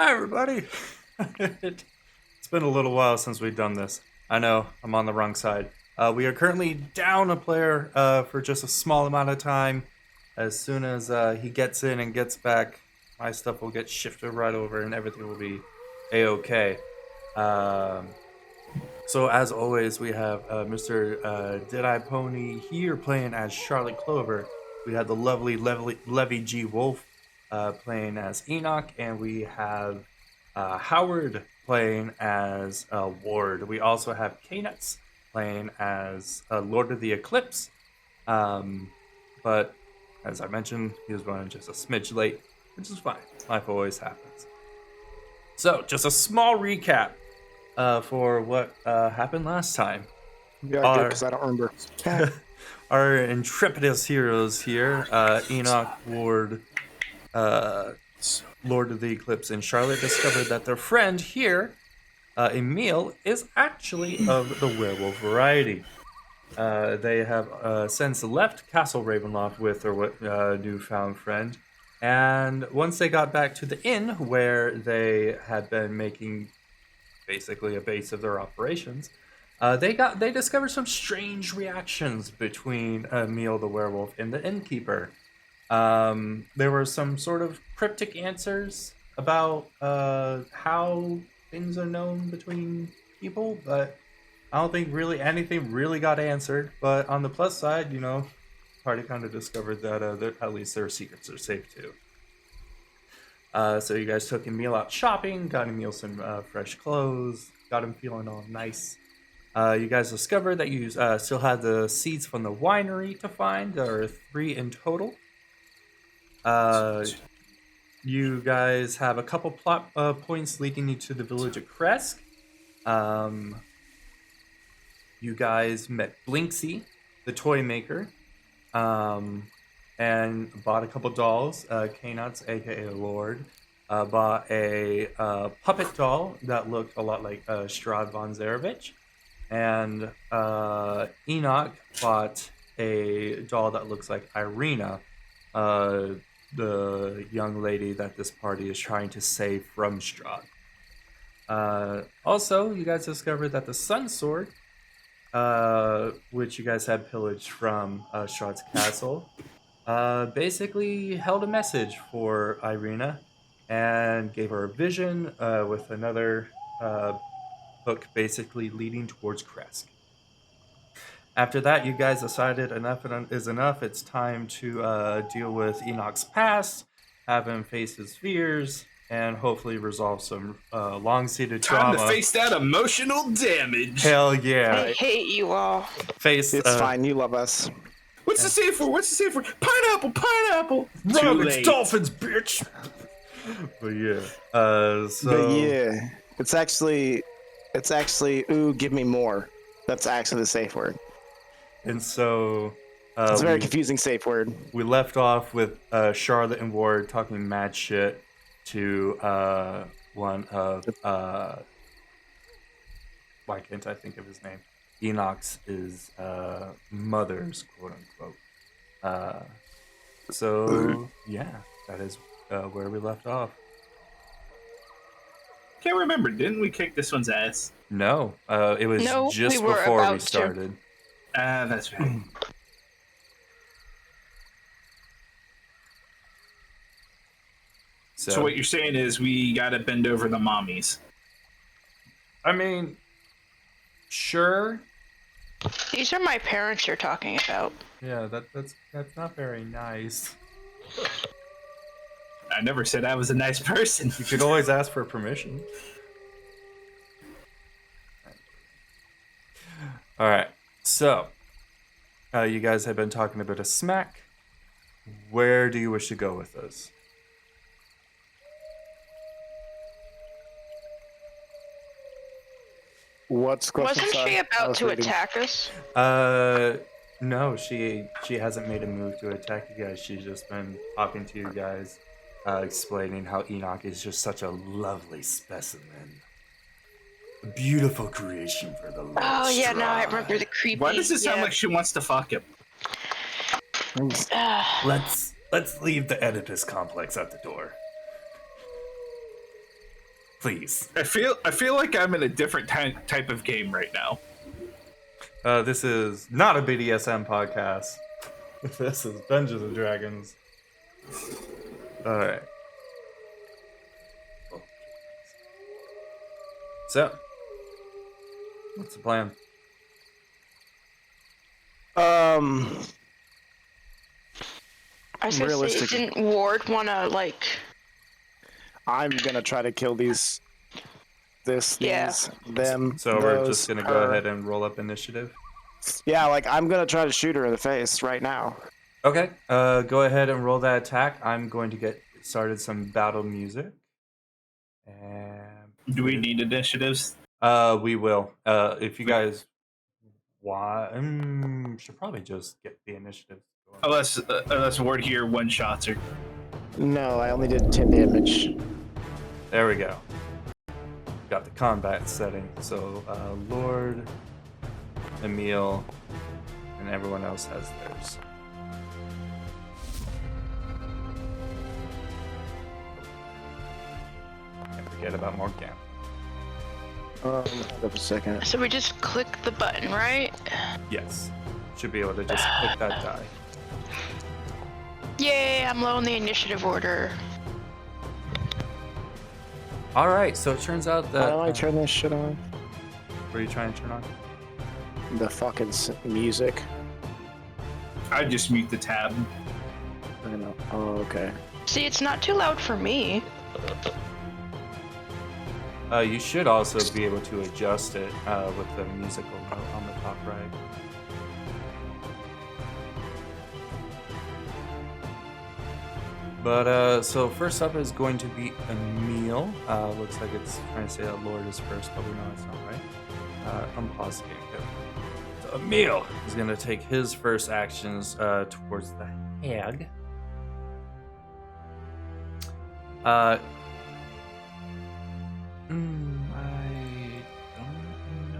Hi, everybody. It's been a little while since we've done this. I know, I'm on the wrong side. We are currently down a player for just a small amount of time. As soon as he gets in and gets back, my stuff will get shifted right over and everything will be a-okay. So as always, we have Mr. Did I Pony here playing as Charlotte Clover. We have the lovely Levy G. Wolf playing as Enoch, and we have Howard playing as Ward. We also have K-Nuts playing as Lord of the Eclipse. But as I mentioned, he was running just a smidge late, which is fine. Life always happens. So, just a small recap for what happened last time. Yeah, good, because I don't remember. Our intrepidous heroes here, Enoch, Ward, Lord of the Eclipse, and Charlotte discovered that their friend here, Emil, is actually of the werewolf variety. They have since left Castle Ravenloft with their newfound friend, and once they got back to the inn where they had been making basically a base of their operations, they discovered some strange reactions between Emil the werewolf and the innkeeper. There were some sort of cryptic answers about how things are known between people, but I don't think really anything really got answered. But on the plus side, party kind of discovered that at least their secrets are safe too. So you guys took Emil out shopping, got Emil some fresh clothes, got him feeling all nice. You guys discovered that you still had the seeds from the winery to find. There are 3 in total. You guys have a couple plot points leading you to the village of Kresk. You guys met Blinksy, the toy maker, and bought a couple dolls. K-Nuts, aka Lord, bought a puppet doll that looked a lot like Strahd von Zarevich, and Enoch bought a doll that looks like Irina, the young lady that this party is trying to save from Strahd. Also, you guys discovered that the Sun Sword, which you guys had pillaged from Strahd's castle, basically held a message for Irina and gave her a vision with another hook basically leading towards Kresk. After that, you guys decided enough is enough. It's time to deal with Enoch's past, have him face his fears, and hopefully resolve some long-seated trauma. Time to face that emotional damage. Hell yeah. I hate you all. Face. It's fine. You love us. What's the safe for? Pineapple. Bro, it's dolphins, bitch. But yeah. But yeah, it's actually, ooh, give me more. That's actually the safe word. And so It's a very confusing safe word. We left off with Charlotte and Ward talking mad shit to one of why can't I think of his name? Enoch's mother's, quote unquote. So yeah, that is where we left off. Can't remember. Didn't we kick this one's ass? No, it was just we were before about we to. started. That's right. So what you're saying is we gotta bend over the mommies. I mean, sure. These are my parents you're talking about. Yeah, that's not very nice. I never said I was a nice person. You could always ask for permission. All right, so you guys have been talking a bit of smack. Where do you wish to go with this? What's question? Wasn't she I about was to reading. attack us? No, she hasn't made a move to attack you guys. She's just been talking to you guys, explaining how Enoch is just such a lovely specimen. A beautiful creation for the Lord. Oh yeah, now I Strahd. remember the creepy. Why does it sound like she wants to fuck him? Let's leave the Oedipus complex at the door. Please. I feel like I'm in a different type of game right now. This is not a BDSM podcast. This is Dungeons and Dragons. All right. So, what's the plan? I was gonna say, Realistic. didn't Ward wanna like? I'm gonna try to kill these, Yeah. them. So we're those, just gonna go her. ahead and roll up initiative. Yeah, like I'm gonna try to shoot her in the face right now. Okay. Go ahead and roll that attack. I'm going to get started some battle music. And Do we need initiatives? we will. If you guys should probably just get the initiative going. Unless Ward here one shots her. No, I only did 10 damage. There we go. Got the combat setting. So Lord, Emil, and everyone else has theirs. Can't forget about Morgan. Hold up a second. So we just click the button, right? Yes. Should be able to just click that die. Yay! I'm low in the initiative order. Alright, so it turns out that. How do I turn this shit on? What are you trying to turn on? The fucking music. I just mute the tab. I know. Oh, okay. See, it's not too loud for me. You should also be able to adjust it with the musical note on the top right. But so first up is going to be Emil. Looks like it's trying to say that Lord is first, but we know it's not right. Unpause the game. Go. So Emil is going to take his first actions towards the hag. I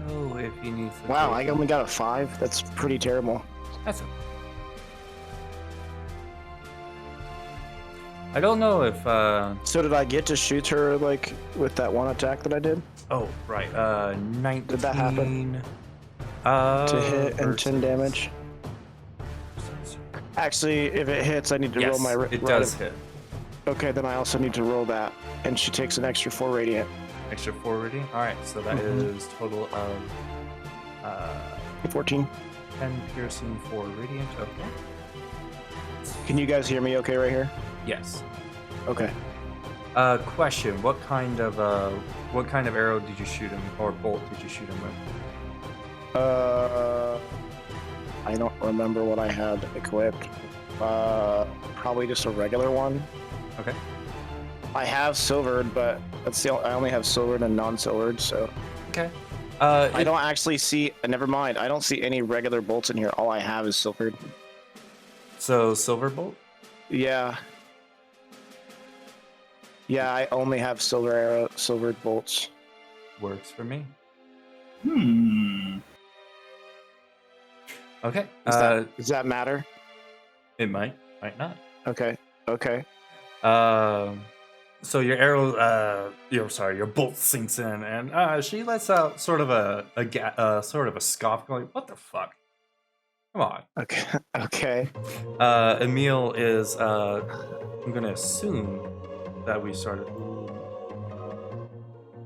don't know if he needs to. Wow, take- I only got a 5. That's pretty terrible. That's okay. I don't know if So did I get to shoot her like with that one attack that I did? oh right 19 Did that happen? To hit and 10 damage? Actually, if it hits, I need to Yes, roll my it does hit. Okay, then I also need to roll that, and she takes an extra 4 radiant. Extra 4 reading. All right, so that Mhm. is total of 14. 10 piercing, 4 radiant. Okay. Can you guys hear me okay right here? Yes. Okay. Question: what kind of arrow did you shoot him, or bolt did you shoot him with? I don't remember what I had equipped. Probably just a regular one. Okay. I have silvered, but I only have silvered and non-silvered, so Okay. I don't actually see. Never mind. I don't see any regular bolts in here. All I have is silvered. So silver bolt. Yeah. Yeah, I only have silvered bolts. Works for me. Okay. Does that matter? It might not. Okay. Okay. So your arrow, your bolt sinks in, and she lets out sort of a scoff, going, "What the fuck? Come on." Okay. Okay. Emil is. I'm gonna assume that we started.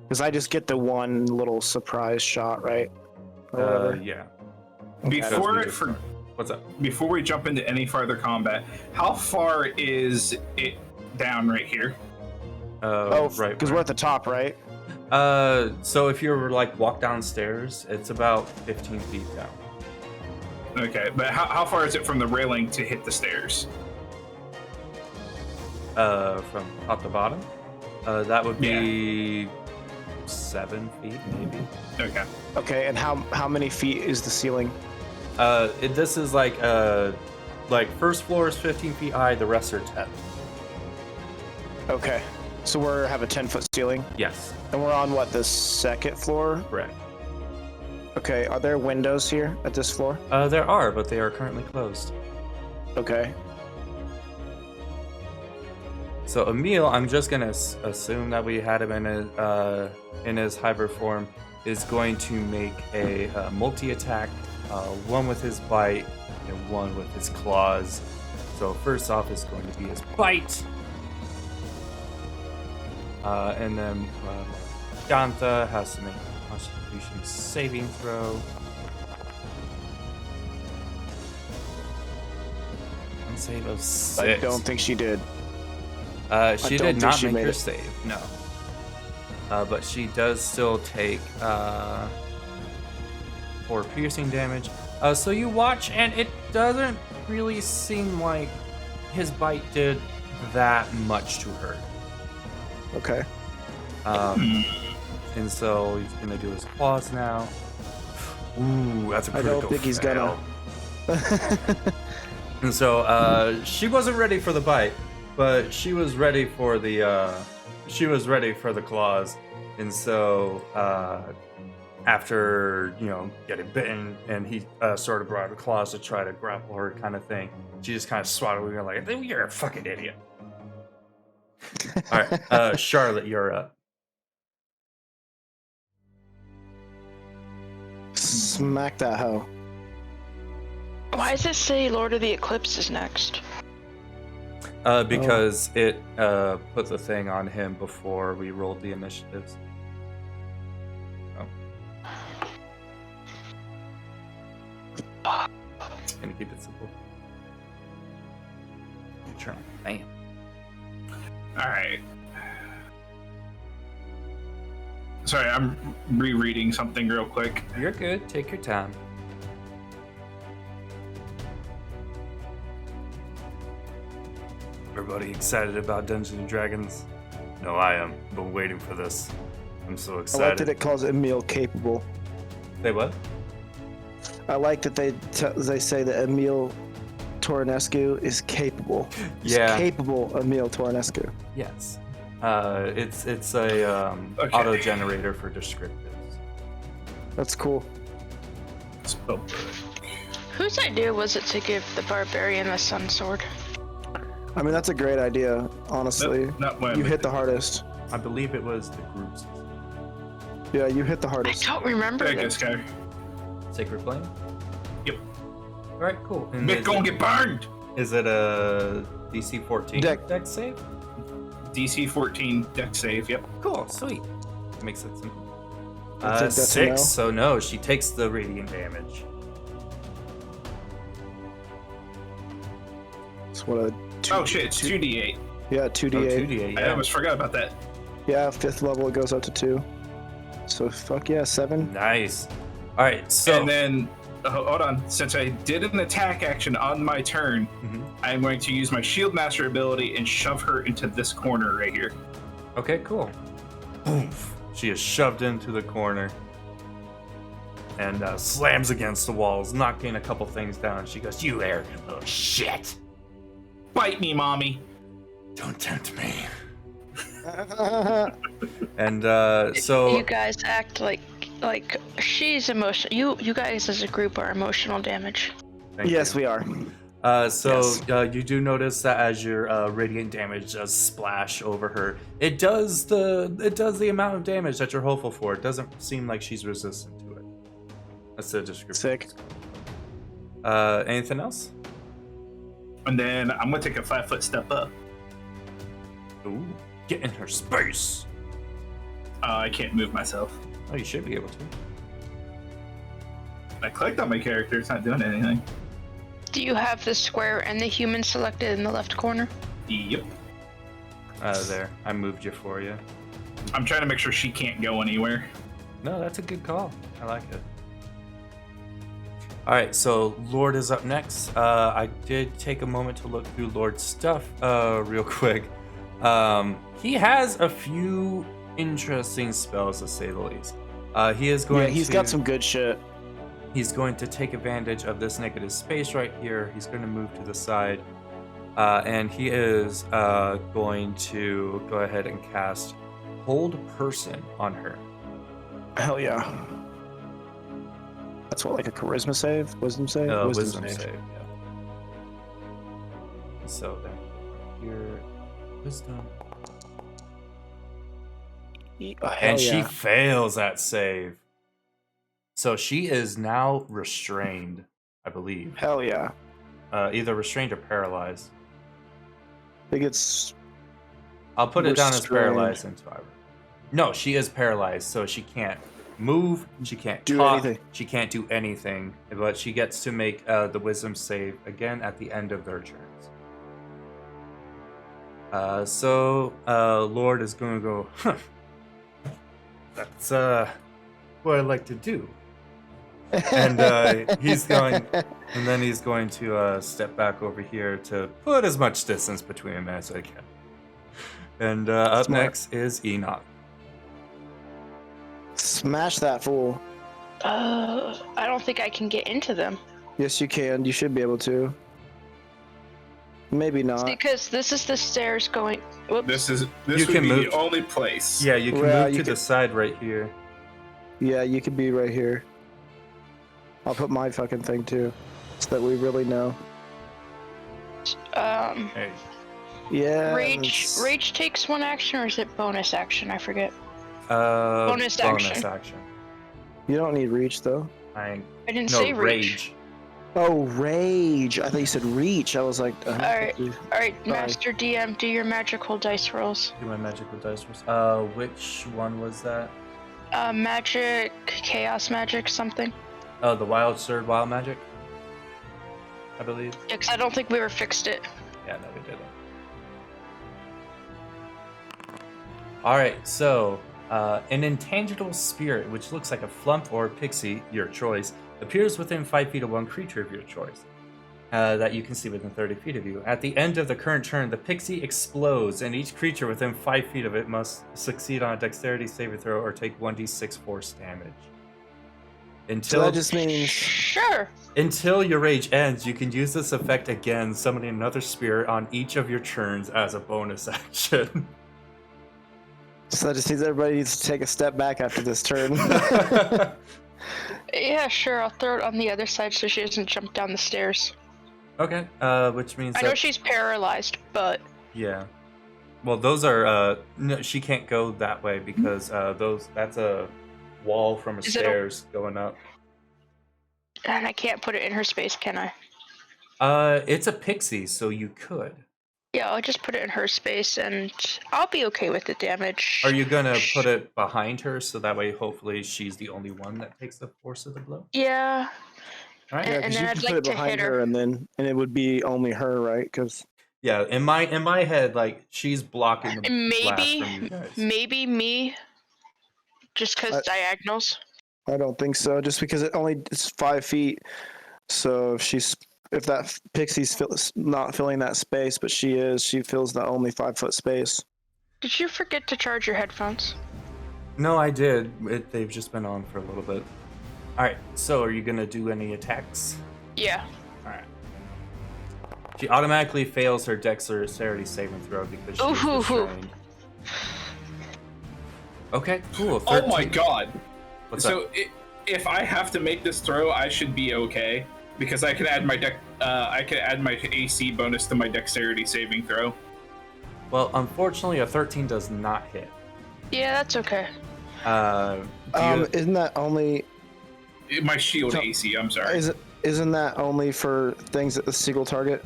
Because I just get the one little surprise shot, right? Or whatever. Yeah. What's up? Before we jump into any further combat, how far is it down right here? Right. Because we're at the top, right? So if you were like walk downstairs, it's about 15 feet down. Okay, but how far is it from the railing to hit the stairs? From top to bottom, that would be 7 feet, maybe. Okay. Okay, and how many feet is the ceiling? This is like first floor is 15 feet high, the rest are 10. Okay, so we have a 10-foot ceiling, Yes, and we're on what, the second floor? correct. Okay, are there windows here at this floor? There are, but they are currently closed. Okay. So Emil, I'm just gonna assume that we had him in his hybrid form, is going to make a multi-attack, one with his bite and one with his claws. So first off is going to be his bite, and then Gantha has to make a Constitution saving throw. Save of 6. I don't think she did. She did not make her save, no. But she does still take 4 piercing damage. So you watch, and it doesn't really seem like his bite did that much to her. Okay. And so he's gonna do his claws now. Ooh, that's a critical I don't think he's fail. gonna. And so she wasn't ready for the bite, but she was ready for the claws. And so after getting bitten, and he sort of brought her claws to try to grapple her, kind of thing, she just kind of swatted with her like, "You're a fucking idiot." All right, Charlotte, you're up. Smack that hoe. Why does it say Lord of the Eclipse is next? Because it put the thing on him before we rolled the initiatives. Oh. Gonna keep it simple. Sure. Bam. Alright. Sorry, I'm rereading something real quick. You're good. Take your time. Everybody excited about Dungeons and Dragons? No, I am. Been waiting for this. I'm so I excited. like that it calls Emil capable. Say what? I like that they say that Emil Tornescu is capable. Yeah. He's capable Emil Tornescu. Yes. It's a auto generator for descriptives. That's cool. Oh. Whose idea was it to give the barbarian a sun sword? I mean, that's a great idea, honestly. Not mine. You hit the hardest. I believe it was the group's. Yeah, you hit the I hardest. don't remember There you go, this. Sky. Sacred Flame? Yep. Alright, cool. And Mick gonna get burned! Is it a DC 14 Dex save? DC 14 dex save, yep. Cool, sweet. Makes it simple. I think that's a 6, no. so no, she takes the radiant damage. It's what a Oh shit, it's 2d8. yeah, Oh, 2d8. 2d8, I yeah. almost forgot about that. Yeah, 5th level it goes up to 2. So fuck yeah, 7. Nice. Alright, so... And then, hold on, since I did an attack action on my turn, I'm going to use my Shield Master ability and shove her into this corner right here. Okay, cool. Oof. She is shoved into the corner and slams against the walls, knocking a couple things down. She goes, "You arrogant little shit. Bite me, mommy. Don't tempt me." And so... You guys act like she's emotional. You guys as a group are emotional damage. Thank Yes, you. we are. You do notice that as your radiant damage does splash over her, it does the amount of damage that you're hopeful for. It doesn't seem like she's resistant to it. That's the description. Sick. Anything else? And then I'm going to take a 5-foot step up. Ooh, get in her space. I can't move myself. Oh, you should be able to. I clicked on my character, it's not doing anything. Do you have the square and the human selected in the left corner? Yep. There. I moved you for you. I'm trying to make sure she can't go anywhere. No, that's a good call. I like it. All right, so Lord is up next. I did take a moment to look through Lord's stuff real quick. He has a few interesting spells, to say the least. He is going. Yeah, he's got some good shit. He's going to take advantage of this negative space right here. He's going to move to the side, and he is going to go ahead and cast Hold Person on her. Hell yeah. That's what, like a charisma save? Wisdom save? Wisdom save. Yeah. So then here, Wisdom. Oh, And hell she yeah. fails that save. So she is now restrained, I believe. Hell yeah. Either restrained or paralyzed. I think it's I'll put it down as restrained. paralyzed until I... No, she is paralyzed, so she can't move, she can't Do talk, anything. she can't do anything, but she gets to make the wisdom save again at the end of their turns. So Lord is going to go, huh, that's what I like to do. And he's going, and then he's going to step back over here to put as much distance between him as I can. And up Smart. next is Enoch. Smash that fool. I don't think I can get into them. Yes, you can. You should be able to. Maybe not. Because this is the stairs going. Whoops. This You would can be move- the only place. Yeah, you can Yeah, move you to the can- side right here. Yeah, you could be right here. I'll put my fucking thing too, so that we really know. Hey, Yeah. Rage takes one action, or is it bonus action? I forget. bonus action. action. You don't need reach though. I didn't no say reach. rage. Oh, rage. I thought you said reach. I was like, Alright. Alright, Sorry. Master DM, do your magical dice rolls. Do my magical dice rolls. Which one was that? Magic, chaos magic, something. Oh, the wild sword, wild magic. I believe. Yeah, 'cause I don't think we ever fixed it. Yeah, no, we didn't. All right, so an intangible spirit, which looks like a flump or pixie, your choice, appears within 5 feet of one creature of your choice that you can see within 30 feet of you. At the end of the current turn, the pixie explodes, and each creature within 5 feet of it must succeed on a dexterity saving throw or take 1d6 force damage. So Until that just means Sure. Until your rage ends, you can use this effect again, summoning another spirit on each of your turns as a bonus action. everybody needs to take a step back after this turn. Yeah, sure. I'll throw it on the other side so she doesn't jump down the stairs. Okay, which means I know she's paralyzed, but yeah. Well, those are no, she can't go that way because that's a wall from Is it a- stairs going up. and I can't put it in her space, can I? It's a pixie, so you could. Yeah, I'll just put it in her space, and I'll be okay with the damage. Are you gonna put it behind her so that way, hopefully, she's the only one that takes the force of the blow? Yeah. All right. Yeah, And because then you I'd can like put it to behind hit her, her. and it would be only her, right? Because Yeah, in my head, like she's blocking the And blast from you guys. maybe me, just because diagonals. I don't think so. Just because it's 5 feet. So if that pixie's not filling that space, but she fills the only 5 foot space. Did you forget to charge your headphones? No, I did. They've just been on for a little bit. All right. So, are you gonna do any attacks? Yeah. All right. She automatically fails her dexterity saving throw because she's Ooh. restrained. Okay, cool. Oh my 13. god. What's So up? if I have to make this throw, I should be okay because I can add my AC bonus to my dexterity saving throw. Well, unfortunately, a 13 does not hit. Yeah, that's okay. Isn't that only? My shield So- AC. I'm sorry. Isn't that only for things that the single target?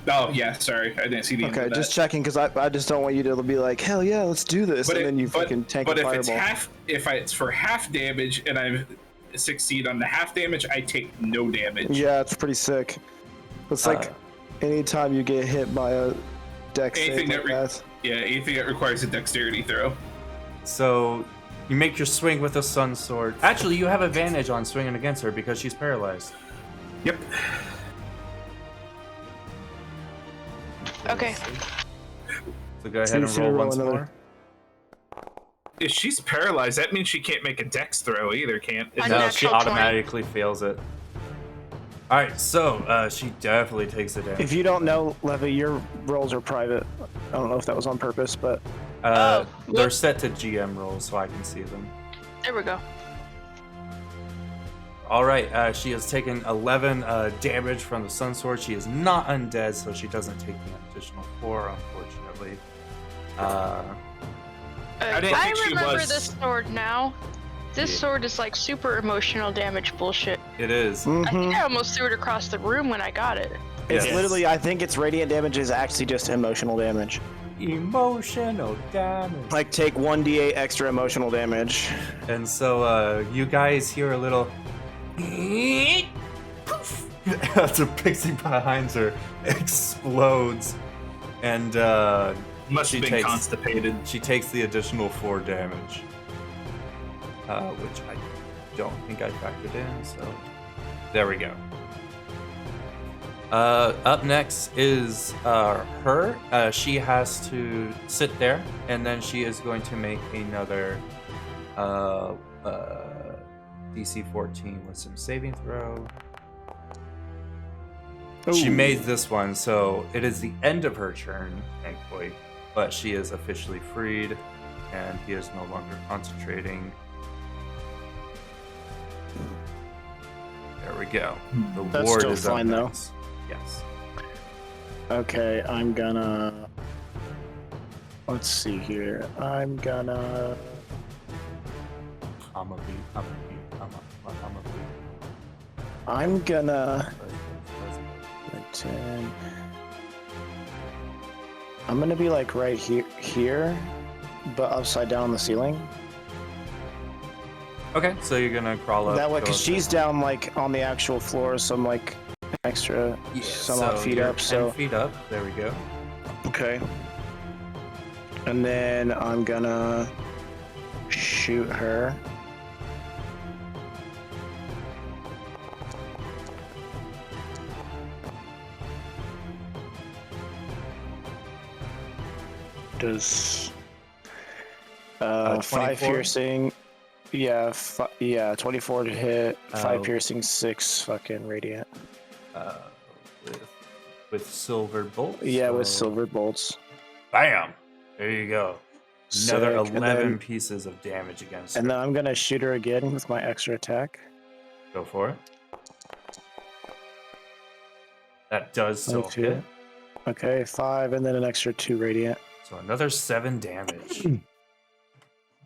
Oh yeah, sorry, I didn't see the end Okay, of that. just checking because I just don't want you to be like, hell yeah, let's do this, But and then you but fucking tank a if fireball. it's for half damage and I succeed on the half damage, I take no damage. Yeah, it's pretty sick. It's like anytime you get hit by a dex save Anything like that. Yeah, anything that requires a dexterity throw. So, you make your swing with a sun sword. Actually, you have advantage on swinging against her because she's paralyzed. Yep. Okay. So go ahead So and you roll roll once another. more. If she's paralyzed, that means she can't make a dex throw either, can't? I Is know. No, that- she Natural 20. automatically fails it. All right, so she definitely takes it damage. If you don't know, Levy, your rolls are private. I don't know if that was on purpose, but They're whoops. set to GM rolls, so I can see them. There we go. All right, she has taken 11 damage from the Sun Sword. She is not undead, so she doesn't take the additional 4, unfortunately. I didn't think she remember was- this sword now. This sword is like super emotional damage bullshit. It is. I think I almost threw it across the room when I got it. It's Yes. literally, I think its radiant damage is actually just emotional damage. Emotional damage. Like, take 1d8 extra emotional damage. And so you guys hear a little as the pixie behind her explodes, and Must she have been takes- constipated. she takes the additional 4 damage, which I don't think I factored in. So there we go. Up next is her. She has to sit there, and then she is going to make another DC 14 with some saving throw. She Ooh. made this one, so it is the end of her turn, thankfully. But she is officially freed, and he is no longer concentrating. There we go. The That's ward still is up fine, though. next. Yes. Okay, I'm gonna... Let's see here. I'm gonna... I'm a 10. I'm gonna be like right here, but upside down on the ceiling. Okay, so you're gonna crawl up. That way, go because up she's down like on the actual floor, so I'm like extra Yeah, some odd feet you're up. 10 So feet up. There we go. okay, and then I'm gonna shoot her. Does 5 24? piercing? Yeah, yeah, 24 to hit, 5 Oh. piercing, 6 fucking radiant. Uh, with silver bolts. Yeah, with so- silver bolts. Bam! There you go. Another Sick. 11 pieces of damage against her. And then I'm gonna shoot her again with my extra attack. Go for it. That does still Okay. hit. Okay, 5, and then an extra 2 radiant. So another 7 damage. You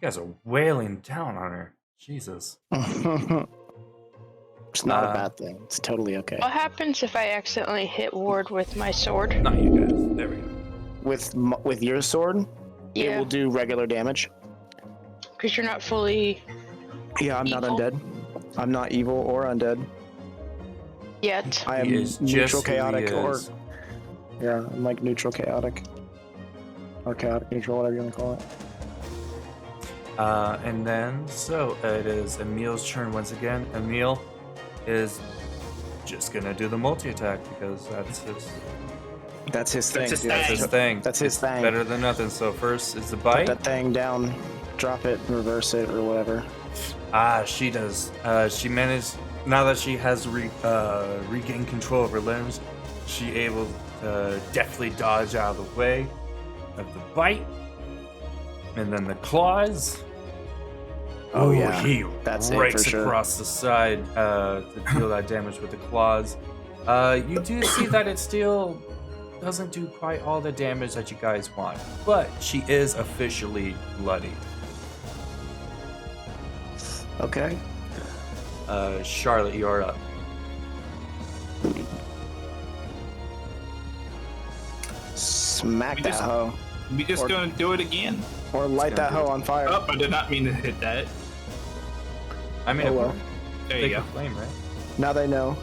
guys are wailing down on her. Jesus. It's not a bad thing. It's totally okay. What happens if I accidentally hit Ward with my sword? Not you guys. There we go. With your sword, it Yeah, will do regular damage. because you're not fully Yeah, I'm not Evil? undead. I'm not evil or undead. yet. I am He is neutral just who he chaotic or is. yeah, I'm like neutral chaotic. Or chaotic neutral, whatever you want to call it. And then, so it is Emil's turn once again. Emil is just gonna do the multi-attack because that's his That's his thing. his dude. that's his thing. That's his It's thing. better than nothing. So first is the Put bite. that thing down, drop it, reverse it, or whatever. She does. She managed, now that she has regained control of her limbs, she able to deftly dodge out of the way of the bite. And then the claws. Oh, Ooh, yeah. he That's it for breaks sure. across the side to deal that damage with the claws. You do see that it still doesn't do quite all the damage that you guys want, but she is officially bloody. Okay. Charlotte, you're up. Smack We that just- hoe. We just Or- gonna do it again. Or light that gonna do hoe on fire. Oh, I did not mean to hit that. I mean, Oh, well. There you take go. a flame, right? Now they know.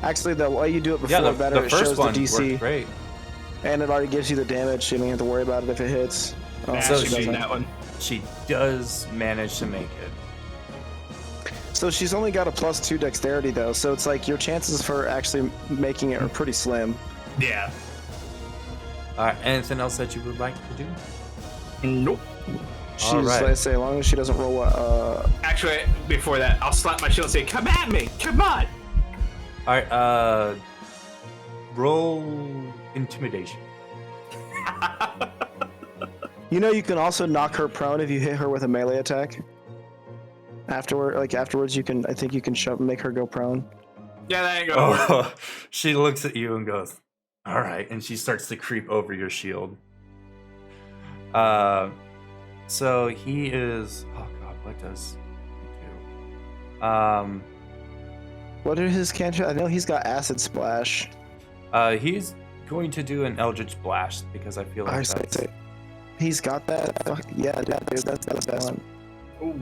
Actually, the way you do it before, Yeah, better, the it first shows one the DC, worked great. and it already gives you the damage, so you don't have to worry about it if it hits. Oh, Nah, so she she- made that one. She does manage to make it. So she's only got a +2 dexterity, though, so it's like your chances for actually making it are pretty slim. Yeah. Anything else that you would like to do? Nope. She's, Alright. like I say, as long as she doesn't roll Actually, before that, I'll slap my shield and say, "Come at me! Come on!" All right. Roll intimidation. You know, you can also knock her prone if you hit her with a melee attack. Afterwards, you can. I think you can make her go prone. Yeah, that ain't gonna work. Oh, she looks at you and goes, "All right," and she starts to creep over your shield. So he is. Oh God, what does he do? What are his cantrips? I know he's got acid splash. He's going to do an Eldritch Blast because I feel like that's. He's got that. Yeah, dude, that's the best one. Ooh.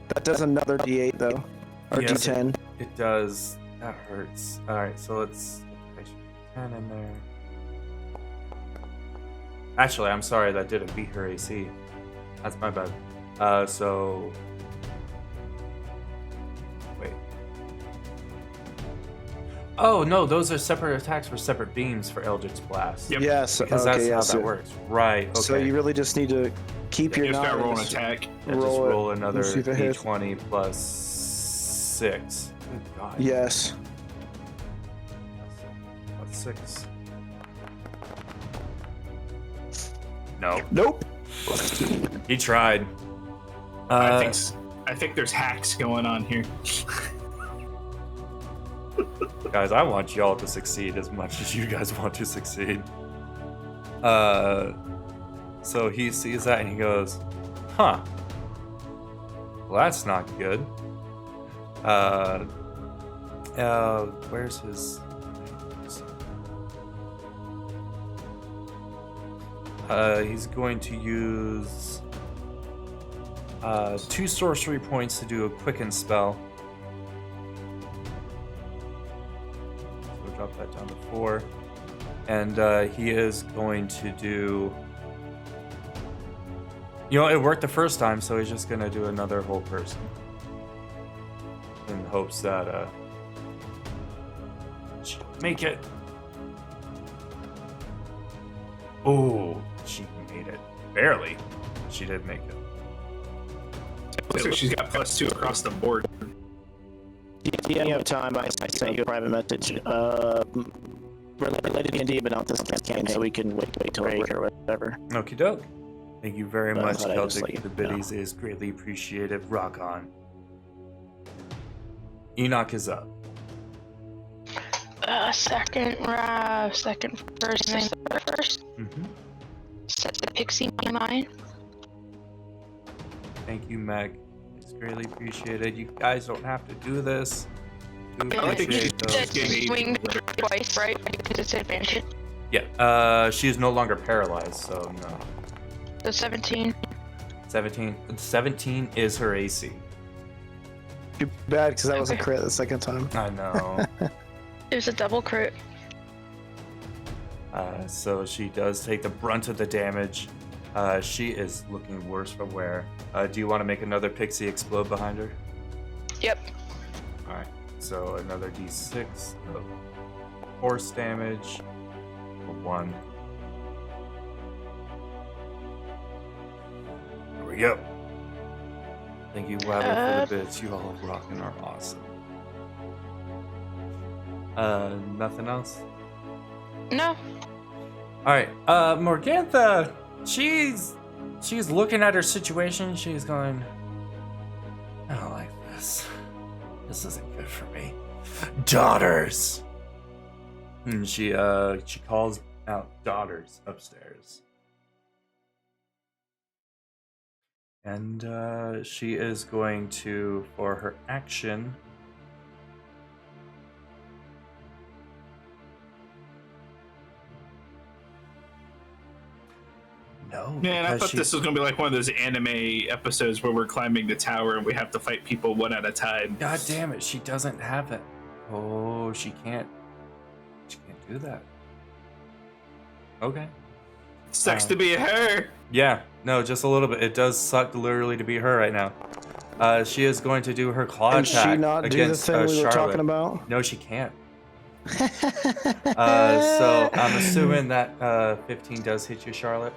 That does another D8 though, or Yes, D10. It does. That hurts. All right, so let's put 10 in there. Actually, I'm sorry, that didn't beat her AC. That's my bad. So wait. Oh no, those are separate attacks for separate beams for Eldritch Blast. Yep. Yes, Because okay, that's yeah, how so, that works. Right. Okay. So you really just need to keep your You just gotta roll an knowledge. attack. Yeah, just roll it roll another and see if it hits. D20 plus 6. Good God. Yes. Plus 6. No. Nope. He tried. I think there's hacks going on here. Guys, I want y'all to succeed as much as you guys want to succeed. So he sees that and he goes, huh. Well, that's not good. Where's his... he's going to use 2 sorcery points to do a quicken spell. So we'll drop that down to 4. And he is going to do... You know, it worked the first time, so he's just going to do another whole person. In hopes that she'll make it. Oh, she made it. Barely. She did make it. Looks like she's got +2 across the board. Yeah, you have time. I sent you a private message. Related to D&D, but not this campaign, so we can wait till break or whatever. Okie doke. Thank you very But I much, thought I'd just Celtic. let you The know. biddies is greatly appreciated. Rock on. Enoch is up. Second first thing first. Mm-hmm. Set the pixie in mine. Thank you, Meg. It's greatly appreciated. You guys don't have to do this. Do I think appreciate those. she's getting Swing twice, right? Because it's advantage. Yeah. She is no longer paralyzed, so no. So 17. 17. 17 is her AC. Too bad, because that was a crit the second time. I know. It was a double crit. So she does take the brunt of the damage. She is looking worse for wear. Do you want to make another pixie explode behind her? Yep. Alright, so another d6 of force damage. For 1. There we go. Thank you, Wabbit, for the bits. You all rockin' are awesome. Nothing else? No. Alright, Morgantha, she's looking at her situation. She's going, I don't like this. This isn't good for me. Daughters! And she calls out daughters upstairs. And she is going to, for her action, no. Man, I because thought she- this was gonna be like one of those anime episodes where we're climbing the tower and we have to fight people one at a time. God damn it, she doesn't have it. Oh, she can't do that. Okay. Sucks to be her. Yeah, no, just a little bit. It does suck literally to be her right now. She is going to do her claw Can attack she not do the against thing we were Charlotte. talking about? No, she can't. So I'm assuming that 15 does hit you, Charlotte.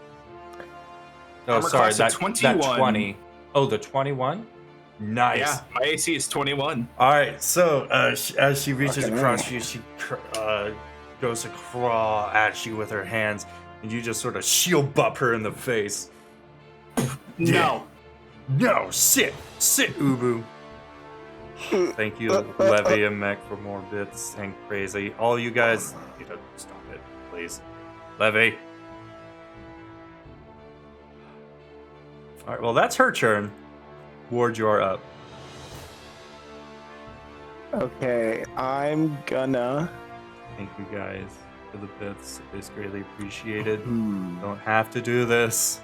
Oh, Armor sorry, class of that 21. 20. Oh, the 21? Nice. Yeah, my AC is 21. All right, so as she reaches Fucking across you, she goes to crawl at you with her hands, and you just sort of shield bump her in the face. No. No, sit, Ubu. Thank you, Levy and Mech, for more bits and crazy. All you guys, stop it, please. Levy. All right, well, that's her turn. Ward, you are up. Okay, I'm gonna. Thank you guys for the bits. It's greatly appreciated. Don't have to do this.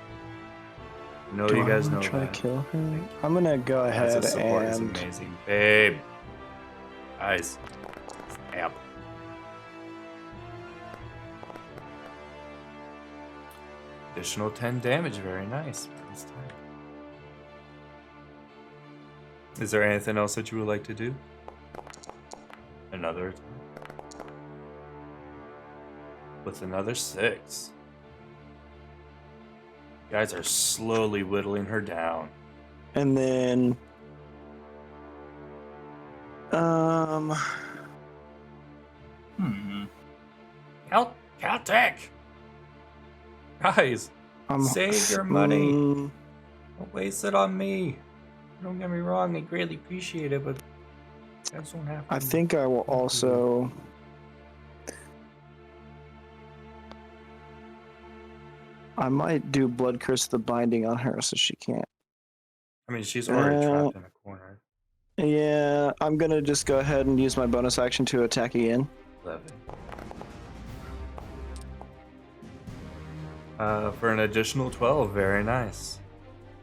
No, Do you I guys wanna know try that. to kill her? I'm gonna go As ahead a support is and. amazing, babe. Guys, snap. Additional 10 damage, very nice. This time. Is there anything else that you would like to do? Another attack. With another 6. You guys are slowly whittling her down. And then. Caltech! Guys, save your money. Don't waste it on me. Don't get me wrong, I greatly appreciate it, but you guys don't have to. I think I will also. I might do Blood Curse the Binding on her so she can't. I mean, she's already trapped in a corner. Yeah, I'm gonna just go ahead and use my bonus action to attack again. 11. For an additional 12, very nice.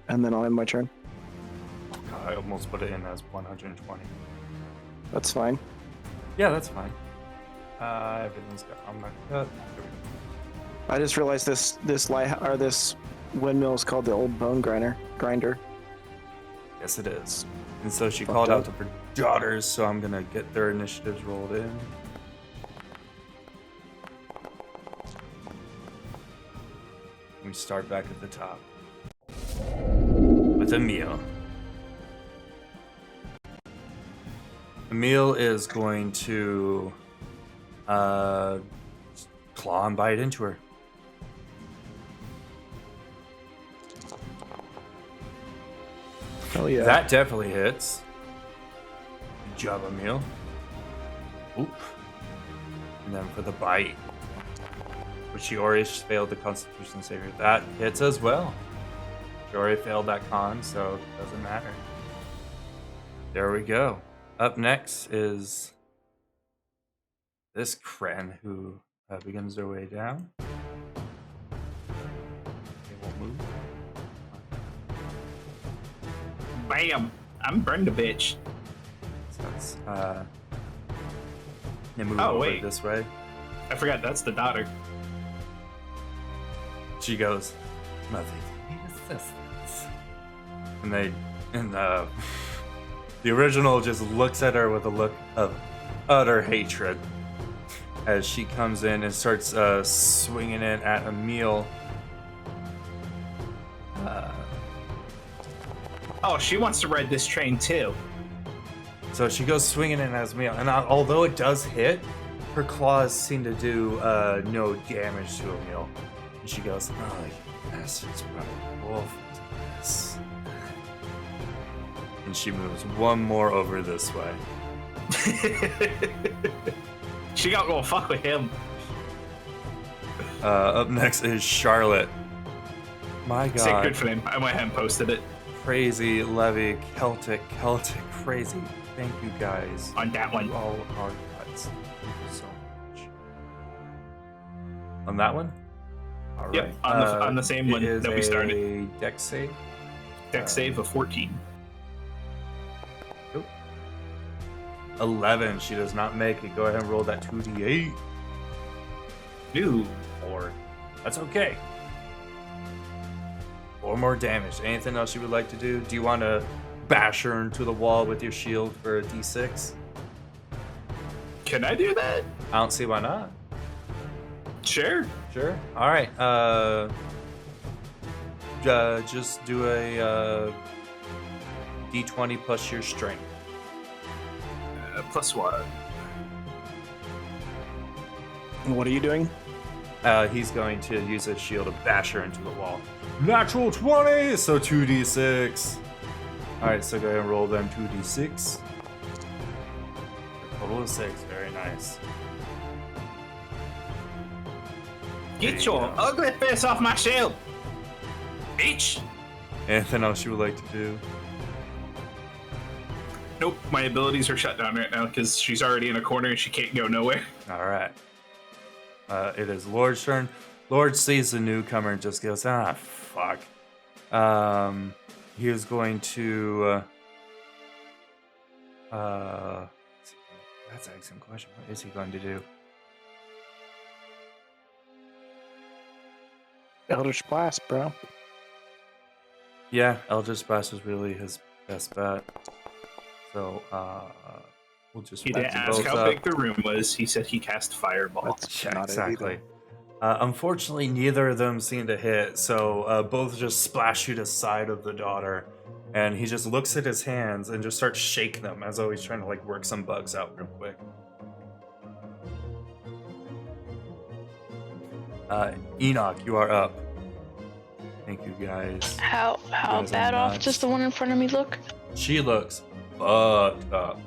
And then I'll end my turn. I almost put it in as 120. That's fine. Yeah, that's fine. Everything's got armor cut. I just realized this windmill is called the Old Bonegrinder. Yes, it is. And so she Fucked called out up. to her daughters, so I'm gonna get their initiatives rolled in. We start back at the top with Emil. Emil is going to claw and bite into her. Hell yeah. That definitely hits. Good job, Emil. Oop. And then for the bite, which she already failed the Constitution saver. That hits as well. She already failed that con, so it doesn't matter. There we go. Up next is this Kren, who begins their way down. They won't move. Bam! I'm Brenda, bitch. So that's, they move Oh, over wait. this way. I forgot that's the daughter. She goes, nothing need assistance. And the original just looks at her with a look of utter hatred as she comes in and starts swinging it at Emil. Oh, she wants to ride this train too. So she goes swinging in at Emil, and although it does hit, her claws seem to do no damage to Emil. And she goes, oh, you bastards brought a wolf into this. And she moves one more over this way. She got gonna fuck with him. Up next is Charlotte. My Say god. good for him. I went ahead and posted it Crazy, Levy, Celtic, crazy. Thank you guys. on that one. You all are nuts. Thank you so much. On that one? All Yep, right. on the same one it is that we started. A dex save. Dex save of 14. 11. She does not make it. Go ahead and roll that 2d8. Ooh. Or that's okay. 4 more damage. Anything else you would like to do? Do you want to bash her into the wall with your shield for a d6? Can I do that? I don't see why not. Sure. Sure. All right. Just do a d20 plus your strength. Plus what? What are you doing? He's going to use his shield to bash her into the wall. Natural 20, so 2d6. All right, so go ahead and roll them 2d6. level of 6. Very nice. Get your ugly face off my shield, bitch! Anything else you would like to do? Nope, my abilities are shut down right now because she's already in a corner and she can't go nowhere. All right. It is Lord's turn. Lord sees the newcomer and just goes, fuck. He is going to... that's an excellent question. What is he going to do? Eldritch Blast, bro. Yeah, Eldritch Blast is really his best bet. So, we'll just He didn't ask how big the room was. He said he cast Fireball. Yeah, exactly. Unfortunately, neither of them seem to hit, so both just splash you to the side of the daughter. And he just looks at his hands and just starts shaking them as though he's trying to like work some bugs out real quick. Enoch, you are up. Thank you guys. How bad off does the one in front of me look? She looks fucked up.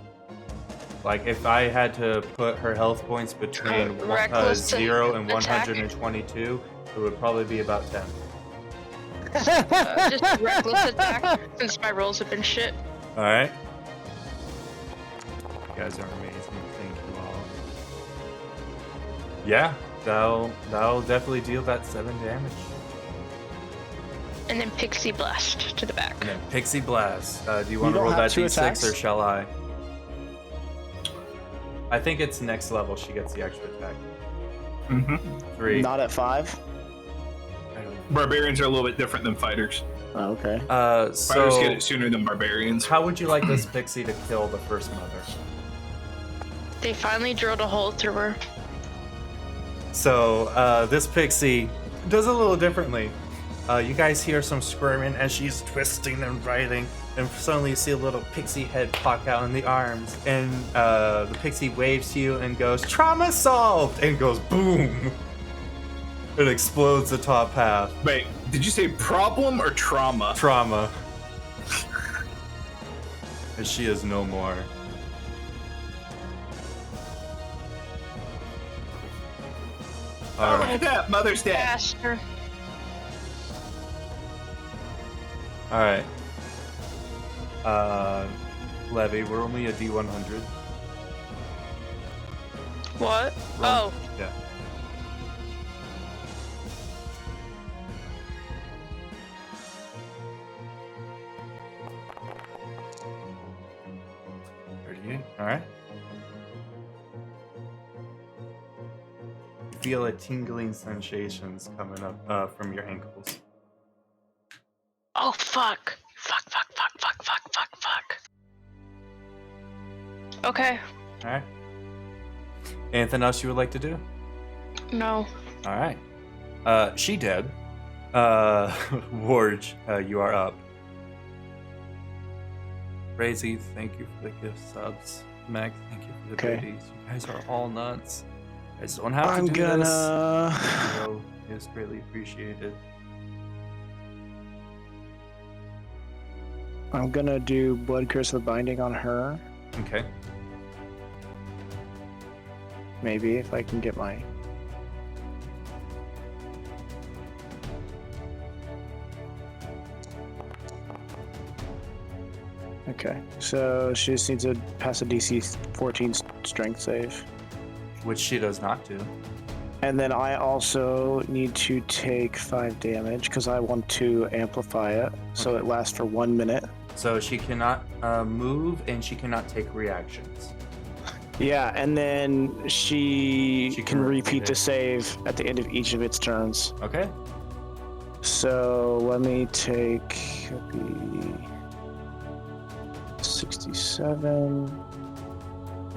Like if I had to put her health points between 0 and 122, it would probably be about 10. Just reckless attack, since my rolls have been shit. Alright. You guys are amazing. Thank you all. Yeah, that'll definitely deal that 7 damage. And then Pixie Blast to the back. And then Pixie Blast. Do you want to don't roll have that 2 d6 attacks? or shall I? I think it's next level she gets the extra attack. Mm-hmm. 3. Not at 5. Barbarians are a little bit different than fighters. Oh, okay. Fighters get So it sooner than barbarians. how would you like this pixie to kill the first mother? They finally drilled a hole through her. So this pixie does a little differently. You guys hear some squirming as she's twisting and writhing, and suddenly you see a little pixie head pop out in the arms, and the pixie waves to you and goes, "Trauma solved!" and goes boom. It explodes the top half. Wait, did you say problem or trauma? Trauma. And she is no more. Oh, look at that, Mother's dead. Faster. Alright. Levy, we're only a D100. What? Oh, Yeah. Alright. You feel a tingling sensations coming up from your ankles. oh fuck. Fuck. Okay, Alright. Anything else you would like to do? no. Alright. She dead. Warge, you are up. Crazy, thank you for the gift subs. Meg, thank you for the Okay. goodies. You guys are all nuts. You guys don't have to I'm do gonna. this. So it's greatly appreciated. I'm gonna do Blood Curse of Binding on her. Okay. Maybe if I can get my. Okay, so she just needs to pass a DC 14 strength save. Which she does not do. And then I also need to take 5 damage because I want to amplify it. So it lasts for 1 minute. So she cannot move and she cannot take reactions. Yeah, and then she She can can repeat repeat the it. save at the end of each of its turns. Okay? So let me take it'll be 67,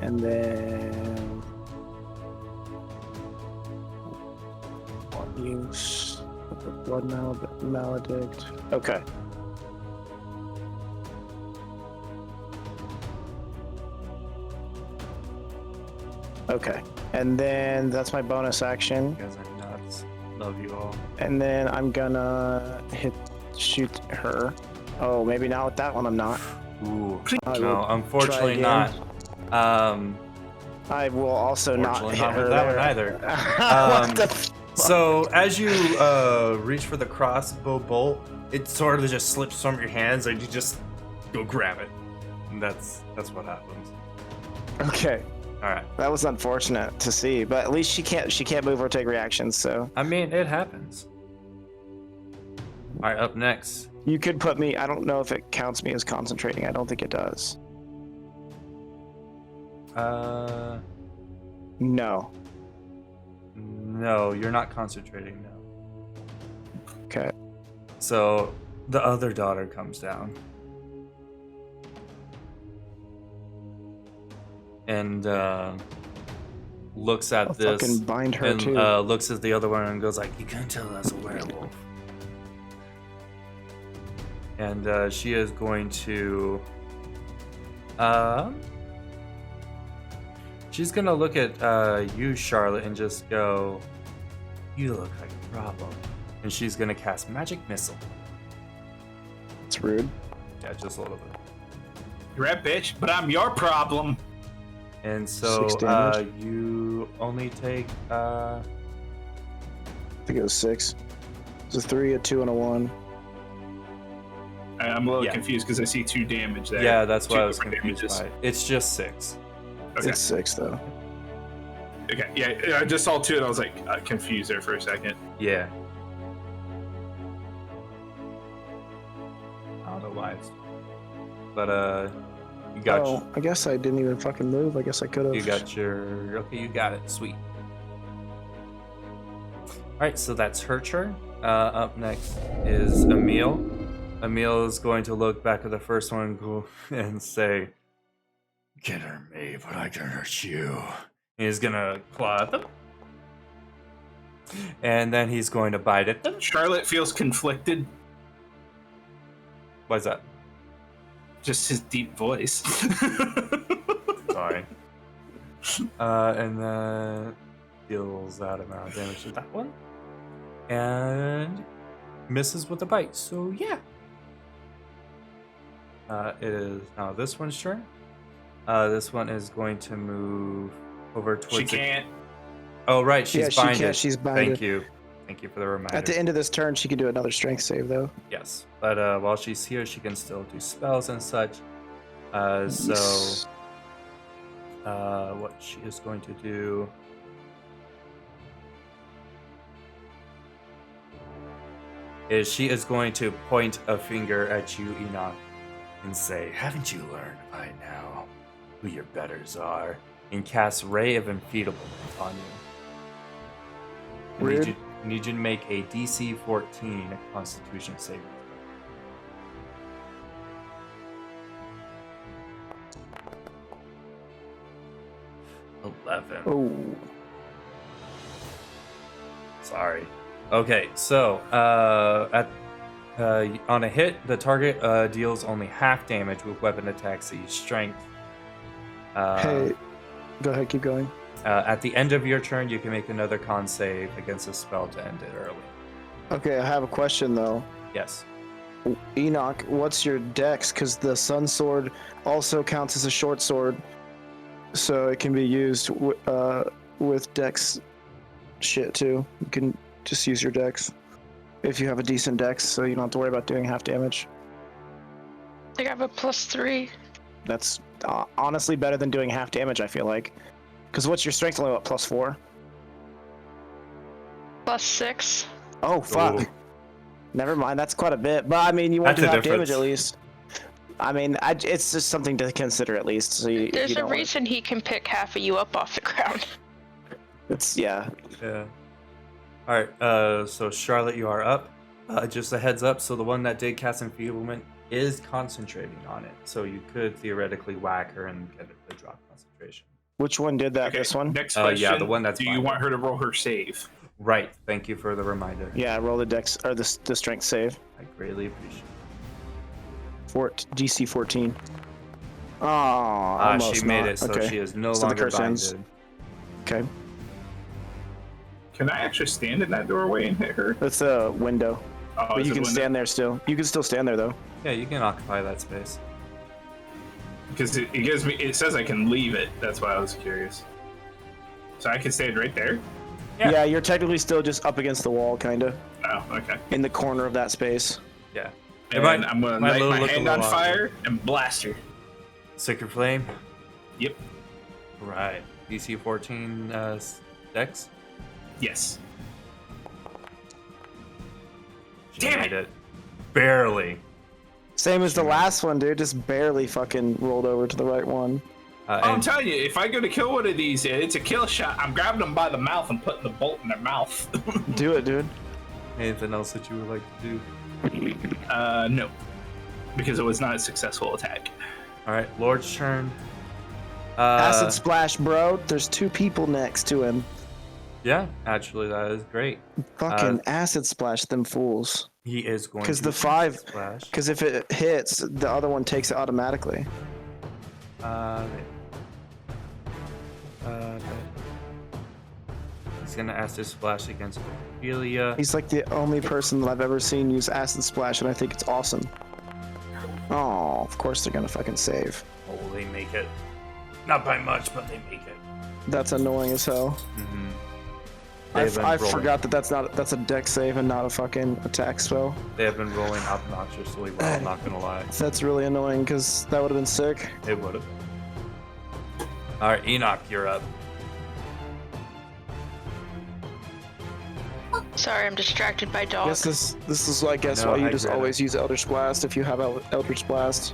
and then use of the blood maledict. Okay. Okay, and then that's my bonus action. You guys are nuts. Love you all. And then I'm gonna shoot her. Oh, maybe not with that one. I'm not. Ooh. I No, will unfortunately try not. I will also not Fortunately, hit not her with that one there. either. What the f- So as you reach for the crossbow bolt, it sort of just slips from your hands, and you just go grab it, and that's what happens. Okay, All right. that was unfortunate to see, but at least she can't move or take reactions. So I mean, it happens. All right, up next. you could put me. I don't know if it counts me as concentrating. I don't think it does. No. No, you're not concentrating now. Okay. So the other daughter comes down. And looks at I'll this fucking bind her and too. looks at the other one and goes like, "You can tell that's a werewolf." And she is going to she's gonna look at you, Charlotte, and just go, "You look like a problem." And she's gonna cast Magic Missile. It's rude. Yeah, just a little bit. You're right, bitch, but I'm your problem. And so 6 damage. you only take I think it was 6. It's a 3, a 2, and a 1. I'm a little Yeah. confused because I see 2 damage there. yeah, that's why Two I was different confused damages. by it. It's just 6. Okay. It's 6 though. Okay, yeah, I just saw 2 and I was like confused there for a second. Yeah. I don't know why it's... But you got Oh, I guess I didn't even fucking move. I guess I could have. you got your... Okay, you got it. Sweet. Alright, so that's her turn. Up next is Emil. Emil is going to look back at the first one and go and say, "Get her, me, but I can hurt you." And he's gonna claw at them. And then he's going to bite at them. Charlotte feels conflicted. Why's that? Just his deep voice. Sorry. And then deals that amount of damage to that one. And misses with a bite. So yeah. It is now this one's turn. This one is going to move over towards She can't. Oh right, she's Yeah, she binded. can't. She's binded. Thank you. Thank you for the reminder. At the end of this turn, she can do another strength save though. Yes. But while she's here, she can still do spells and such. Yes. What she is going to do is she is going to point a finger at you, Enoch, and say, "Haven't you learned by now who your betters are?" And cast Ray of Enfeeblement on you. Rude. Need you to make a DC 14 Constitution saving. throw. 11. Oh. Sorry. Okay, so on a hit, the target deals only half damage with weapon attacks that use strength. Hey, go ahead, keep going. At the end of your turn, you can make another con save against a spell to end it early. Okay, I have a question though. Yes. Enoch, what's your dex? Because the sun sword also counts as a short sword, so it can be used with dex shit too. You can just use your dex if you have a decent dex, so you don't have to worry about doing half damage. I think I have a +3. That's honestly better than doing half damage, I feel like. Because what's your strength only, what, +4? +6. Oh, fuck. Ooh. Never mind, that's quite a bit. But I mean, you won't That's do a half damage difference. at least. I mean, it's just something to consider at least. So you, There's you a don't want- reason he can pick half of you up off the ground. It's, yeah. Yeah. All right. So Charlotte, you are up. Just a heads up. So the one that did cast Enfeeblement is concentrating on it. So you could theoretically whack her and get it to drop concentration. Which one did that? Okay, This one? Next Yeah, question. the one that's Do you fine. want her to roll her save? Right. Thank you for the reminder. Yeah, roll the dex or the strength save. I greatly appreciate it. DC 14. Oh, She made it, so okay. she is no So the longer curse ends. binded. Okay, Can I actually stand in that doorway and hit her? that's a window. Oh, But is you it can window? stand there still. You can still stand there though. Yeah, you can occupy that space. Because it gives me. It says I can leave it. That's why I was curious. So I can stand right there? Yeah, you're technically still just up against the wall, kind of, Oh, okay. in the corner of that space. Yeah. And I'm going to light my hand on fire and blast her. Sacred Flame? Yep. Right. DC 14 Dex? Yes. She made it. Barely. Same as the last one, dude. Just barely fucking rolled over to the right one. I'm telling you, if I go to kill one of these, it's a kill shot. I'm grabbing them by the mouth and putting the bolt in their mouth. Do it, dude. Anything else that you would like to do? No. Because it was not a successful attack. Alright, Lord's turn. Acid splash, bro. There's 2 people next to him. Yeah, actually, that is great. Fucking acid splash them fools. He is going to Because the 5, splash. because if it hits, the other one takes it automatically. He's gonna acid splash against Ophelia. He's like the only person that I've ever seen use acid splash, and I think it's awesome. Oh, of course they're gonna fucking save. Oh, they make it. Not by much, but they make it. That's annoying as hell. Mm-hmm. I forgot that's a deck save and not a fucking attack spell. They have been rolling obnoxiously well, I'm not gonna lie. That's really annoying because that would have been sick. It would have. Alright, Enoch, you're up. Sorry, I'm distracted by dog. This is I guess No, why you I just get it. always use Eldritch Blast if you have Eldritch Blast.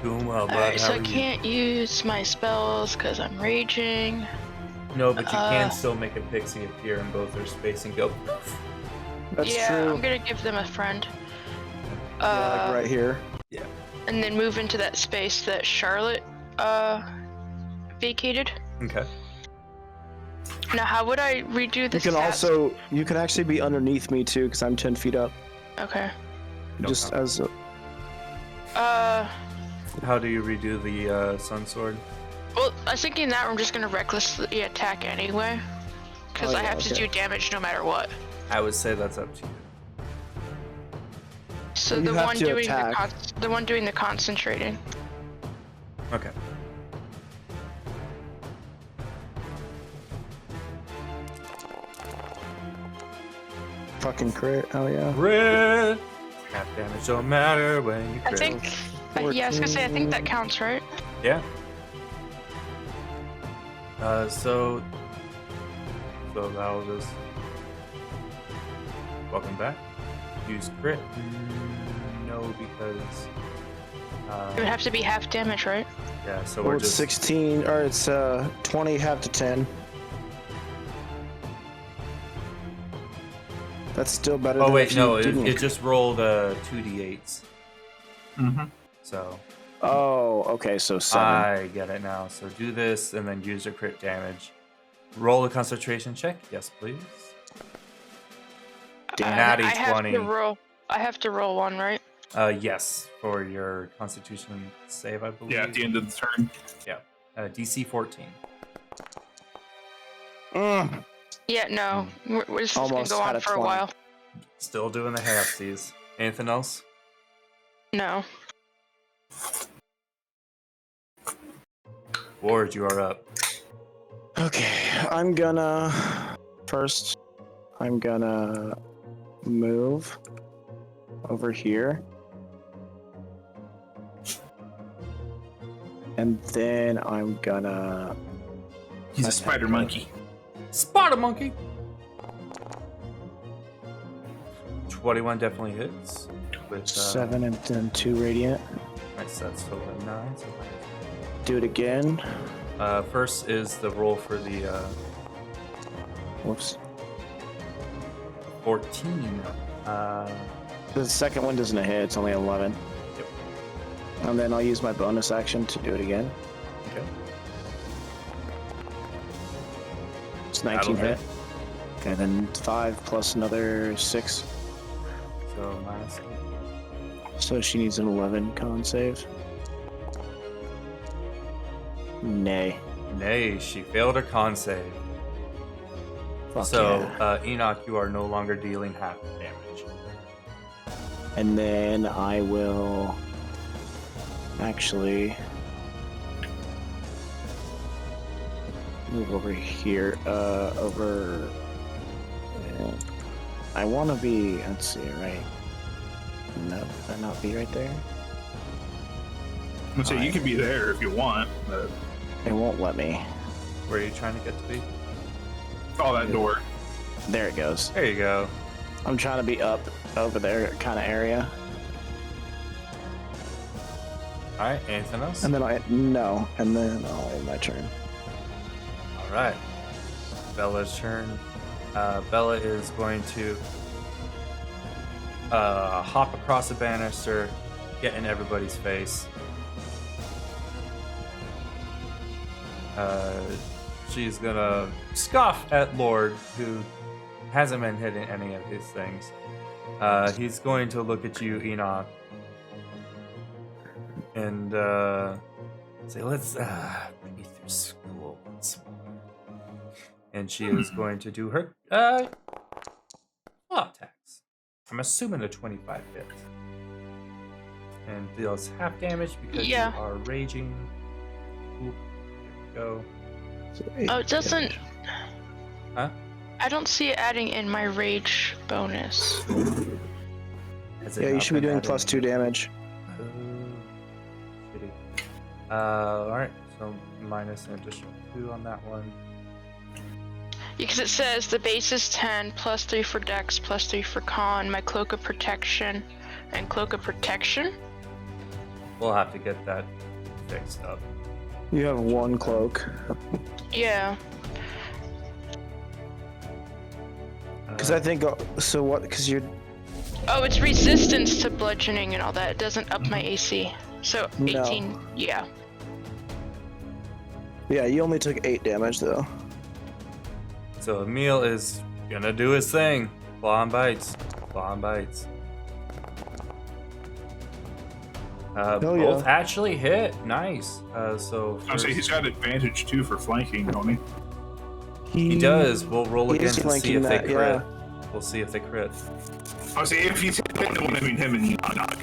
Doing well, bud. Alright, so How I are you? can't use my spells because I'm raging. No, but you can still make a pixie appear in both their space and go poof. That's Yeah, true. I'm gonna give them a friend. Yeah, like right here. Yeah. And then move into that space that Charlotte vacated. Okay. Now, how would I redo this? You can actually be underneath me too because I'm 10 feet up. Okay. No Just problem. as a, How do you redo the Sun Sword? Well, I was thinking that I'm just gonna recklessly attack anyway, because Oh, I yeah, have to okay. do damage no matter what. I would say that's up to you. So You the have one to doing attack. the one doing the concentrating. Okay. fucking crit. Oh yeah. Crit! Half damage don't matter when you I crit. think. Yeah, I was gonna say I think that counts, right? Yeah. So that'll just... Welcome back. Use crit. No, because... It would have to be half damage, right? yeah, so Or we're it's just... 16, or it's 20 half to 10. That's still better Oh than wait, if no, you didn't. it just rolled 2d8s. Mm-hmm. So Oh, okay, so 7. I get it now. So do this and then use your crit damage. Roll a concentration check. Yes, please. Natty I have 20. to roll. I have to roll one, right? Yes, for your Constitution save, I believe. Yeah, at the end of the turn. Yeah. DC 14. Yeah, no. This is gonna Almost go had on a for a 20. while. Still doing the halfsies. Anything else? No. Ward, you are up. Okay, I'm gonna move over here. And then I'm gonna He's a spider monkey. Spider monkey. 21 definitely hits. With 7 and then 2 radiant. nice, that's still a 9. So Do it again. first is the roll for the Whoops. 14. The second one doesn't hit, it's only 11. Yep. And then I'll use my bonus action to do it again. Okay. It's 19 That'll hit. Okay, then 5 plus another 6. So minus 8. So she needs an 11 con save. Nay. Nay, she failed her con save. Fuck So, yeah. Enoch, you are no longer dealing half damage. And then I will actually move over here. I want to be. Let's see, right? No, would I not be right there? So you can be there if you want. But... It won't let me. Where are you trying to get to be? Oh, that door. There it goes. There you go. I'm trying to be up over there kind of area. All right, anything else? And then and then I'll end my turn. All right. Bella's turn. Bella is going to hop across the banister, get in everybody's face. She's gonna scoff at Lord, who hasn't been hitting any of his things. He's going to look at you, Enoch, and say, "Let's bring me through school once more." And she is going to do her claw attacks. I'm assuming a 25 hit, and deals half damage because you are raging. Oop, here we go. So Oh, it doesn't. Huh? I don't see it adding in my rage bonus. Has it Yeah, you not should be been doing added? +2 damage. Shitty. Alright, so minus an additional 2 on that one. Because it says the base is 10, +3 for Dex, +3 for Con, my Cloak of Protection, and Cloak of Protection. We'll have to get that fixed up. You have 1 cloak. Yeah. Because I think so. What? Because you're Oh, it's resistance to bludgeoning and all that. It doesn't up my AC. So 18, No. yeah. Yeah, you only took 8 damage though. So Emil is gonna do his thing. Claw and bites. Claw and bites. Both actually hit. Nice. So I'll say he's got advantage too for flanking, don't he? he does. We'll roll he again is to see flanking if they that, crit. yeah. We'll see if they crit. I'll say if he's hitting the one between him and Enoch.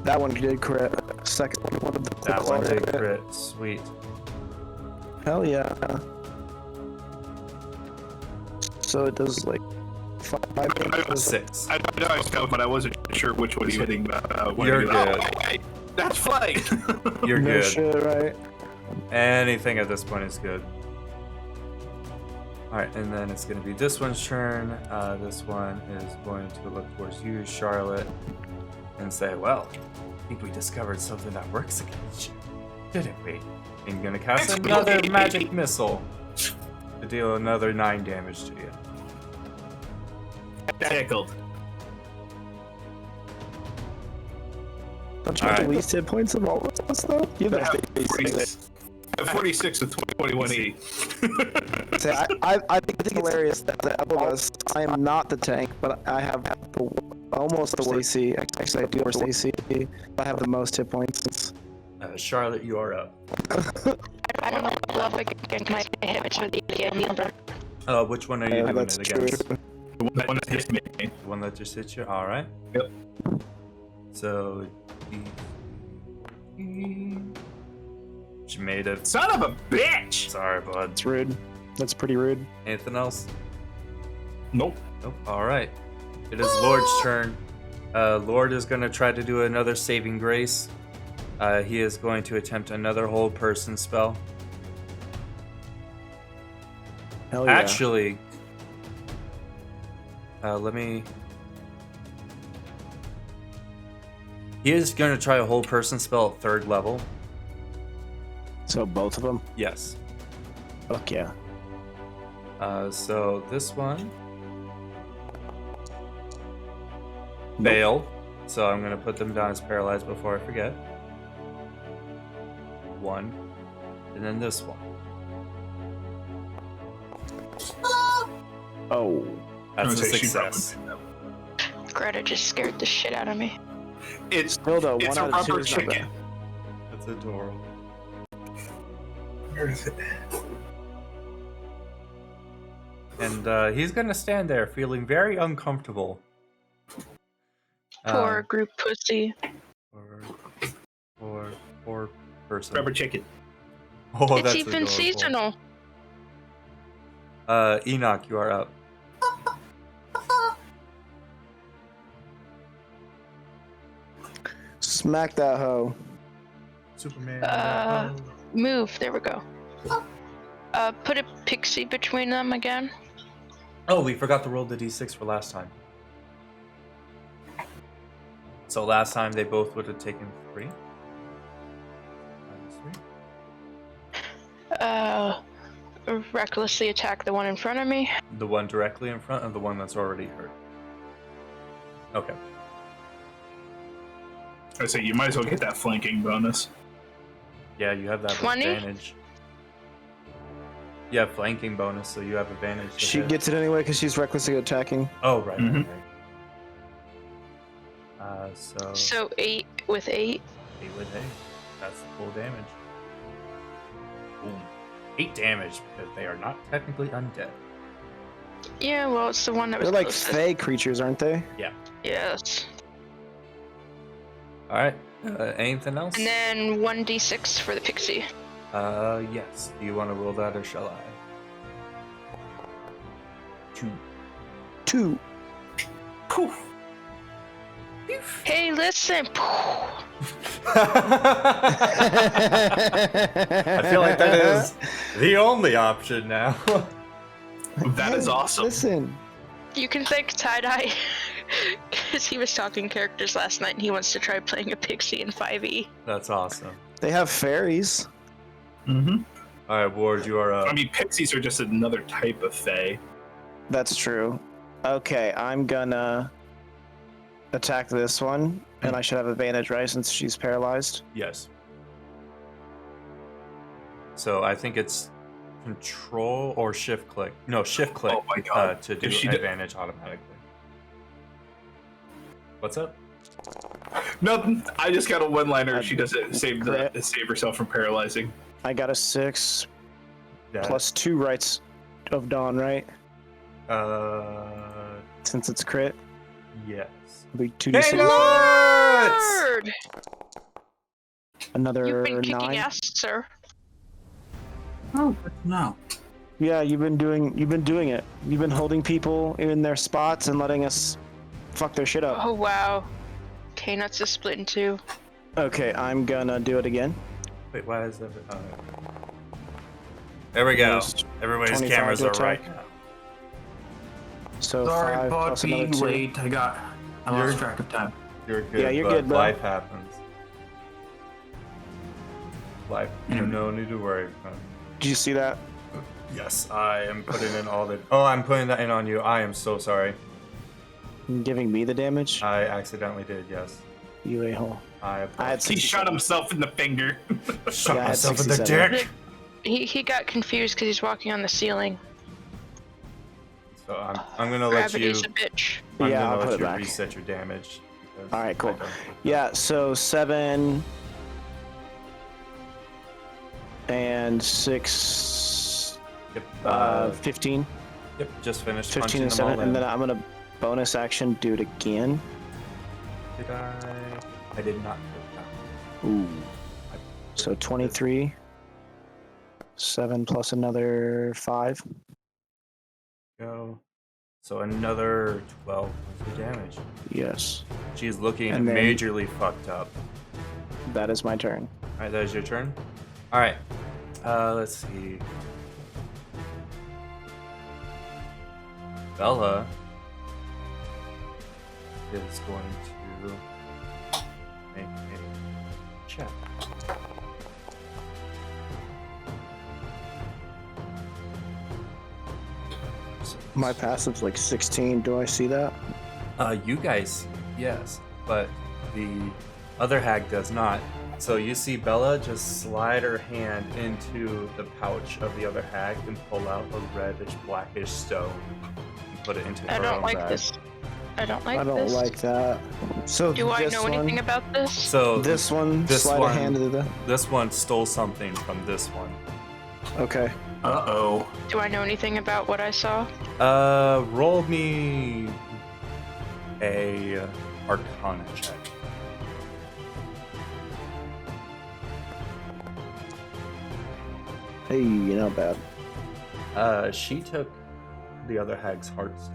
That one did crit. Second one of the That one did crit. crit. Sweet. Hell yeah. So it does like 5 damage. 6. I know I was but I wasn't sure which one he's hitting. You're good. Wait, that's flank. You're No good. shit, right? Anything at this point is good. Alright, and then it's going to be this one's turn. This one is going to look towards you, Charlotte, and say, well, I think we discovered something that works against you, didn't we? And you're going to cast another magic missile to deal another 9 damage to you. Tickled. Don't you have the Alright. least hit points of all of us though? You I have have the 46. I have 46 with 21 E. Say, I think it's hilarious that all of us, I am not the tank, but I have almost the worst AC. Actually, I do worst AC. I have the most hit points. Charlotte, you are up. I don't know if I can my hit with the number. Which one are you doing that's it against? true. The one that hits me. The one that just hit you? Alright. Yep. So, she made it. Son of a bitch! Sorry, bud. It's rude. That's pretty rude. Anything else? Nope. Nope. Alright. It is Lord's turn. Lord is going to try to do another saving grace. He is going to attempt another hold person spell. Hell yeah. Actually, let me... He is going to try a hold person spell at 3rd level. So both of them? Yes. Fuck yeah. So this one... Failed. So I'm going to put them down as paralyzed before I forget. 1. And then this one. Oh. That's a I was gonna say she success. probably- Greta just scared the shit out of me. It's Still though, it's 1 a out of 2 rubber is not chicken. bad. That's adorable. Where is it? And he's gonna stand there feeling very uncomfortable. Poor group pussy. Poor person. Rubber chicken. Oh, It's that's even adorable. seasonal. Enoch, you are up. Smack that hoe. Superman. Move. There we go. Put a pixie between them again. Oh, we forgot to roll the d6 for last time. So last time they both would have taken 3. -3. Recklessly attack the one in front of me. The one directly in front of the one that's already hurt. Okay. I say you might as well get that flanking bonus. Yeah, you have that 20? advantage. You have flanking bonus, so you have advantage. to She hit. gets it anyway because she's recklessly attacking. Oh, right. Mhm. right. So So 8 with 8. 8 with 8. That's the full damage. Boom. 8 damage because they are not technically undead. Yeah, well, it's the one that was They're like closest. fey creatures, aren't they? Yes. All right. Anything else? And then 1d6 for the pixie. Yes. Do you want to roll that or shall I? 2. 2. Poof. Hey, listen. I feel like that is the only option now. That is awesome. Listen. You can thank Tie-Dye, because he was talking characters last night and he wants to try playing a pixie in 5e. That's awesome. They have fairies. Mm-hmm. All right, Ward, you are up. I mean, pixies are just another type of fae. That's true. Okay, I'm gonna attack this one, and I should have advantage, right, since she's paralyzed? Yes. So I think it's control or shift click. No, shift click Oh my God. to do If she did- advantage automatically. What's up? Nothing. I just got a one-liner. She doesn't save Crit. save herself from paralyzing. I got a 6 Yeah. plus 2 rights of dawn, right? Since it's crit, Yes. it'll be 2d6. Hey, nuts! Bird! Another You've been kicking 9. ass, sir. Oh, no. Yeah, you've been doing it. You've been holding people in their spots and letting us fuck their shit up. Oh, wow. K-Nuts is split in 2. Okay, I'm gonna do it again. Wait, why is that? There we go. It's Everybody's 25 cameras to are right attack. now. So Sorry, 5 plus Poppy. another 2. Wait, I You're- lost track of time. You're good. Yeah, you're but good, bro. Life happens. Life. Mm. No need to worry. Did you see that? Yes, I am putting in all the. Oh, I'm putting that in on you. I am so sorry. Giving me the damage? I accidentally did. Yes. You a-hole. I I had apologize. He 67. shot himself in the finger. Shot Yeah, I had myself in the 67. dick. He got confused because he's walking on the ceiling. So I'm gonna let you. Gravity's a bitch. I'm Yeah, gonna I'll let put it you back. reset your damage. because All right, cool. I don't think Yeah, so 7 and 6, Yep. 15. Yep. Just finished 15 punching and them all 7, in. and then I'm gonna bonus action do it again. Did I? I did not. Ooh. So 23. 7 plus another 5. Go. So another 12 points of damage. Yes. She's looking And then- majorly fucked up. That is my turn. Alright, that is your turn. Alright. Let's see. Bella is going to make a check. My passive's like 16. Do I see that? You guys, yes, but the other hag does not. So you see Bella just slide her hand into the pouch of the other hag and pull out a reddish, blackish stone and put it into I her don't own like bag. this. I don't like I don't this. like that. So Do I this know one, anything about this? So This one, This slide one- a hand into the. this one stole something from this one. Okay. Uh-oh. Do I know anything about what I saw? Roll me a Arcana check. Hey, not bad. She took the other hag's heartstone.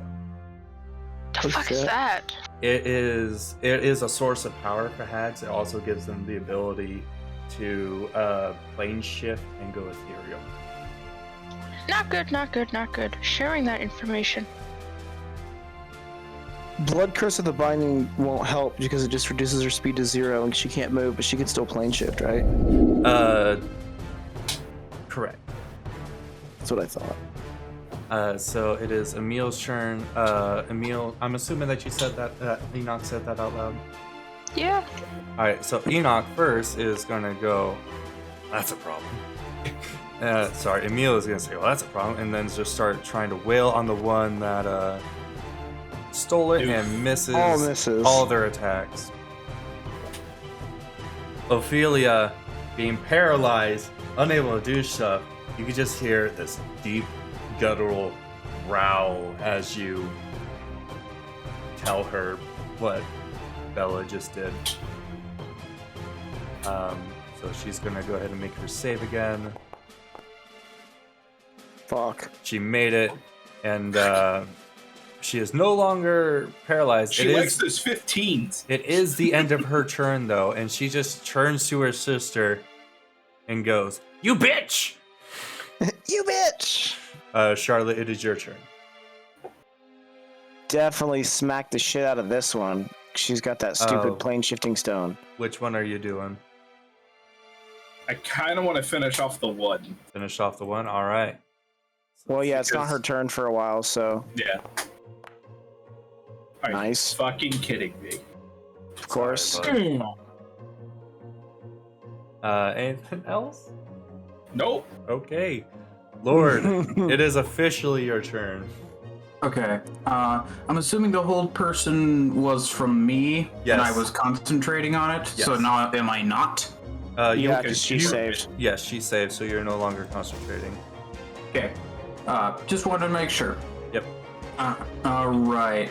The Oh, fuck is shit. that? It is a source of power for hags. It also gives them the ability to plane shift and go ethereal. Not good, not good, not good. Sharing that information. Blood Curse of the Binding won't help because it just reduces her speed to 0 and she can't move, but she can still plane shift, right? Correct. That's what I thought. So it is Emil's turn. Emil, I'm assuming that you said that Enoch said that out loud. Yeah. All right, so Enoch first is gonna go. That's a problem. Sorry, Emil is gonna say, "Well, that's a problem," and then just start trying to wail on the one that stole it and misses All misses. all their attacks. Ophelia, being paralyzed, unable to do stuff, you can just hear this deep, guttural growl as you tell her what Bella just did. So she's gonna go ahead and make her save again. Fuck. She made it, and she is no longer paralyzed. She likes those 15s. It is the end of her turn, though, and she just turns to her sister and goes, "You bitch!" You bitch! Charlotte, it is your turn. Definitely smack the shit out of this one. She's got that stupid Oh. plane shifting stone. Which one are you doing? I kind of want to finish off the one. Finish off the one? All right. Well, yeah, it's not Because- her turn for a while, so Yeah. Are you Nice. fucking kidding me? of course. Sorry, anything else? Nope. Okay. Lord, it is officially your turn. Okay. I'm assuming the hold person was from me, Yes. and I was concentrating on it. So Yes. now am I not? Yeah, because she saved. Yes, she saved, so you're no longer concentrating. Okay. Just wanted to make sure. Yep. All right.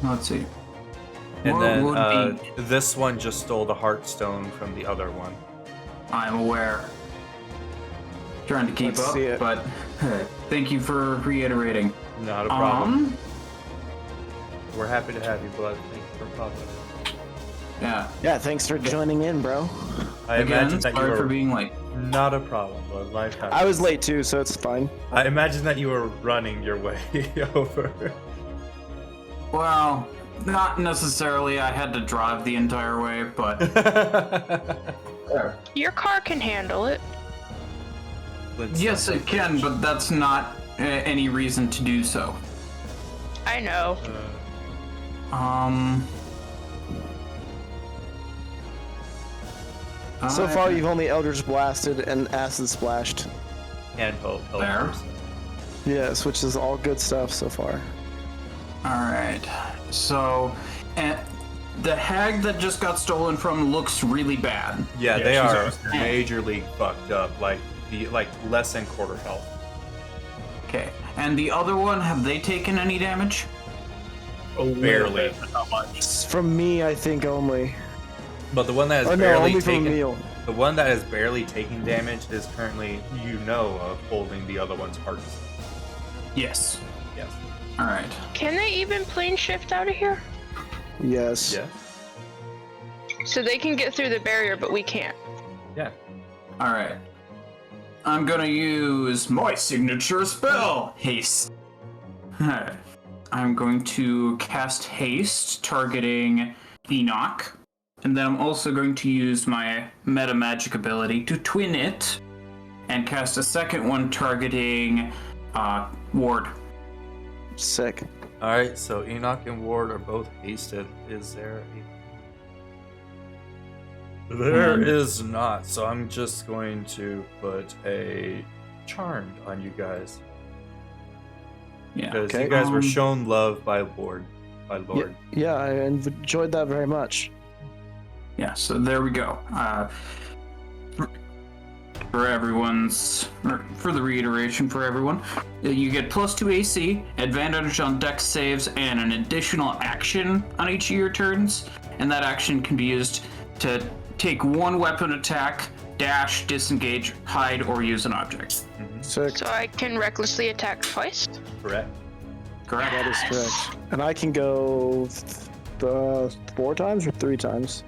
Let's see. And What then would be- this one just stole the Heartstone from the other one. I'm aware. Trying to keep Let's up, see it. but thank you for reiterating. Not a problem. We're happy to have you, Blood. Thank you for popping. Yeah. Yeah, thanks for joining in, bro. I Again, imagine that you sorry were for being late. not a problem, Blood. Life happens. I was late too, so it's fine. I imagine that you were running your way over. Well, not necessarily. I had to drive the entire way, but Your car can handle it. yes, it can. But that's not any reason to do so. I know. So far, you've only Eldritch Blasted and Acid Splashed. And help There. person. Yes, which is all good stuff so far. All right. So, the hag that just got stolen from looks really bad. Yeah, Yeah, they she's are almost dead. majorly fucked up. Like less than quarter health. Okay. And the other one, have they taken any damage? A little Barely. bit, but not much. It's from me, I think, only. But the one that is Oh no, barely only from taken, Emil. the one that is barely taking damage is currently, of holding the other one's heart. Yes. Yes. All right. Can they even plane shift out of here? Yes. Yeah. So they can get through the barrier, but we can't. Yeah. All right. I'm gonna use my signature spell, Haste. I'm going to cast Haste, targeting Enoch. And then I'm also going to use my meta magic ability to twin it and cast a second one targeting Ward. Sick. All right. So Enoch and Ward are both hasted. Is there a? There is not. So I'm just going to put a charmed on you guys Yeah. because Okay. you guys were shown love by Lord. Yeah, I enjoyed that very much. Yeah, so there we go. for the reiteration for everyone, you get +2 AC, advantage on dex saves, and an additional action on each of your turns. And that action can be used to take one weapon attack, dash, disengage, hide, or use an object. Sick. So I can recklessly attack twice? Correct. Correct. That is correct. And I can go 4 times or 3 times?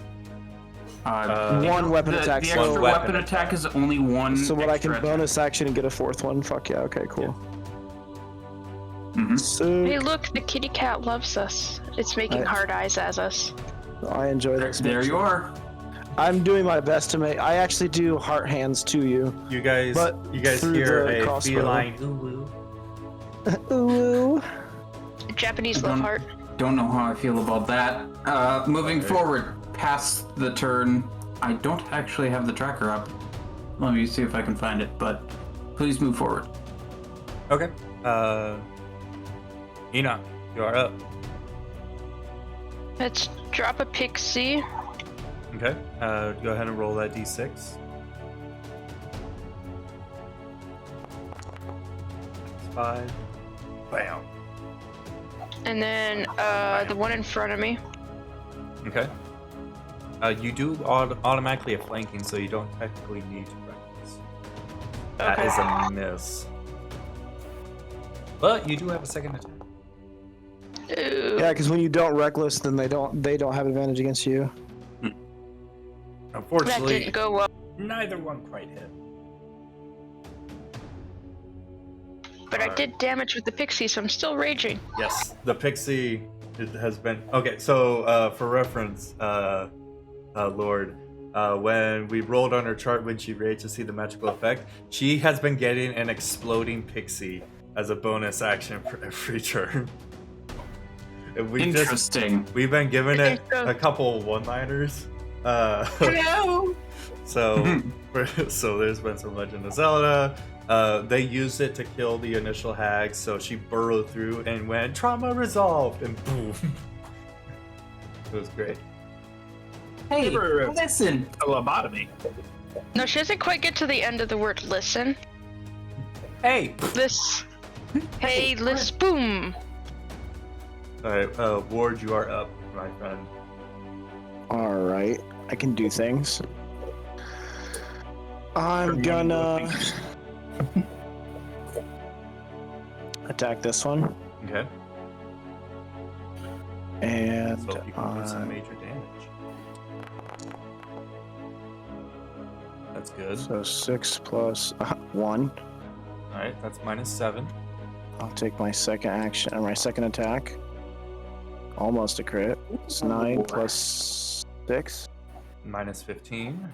One weapon attack. The So, extra weapon attack is only one. so what I can extra bonus action and get a 4th one? Fuck yeah, okay, cool. Mhm. So, Hey, look, the kitty cat loves us. It's making hard eyes at us. I enjoy that. There you are. I'm doing my best to make. I actually do heart hands to you. You guys through hear the a crossbow. feline ooh Ooh. Japanese love heart. Don't know how I feel about that. Moving forward, past the turn, I don't actually have the tracker up. Let me see if I can find it, but please move forward. Okay. Enoch, you are up. Let's drop a pixie. Okay. Go ahead and roll that d6. That's 5. Bam. And then the one in front of me. Okay. You do automatically a flanking, so you don't technically need to reckless. That Okay. is a miss. But you do have a second attack. Ooh. Yeah, because when you don't reckless, then they don't have advantage against you. That Unfortunately, didn't go well. neither one quite hit. But I did damage with the pixie, so I'm still raging. Yes, the pixie has been okay. So for reference, Lord, when we rolled on her chart when she raged to see the magical effect, she has been getting an exploding pixie as a bonus action for every turn. Interesting. We've been giving it Okay, so- a couple one-liners. Hello. So there's been some Legend of Zelda. They used it to kill the initial hag, so she burrowed through and went trauma resolved, and boom. It was great. Hey, Never- listen. A lobotomy. No, she doesn't quite get to the end of the word listen. Hey. This. Hey, listen. Boom. All right, Ward, you are up, my friend. All right, I can do things. I'm gonna attack this one, Okay. and So you can do some major damage. That's good. so 6 plus 1. All right, that's -7. I'll take my second action or my second attack. Almost a crit. It's 9 plus 6. -15.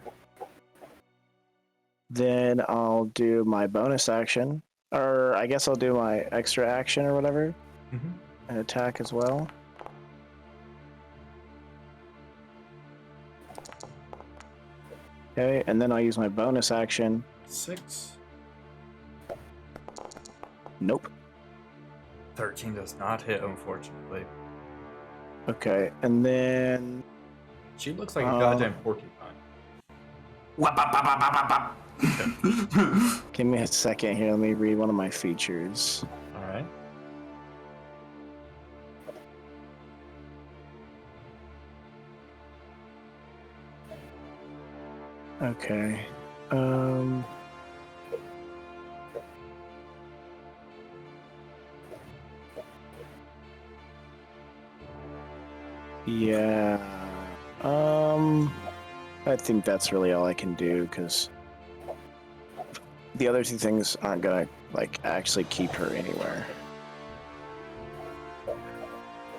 Then I'll do my bonus action, or I guess I'll do my extra action or whatever, Mm-hmm. and attack as well. Okay, and then I'll use my bonus action. 6. Nope. 13 does not hit, unfortunately. Okay, and then She looks like a goddamn porcupine. Wap, bop, bop, bop, bop, bop. give me a second here. Let me read one of my features. All right. Okay. Yeah. I think that's really all I can do because the other 2 things aren't gonna like actually keep her anywhere.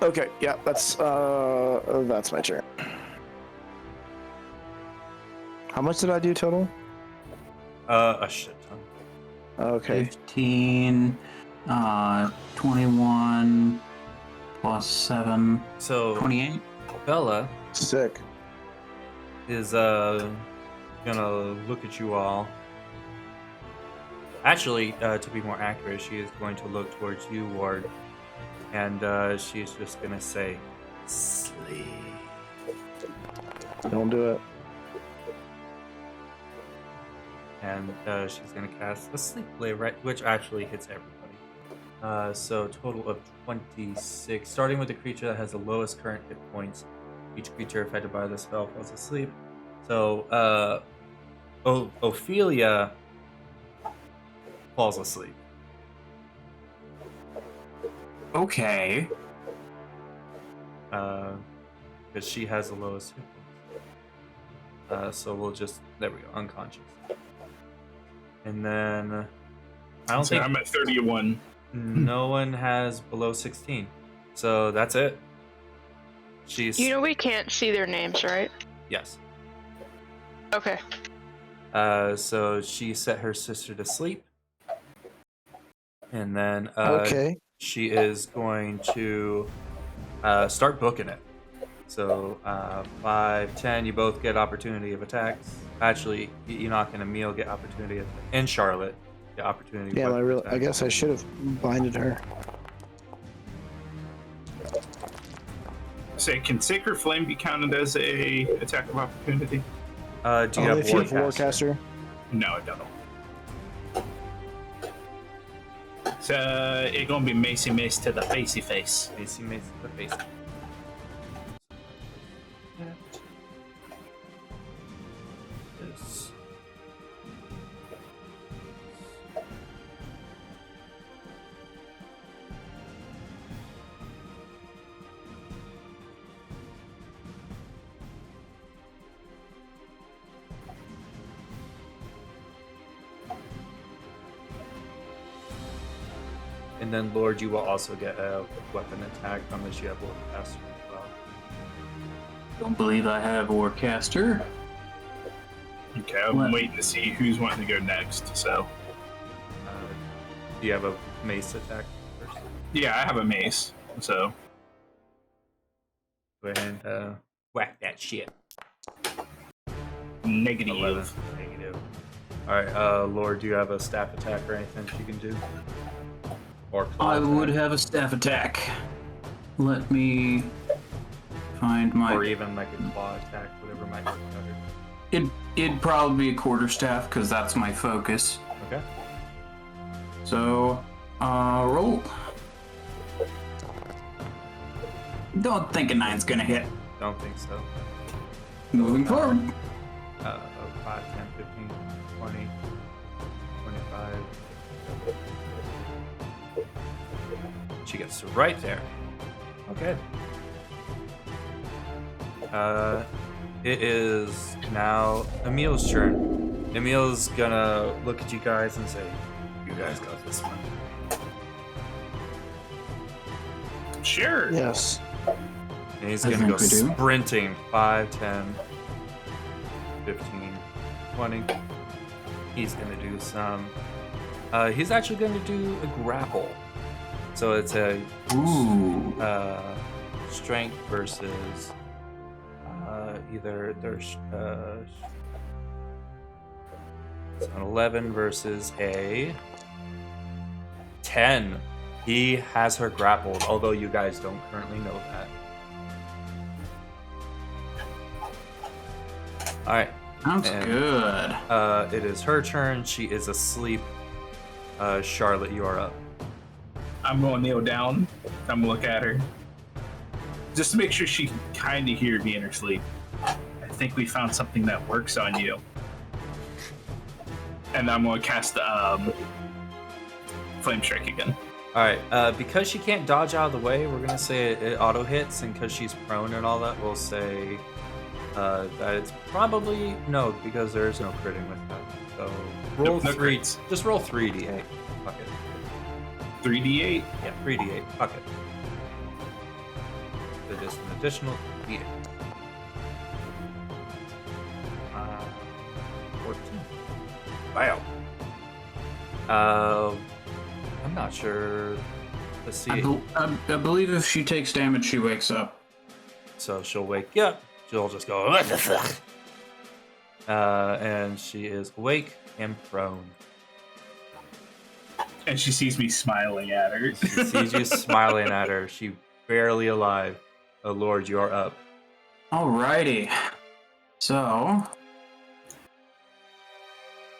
Okay, yeah, that's my turn. How much did I do total? A shit ton. Okay. 15, 21 plus 7, So 28. Bella Sick. is gonna look at you all. Actually, to be more accurate, she is going to look towards you, Ward, and she is just gonna say, "Sleep." Don't do it. and she's gonna cast a sleep play, right, which actually hits everybody. So total of 26, starting with the creature that has the lowest current hit points. Each creature affected by the spell falls asleep. So Ophelia falls asleep. Okay. Because she has the lowest hit points. So we'll just, there we go, unconscious. And then I don't So think I'm at 31. no one has below 16. So that's it. She's You know we can't see their names, right? yes. Okay. So she set her sister to sleep. And then Okay. she is going to start booking it. So 5, 10, you both get opportunity of attacks. Actually, Enoch and Emil get opportunity of, and Charlotte get opportunity. Damn, of I attacks. guess I should have binded her. Say, can Sacred Flame be counted as a attack of opportunity? Do you have If you have Warcaster? Warcaster. No, I don't. So it's gonna be Macy Mace to the facey face. Macy Mace to the face. This. And then, Lord, you will also get a weapon attack unless you have Warcaster as well. Don't believe I have Warcaster. Okay, I'm waiting to see who's wanting to go next. So, Do you have a mace attack first? yeah, I have a mace. So, Go ahead and whack that shit. negative. 11. Negative. Alright, Lord, do you have a staff attack or anything you can do? Or claw I would attack? have a staff attack. Let me find my. Or even like a claw attack, whatever might work better. It'd probably be a quarterstaff because that's my focus. Okay. So, roll. Don't think a 9's gonna hit. Don't think so. Moving forward. 5, 10, 15, 20, 25. She gets right there. Okay. It is now Emil's turn. Emil's gonna look at you guys and say, "You guys got this one." Sure. Yes. And he's I gonna go think we do. sprinting 5, 10, 15, 20. He's gonna do some. He's actually gonna do a grapple. So it's a Ooh. strength versus either there's it's an 11 versus a 10. He has her grappled, although you guys don't currently know that. All right. Sounds And, good. It is her turn. She is asleep. Charlotte, you are up. I'm gonna kneel down. I'm gonna look at her. Just to make sure she can kind of hear me in her sleep. I think we found something that works on you. And I'm gonna cast Flame Strike again. All right. Because she can't dodge out of the way, we're gonna say it auto hits, and because she's prone and all that, we'll say that it's probably no, because there is no critting with that. So roll Nope, no three. crits. Just roll 3d8. Fuck it. 3d8. Yeah, 3d8. Fuck it. So just an additional d8. 14. Wow. I'm not sure. Let's see. I believe if she takes damage, she wakes up. So she'll wake up. She'll just go, "What the fuck?" And she is awake and prone. And she sees me smiling at her. She sees you smiling at her. She barely alive. Oh Lord, you are up. Alrighty. So,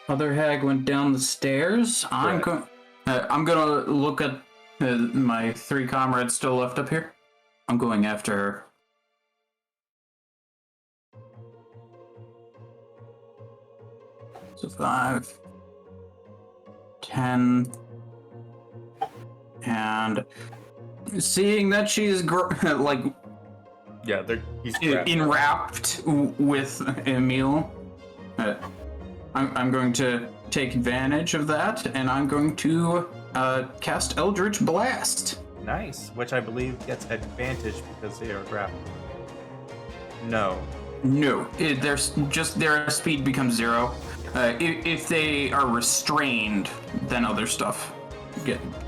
other hag went down the stairs. I'm Correct. gonna look at my 3 comrades still left up here. I'm going after her. So 5, 10, and seeing that she's like Yeah, he's grabbed. enwrapped with Emil, I'm going to take advantage of that, and I'm going to cast Eldritch Blast. Nice, which I believe gets advantage because they are grappled. No. No, their speed becomes 0. If they are restrained, then other stuff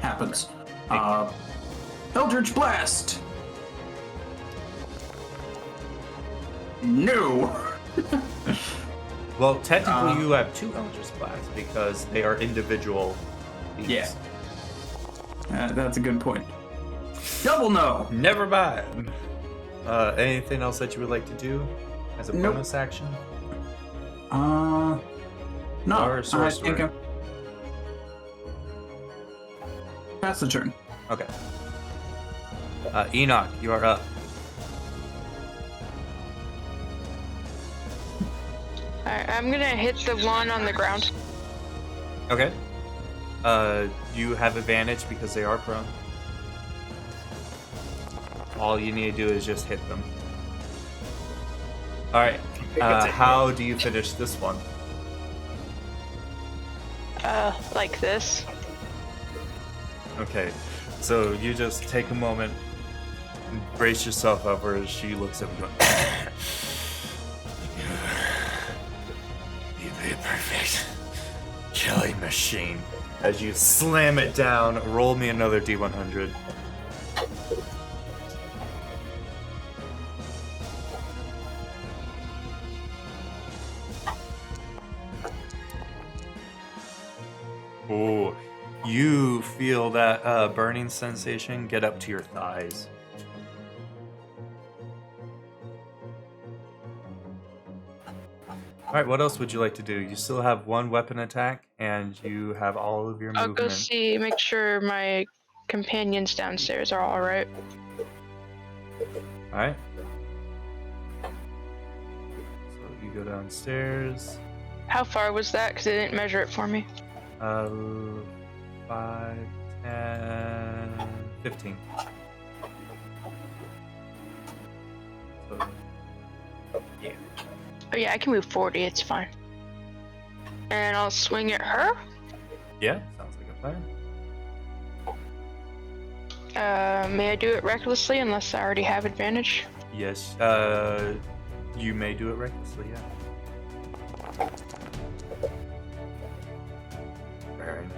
happens. Eldritch Blast. No. Well, technically you have 2 Eldritch Blasts because they are individual beats. Yeah. That's a good point. Double no. Never mind. Anything else that you would like to do as a bonus action? No. Or I sorcerer? think pass the turn. Okay. Enoch, you are up. Alright, I'm gonna hit the one on the ground. Okay. You have advantage because they are prone. All you need to do is just hit them. Alright. How do you finish this one? Like this. Okay. So you just take a moment and brace yourself up as she looks at you going, You be a perfect killing machine. As you slam it down, roll me another D100. Oh, you feel that burning sensation get up to your thighs. Alright, what else would you like to do? You still have 1 weapon attack, and you have all of your I'll movement. go see, make sure my companions downstairs are alright. Alright. So you go downstairs. How far was that? Because they didn't measure it for me. 5, 10, 15. So, yeah. Oh yeah, I can move 40, it's fine. And I'll swing at her. Yeah, sounds like a plan. May I do it recklessly unless I already have advantage? Yes, you may do it recklessly, yeah. Very nice.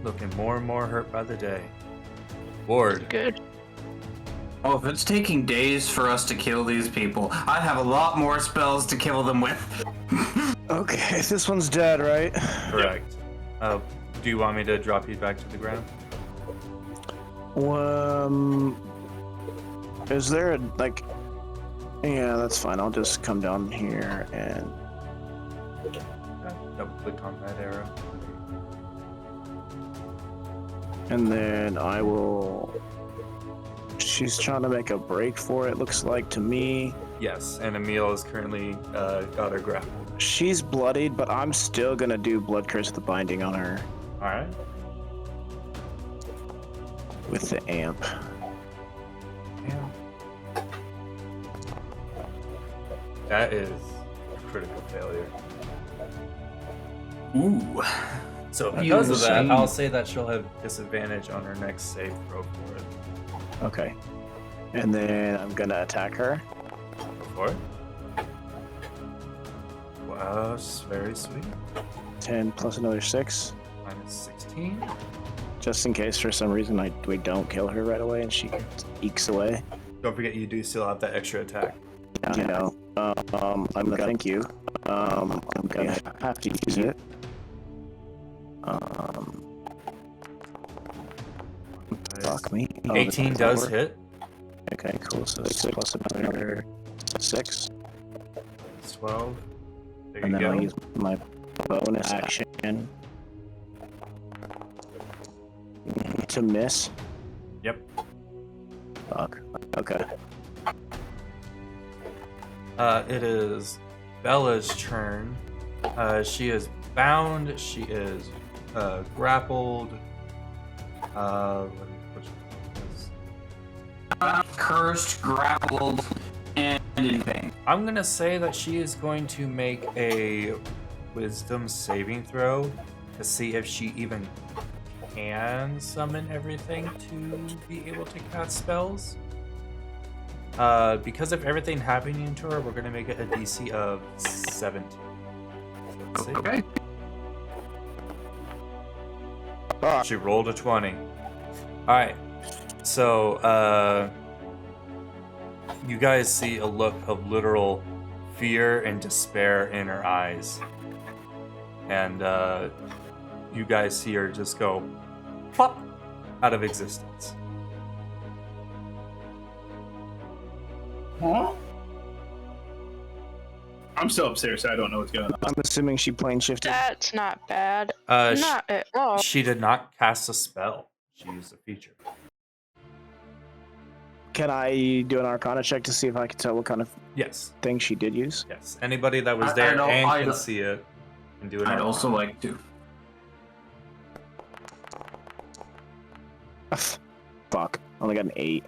Looking more and more hurt by the day. Ward. Good. Oh, if it's taking days for us to kill these people, I have a lot more spells to kill them with. Okay, this one's dead, right? Correct. Do you want me to drop you back to the ground? Is there a, like... Yeah, that's fine. I'll just come down here and... Double click on that arrow. And then I will... She's trying to make a break for it, looks like to me. Yes, and Emil is currently got her grapple. She's bloodied, but I'm still gonna do Blood Curse of the Binding on her Alright. with the amp. Yeah. That is a critical failure. Ooh. So You because of that, insane. I'll say that she'll have disadvantage on her next save throw for it. Okay. And then I'm gonna attack her. Go for it. Wow, that's very sweet. 10 plus another 6. Minus 16. Just in case for some reason we don't kill her right away and she ekes away. Don't forget you do still have that extra attack. You know. I'm gonna thank you. I'm gonna have to use it. Fuck me. Oh, 18 that's does hit. Okay, cool. So 6 plus another 6. 12. There And you then I'll go. use my bonus action to miss. Yep. Fuck. Okay. It is Bella's turn. She is bound. She is grappled. Which is- Cursed, grappled, and anything. I'm gonna say that she is going to make a wisdom saving throw to see if she even can summon everything to be able to cast spells. Because of everything happening to her, we're gonna make it a DC of 17. Let's see. Okay. She rolled a 20. Alright. So, you guys see a look of literal fear and despair in her eyes. And, you guys see her just go plop out of existence. Huh? I'm still upstairs, so I don't know what's going on. I'm assuming she plane shifted. That's not bad. Sh- Not at all. She did not cast a spell. She used a feature. Can I do an Arcana check to see if I can tell what kind of Yes. thing she did use? Yes. Anybody that was I there don't- and I can don't- see it can do it. I'd also like to. Fuck. Only got an 8.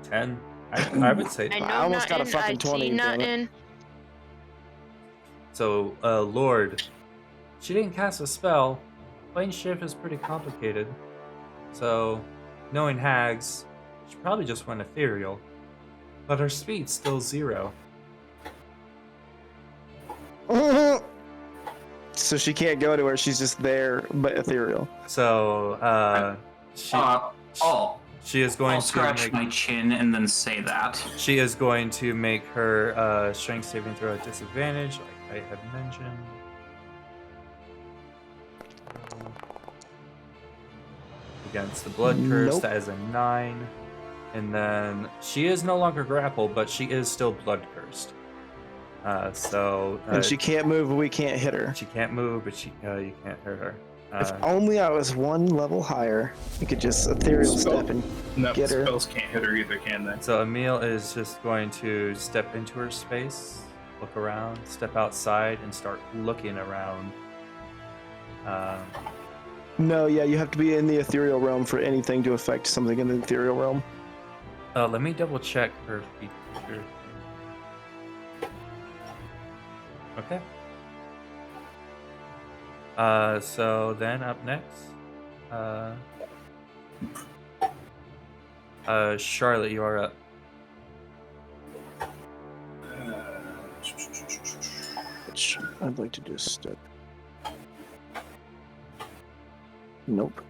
10. I would say. I know I almost got a nothing, fucking I 20, see damn it. nothing. So, Lord, she didn't cast a spell. Plane shift is pretty complicated. So, knowing hags, she probably just went ethereal. But her speed's still 0. So she can't go to where she's just there, but ethereal. So, she is going I'll to scratch make, my chin and then say that. she is going to make her strength saving throw at disadvantage, like I had mentioned. Against the blood curse, Nope. that is a 9. And then she is no longer grappled, but she is still blood cursed. And she can't move, we can't hit her. she can't move, but you can't hurt her. If only I was one level higher, you could just ethereal step and No, get her. spells can't hit her either, can they? So Emil is just going to step into her space, look around, step outside, and start looking around. No, yeah, you have to be in the ethereal realm for anything to affect something in the ethereal realm. Let me double check her feature. Okay. So then up next, Charlotte, you are up. Which I'd like to just step. Nope.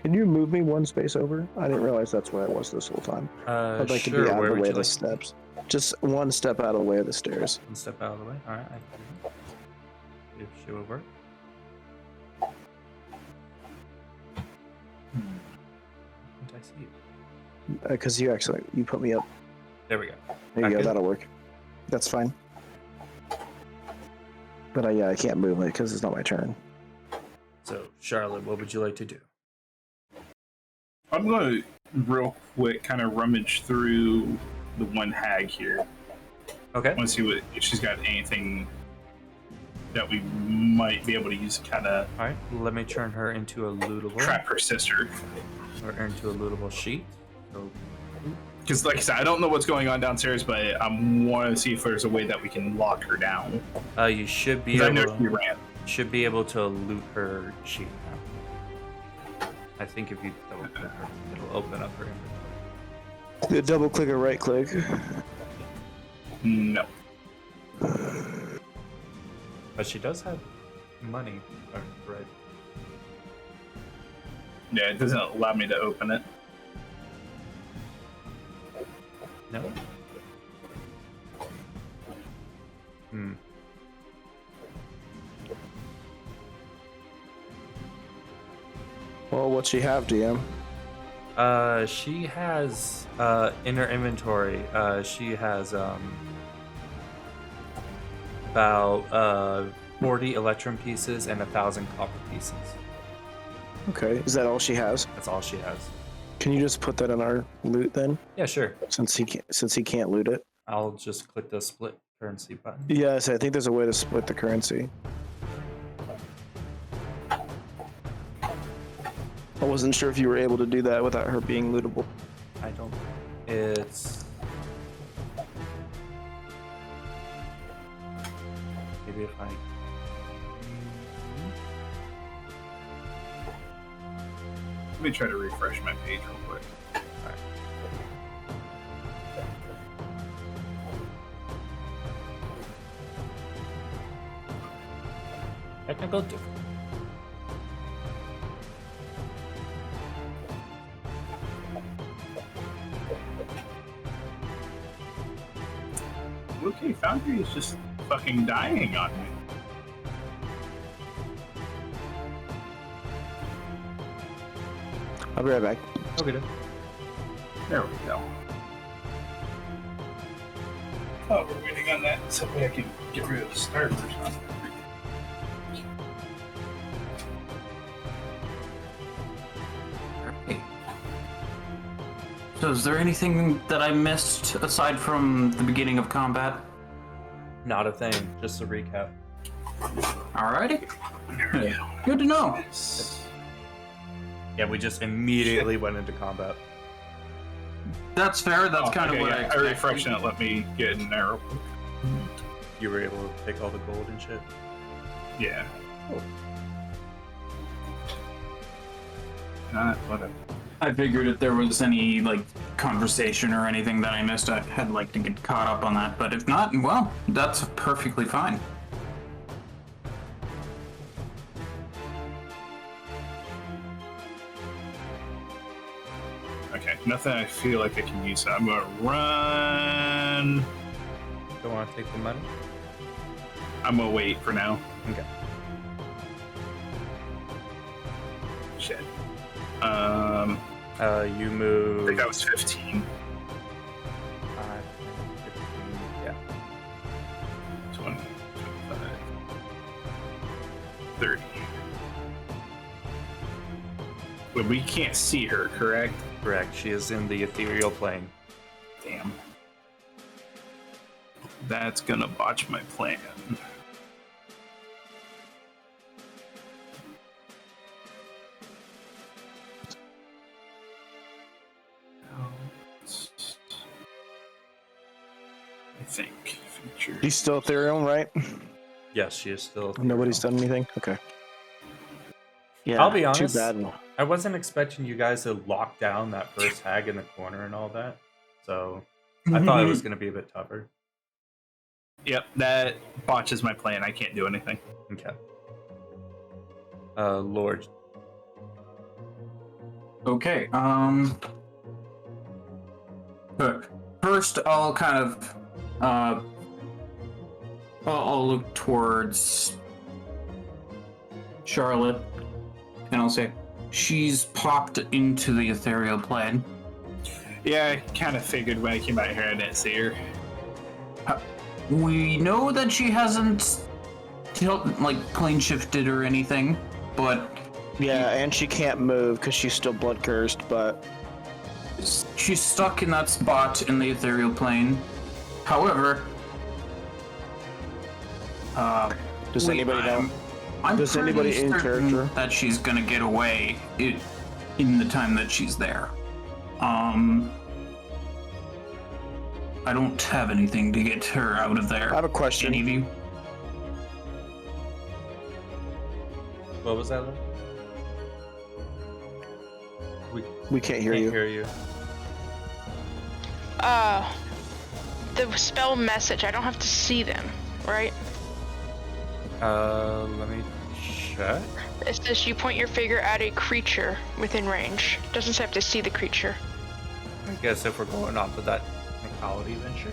Can you move me one space over? I didn't realize that's where I was this whole time. I'd like to Sure. be out Where of the would way you of the like? steps. Just one step out of the way of the stairs. One step out of the way. All right. I can see if she will work. Can't I see you? Because you put me up. There we go. There Back you go, in? that'll work. That's fine. But I can't move it because it's not my turn. So Charlotte, what would you like to do? I'm going to real quick kind of rummage through the one hag here. Okay. I want to see if she's got anything that we might be able to use to kind of All right. Let me turn her into a lootable. trap her sister. Or into a lootable sheet. So, Because, like I said, I don't know what's going on downstairs, but I want to see if there's a way that we can lock her down. you should be 'Cause I able. know she ran. Should be able to loot her sheet now. I think if you double click her, it'll open up her inventory. The double click or right click. No. But she does have money or bread. Yeah, it doesn't allow me to open it. No? Hmm. Well, what's she have, DM? She has in her inventory, she has about 40 electrum pieces and 1,000 copper pieces. Okay, is that all she has? That's all she has. Can you just put that on our loot then? Yeah, sure. Since he can't loot it. I'll just click the split currency button. Yes, I think there's a way to split the currency. I wasn't sure if you were able to do that without her being lootable. I don't. It's. Maybe if I. Let me try to refresh my page real quick. Alright. Technical difficulty. Okay, Foundry is just fucking dying on me. I'll be right back. Okay, then. There we go. Oh, we're waiting on that so I can get rid of the start or something. Okay. So is there anything that I missed aside from the beginning of combat? Not a thing. Just a recap. Alrighty. There we go. Good to know. Yeah, we just immediately went into combat. That's fair. That's kind of what I I expected. refreshed it. Let me get in there real quick. You were able to take all the gold and shit. Yeah. Cool. Whatever. I figured if there was any like conversation or anything that I missed, I'd like to get caught up on that. But if not, well, that's perfectly fine. Okay, nothing I feel like I can use. So I'm gonna run. Don't want to take the money? I'm gonna wait for now. Okay. Shit. You I move. think that was 15. 5, 10, 15, yeah. 20, 25, 30. But we can't see her, correct? Correct. She is in the ethereal plane. Damn. That's gonna botch my plan. I think. Feature. He's still ethereal, right? Yes, she is still. Nobody's ethereal. done anything? Okay. Yeah, I'll be honest. Too bad. I wasn't expecting you guys to lock down that first hag in the corner and all that. So I thought it was going to be a bit tougher. Yep, that botches my plan. I can't do anything. Okay. Lord. Okay. But first, I'll kind of I'll look towards Charlotte, and I'll say she's popped into the ethereal plane. Yeah, I kind of figured when I came out here I didn't see her. We know that she hasn't plane shifted or anything, but Yeah, and she can't move because she's still blood cursed, but she's stuck in that spot in the ethereal plane. However, does anybody know? I'm Does pretty anybody in certain character? that she's gonna get away in the time that she's there. I don't have anything to get her out of there. I have a question. Any of you? What was that? We can't hear Can't you. hear you. The spell message, I don't have to see them, right? Let me check. It says you point your finger at a creature within range. Doesn't say I have to see the creature. I guess if we're going off of that technicality, then sure.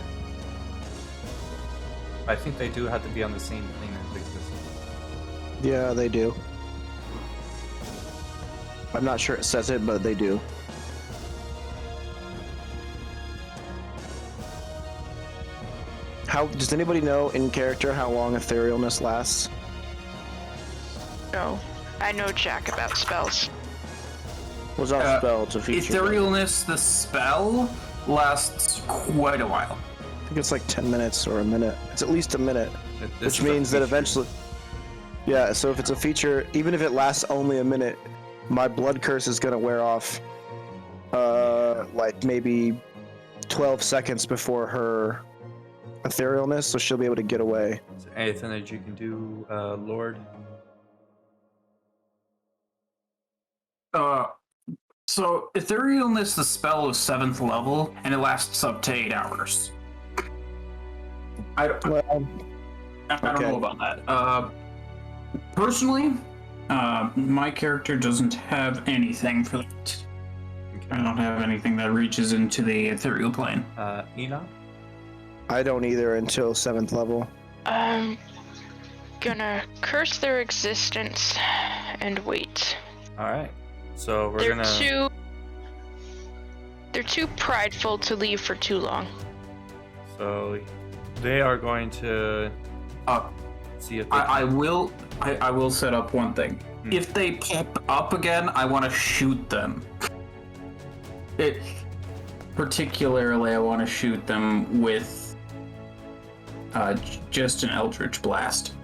I think they do have to be on the same plane of existence. Yeah, they do. I'm not sure it says it, but they do. How does anybody know in character how long etherealness lasts? No, I know jack about spells. Was not a spell, it's a feature. Etherealness, the spell, lasts quite a while. I think it's like 10 minutes or a minute. It's at least a minute, This which is a means that feature. eventually. Yeah, so if it's a feature, even if it lasts only a minute, my blood curse is gonna wear off. Like maybe 12 seconds before her etherealness, so she'll be able to get away. Is there anything that you can do, Lord? So etherealness, the spell is 7th level, and it lasts up to 8 hours. I don't Well, know about that. Personally, my character doesn't have anything for that. I don't have anything that reaches into the ethereal plane. Enoch? I don't either until 7th level. I'm gonna curse their existence and wait. Alright. So we're They're too prideful to leave for too long. So they are going to see if they I will set up one thing. If they pop up again, I want to shoot them. Particularly, I want to shoot them with just an Eldritch Blast.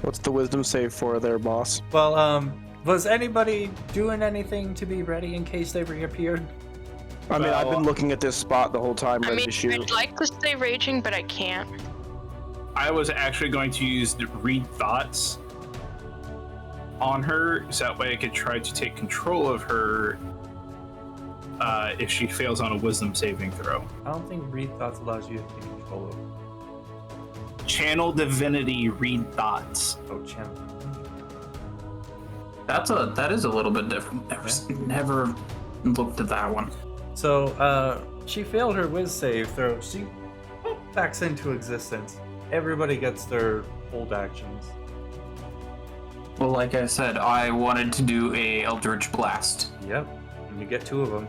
What's the wisdom save for their boss? Well, was anybody doing anything to be ready in case they reappeared? I mean, I've Well, been looking at this spot the whole time, I ready mean, to shoot. I'd like to stay raging, but I can't. I was actually going to use the read thoughts on her, so that way I could try to take control of her if she fails on a wisdom saving throw. I don't think Read Thoughts allows you to take control of. Channel divinity, read thoughts. Oh, channel. That is a little bit different. Never looked at that one. So, she failed her Wiz save throw. She backs into existence. Everybody gets their hold actions. Well, like I said, I wanted to do a Eldritch Blast. Yep. And you get 2 of them.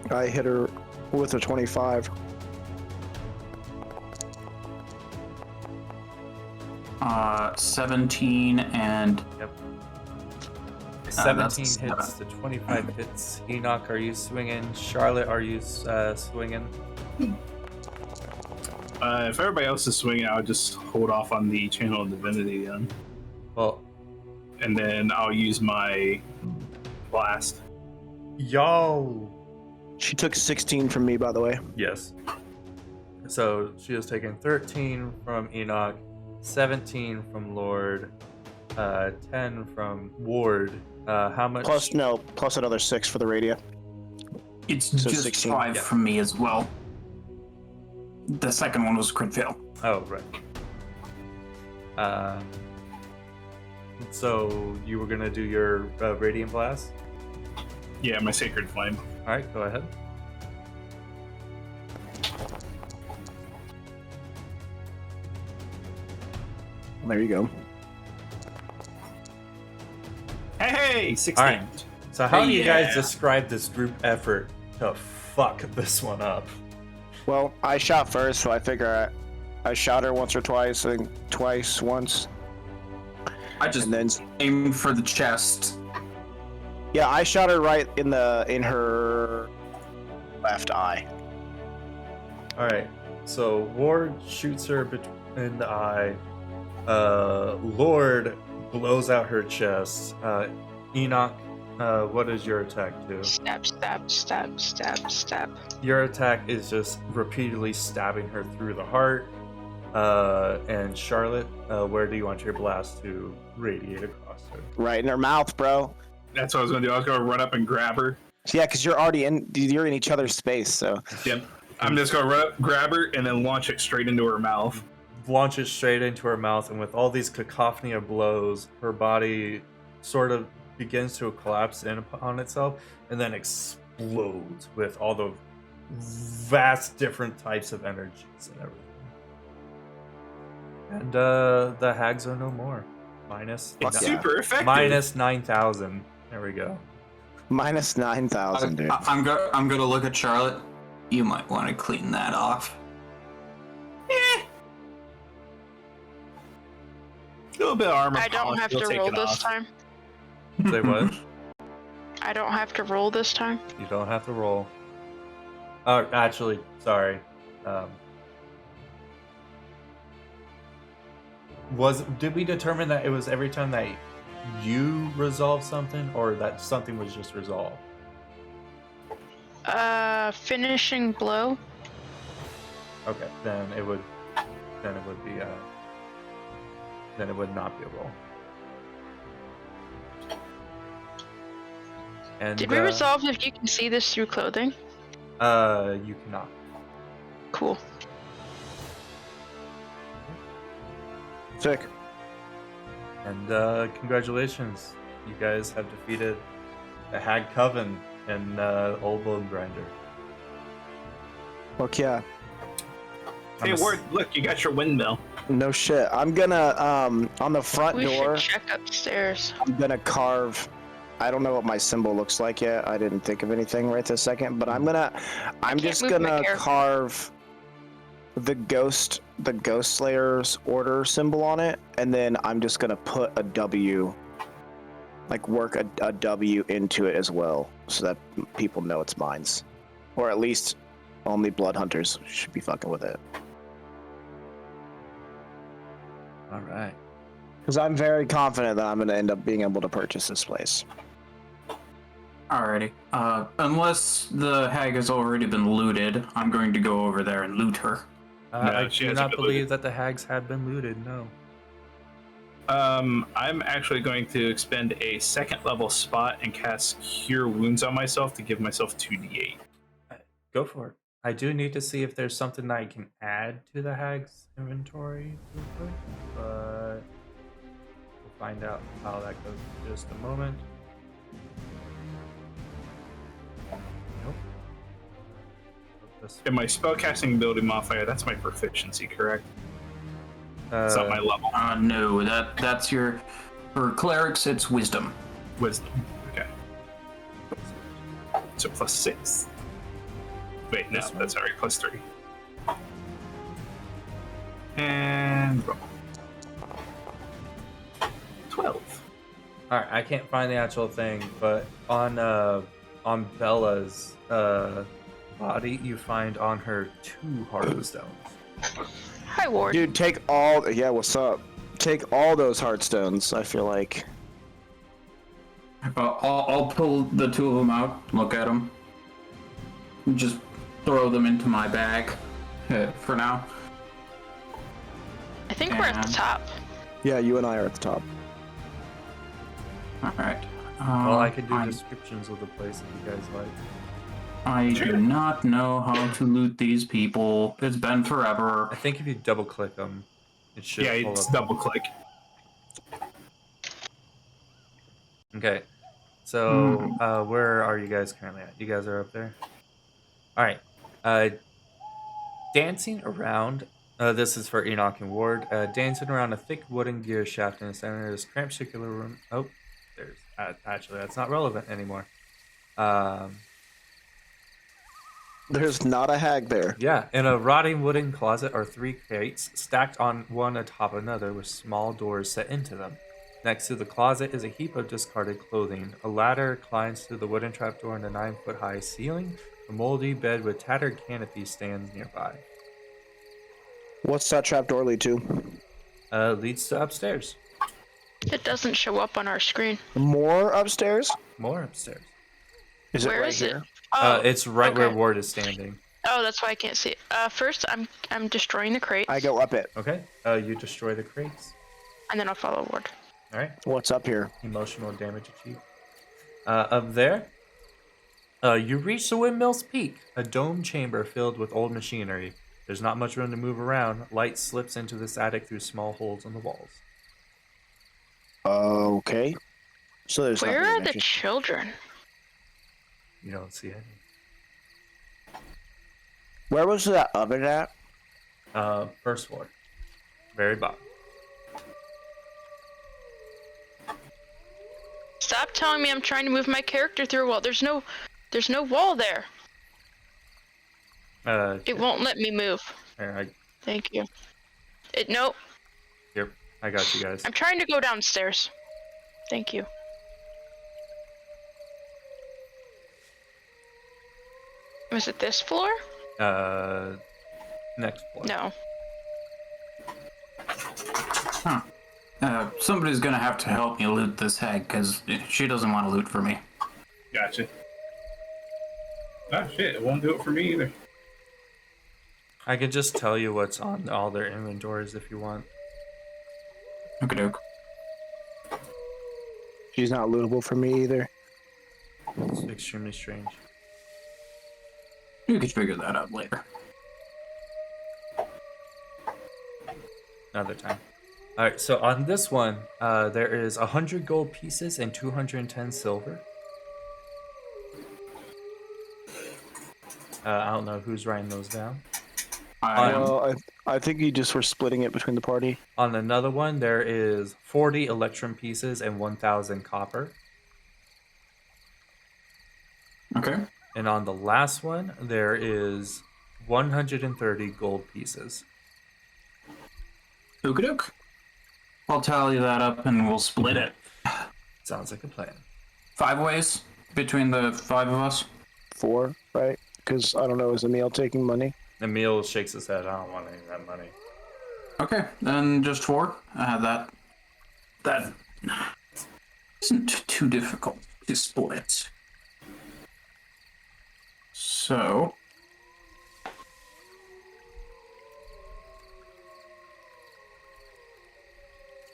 I hit her with a 25. 17 and Yep. that's 17 hits, the 25 hits. Enoch, are you swinging? Charlotte, are you swinging? If everybody else is swinging, I'll just hold off on the channel of divinity then, Well, and then I'll use my blast. y'all. She took 16 from me, by the way. Yes. So she has taken 13 from Enoch, 17 from Lord, 10 from Ward. How much? Plus another 6 for the radio. it's So just 16, 5 yeah. from me as well. The second one was a crit fail. Oh, right. So you were gonna do your radiant blast. Yeah, my sacred flame. All right, go ahead. There you go. Hey, 16. All right. So how do you Yeah. guys describe this group effort to fuck this one up? Well, I shot first, so I figure I shot her once or twice, and twice, once, I just and then aimed for the chest. yeah, I shot her right in her left eye. All right. So Ward shoots her in the eye. Lord blows out her chest. Enoch, what does your attack do? Stab, stab, stab, stab, stab. Your attack is just repeatedly stabbing her through the heart. And Charlotte, where do you want your blast to radiate across her? Right in her mouth, bro. That's what I was going to do. I was going to run up and grab her. Yeah, because you're in each other's space, so. Yep. I'm just going to run up, grab her, and then launch it straight into her mouth. Launches straight into her mouth, and with all these cacophony of blows, her body sort of begins to collapse in upon itself, and then explodes with all the vast different types of energies and everything. And the hags are no more. Minus It's yeah. super effective. minus 9,000. There we go. Minus 9,000, dude. I'm gonna look at Charlotte. You might want to clean that off. A little bit of armor. I don't polish, have you'll to take roll it this off. time. Say what? I don't have to roll this time. You don't have to roll. Actually, sorry. Did we determine that it was every time that you resolve something, or that something was just resolved? Finishing blow. Okay, then it would be then it would not be a roll. And Did we resolve if you can see this through clothing? You cannot. Cool. Sick. And congratulations, you guys have defeated the Hag Coven and Old Bonegrinder. Fuck yeah. Hey, Ward, look, you got your windmill. No shit. I'm gonna on the front We door. should check upstairs. I'm gonna carve. I don't know what my symbol looks like yet. I didn't think of anything right this second, but I'm just move my gonna character. carve the ghost slayer's order symbol on it, and then I'm just gonna put a W, like work a W into it as well, so that people know it's mine's, or at least only blood hunters should be fucking with it. All right. Because I'm very confident that I'm gonna end up being able to purchase this place. Alrighty. Unless the hag has already been looted, I'm going to go over there and loot her. No, I she do hasn't not been believe looted. that the hags had been looted. No. I'm actually going to expend a second level spot and cast Cure Wounds on myself to give myself 2d8. Go for it. I do need to see if there's something that I can add to the hag's inventory real quick, but we'll find out how that goes in just a moment. Nope. This- And my spellcasting ability modifier, that's my proficiency, correct? It's not my level. No, that's your... For clerics, it's wisdom. Wisdom. Okay. So +6. Wait, no, that's already +3. And roll. 12. All right, I can't find the actual thing, but on Bella's body, you find on her 2 heart stones. Hi, Ward. Dude, take all. Yeah, what's up? Take all those heartstones. I feel like. I'll pull the 2 of them out, look at them, just throw them into my bag for now. I think we're at the And- top. Yeah, you and I are at the top. Alright. Well, I could do I'm- descriptions of the place if you guys like. I do not know how to loot these people. It's been forever. I think if you double click them, it should Yeah, pull it's up. double click. Okay, so where are you guys currently at? You guys are up there? Alright. Dancing around, this is for Enoch and Ward, dancing around a thick wooden gear shaft in the center of this cramped circular room. Oh, there's, actually, that's not relevant anymore. There's not a hag there. Yeah, in a rotting wooden closet are 3 crates stacked on one atop another with small doors set into them. Next to the closet is a heap of discarded clothing. A ladder climbs through the wooden trapdoor in the 9-foot-high ceiling. A moldy bed with tattered canopy stands nearby. What's that trapdoor lead to? Leads to upstairs. It doesn't show up on our screen. More upstairs? More upstairs. Is it Where right is here? it? Oh, It's right where okay. Ward is standing. Oh, that's why I can't see it. First, I'm destroying the crate, I go up it. Okay, you destroy the crates. and then I'll follow Ward. All right. What's up here? Emotional damage achieved. Up there, you reach the windmill's peak, a domed chamber filled with old machinery. There's not much room to move around. Light slips into this attic through small holes in the walls. Okay. So there's Where nothing are to the mention. children? You don't see any. Where was that oven at? First floor, very bottom. Stop telling me I'm trying to move my character through a wall. There's no wall there. It won't let me move. Here, Thank you. Nope. here, I got you guys. I'm trying to go downstairs. Thank you. Was it this floor? Next floor. No. Huh. Somebody's gonna have to help me loot this hag, because she doesn't want to loot for me. Gotcha. Oh shit, it won't do it for me either. I could just tell you what's on all their inventories if you want. Okay, doke. She's not lootable for me either. It's extremely strange. You could figure that out later. Another time. Alright, so on this one, there is 100 gold pieces and 210 silver. I don't know who's writing those down. Well, I think you just were splitting it between the party. On another one, there is 40 electrum pieces and 1,000 copper. Okay. And on the last one, there is 130 gold pieces. Okie doke. I'll tally that up and we'll split it. Sounds like a plan. 5 ways between the 5 of us. 4, right? Because I don't know, is Emil taking money? Emil shakes his head. I don't want any of that money. Okay, then just 4. That isn't too difficult to split. So,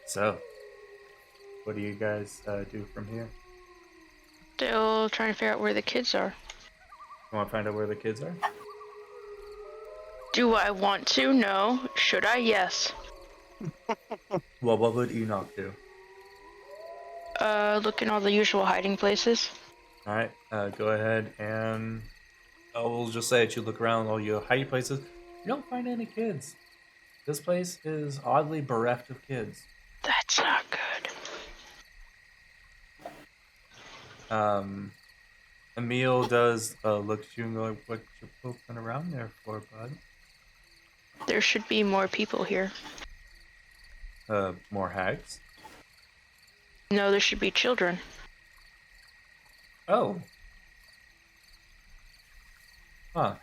So, what do you guys do from here? Still trying to figure out where the kids are. You want to find out where the kids are? Do I want to? No. Should I? Yes. Well, what would Enoch do? Look in all the usual hiding places. All right, go ahead and we'll just say that you look around all your hiding places. You don't find any kids. This place is oddly bereft of kids. That's not good. Emil does look at you and go, "What you poking around there for, bud?" There should be more people here. More hags. No, there should be children. Oh. Huh.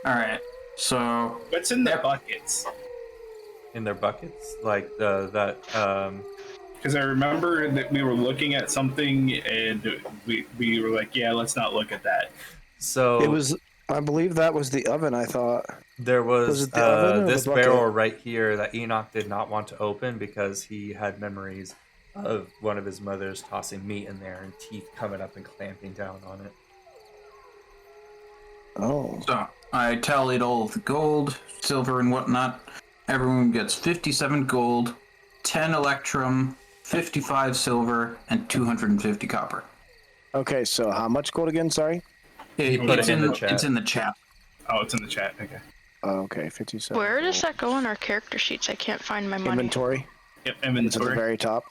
alright. So, What's in the buckets? In their buckets, like that. Because I remember that we were looking at something and we were like, yeah, let's not look at that. So It was, I believe that was the oven, I thought. there Was was it the oven or this the bucket? barrel right here that Enoch did not want to open because he had memories of one of his mothers tossing meat in there and teeth coming up and clamping down on it. Oh. so I tallied all of the gold, silver, and whatnot. Everyone gets 57 gold, 10 electrum, 55 silver, and 250 copper. Okay, so how much gold again? Sorry? put it in the chat. It's in the chat. Oh, it's in the chat. Okay. Oh, okay, 57. Where does that go on our character sheets? I can't find my money. Inventory. Yep, It's at the inventory. very top.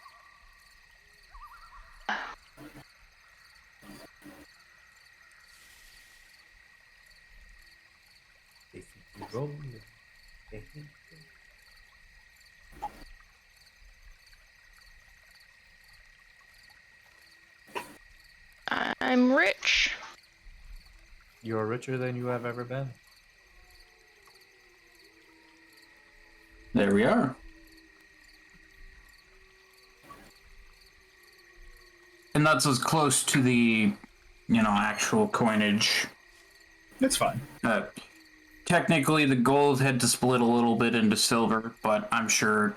If you roll it, I'm rich. you're richer than you have ever been. There we are. And that's as close to the, actual coinage. It's fine. Technically, the gold had to split a little bit into silver, but I'm sure,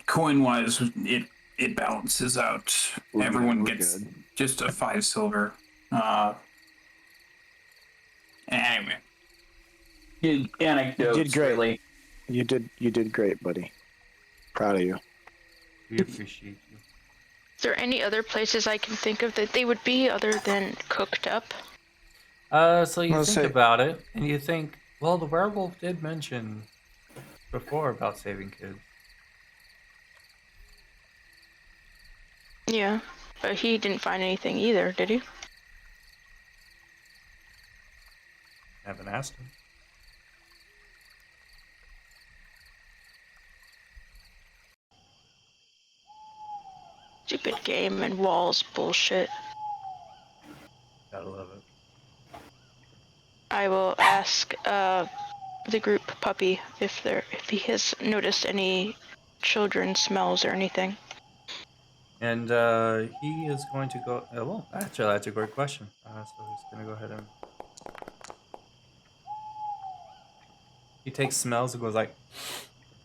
coin-wise, it balances out. We're Everyone good, we're gets good. just a 5 silver. Anyway. Good anecdotes, You did great. really. You did great, buddy. Proud of you. We appreciate you. Is there any other places I can think of that they would be other than cooked up? So you Let's think say- about it, and you think, well, the werewolf did mention before about saving kids. Yeah, but he didn't find anything either, did he? Haven't asked him. Stupid game and walls bullshit. Gotta love it. I will ask the group puppy if he has noticed any children smells or anything. And he is going to go. Well, actually, that's a great question. So he's going to go ahead and. He takes smells and goes like,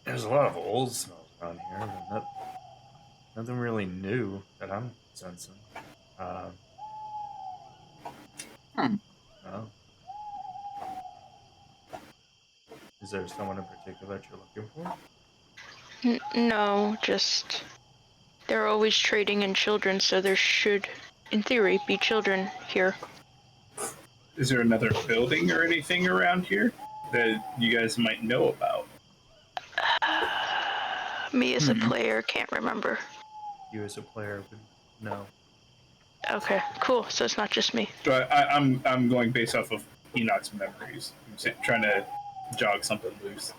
"There's a lot of old smells around here, but nothing really new that I'm sensing." No. Is there someone in particular that you're looking for? No, just they're always trading in children, so there should, in theory, be children here. Is there another building or anything around here that you guys might know about? Me as a player can't remember. You as a player would know. Okay, cool. So it's not just me. So I'm going based off of Enoch's memories. I'm trying to jog something loose.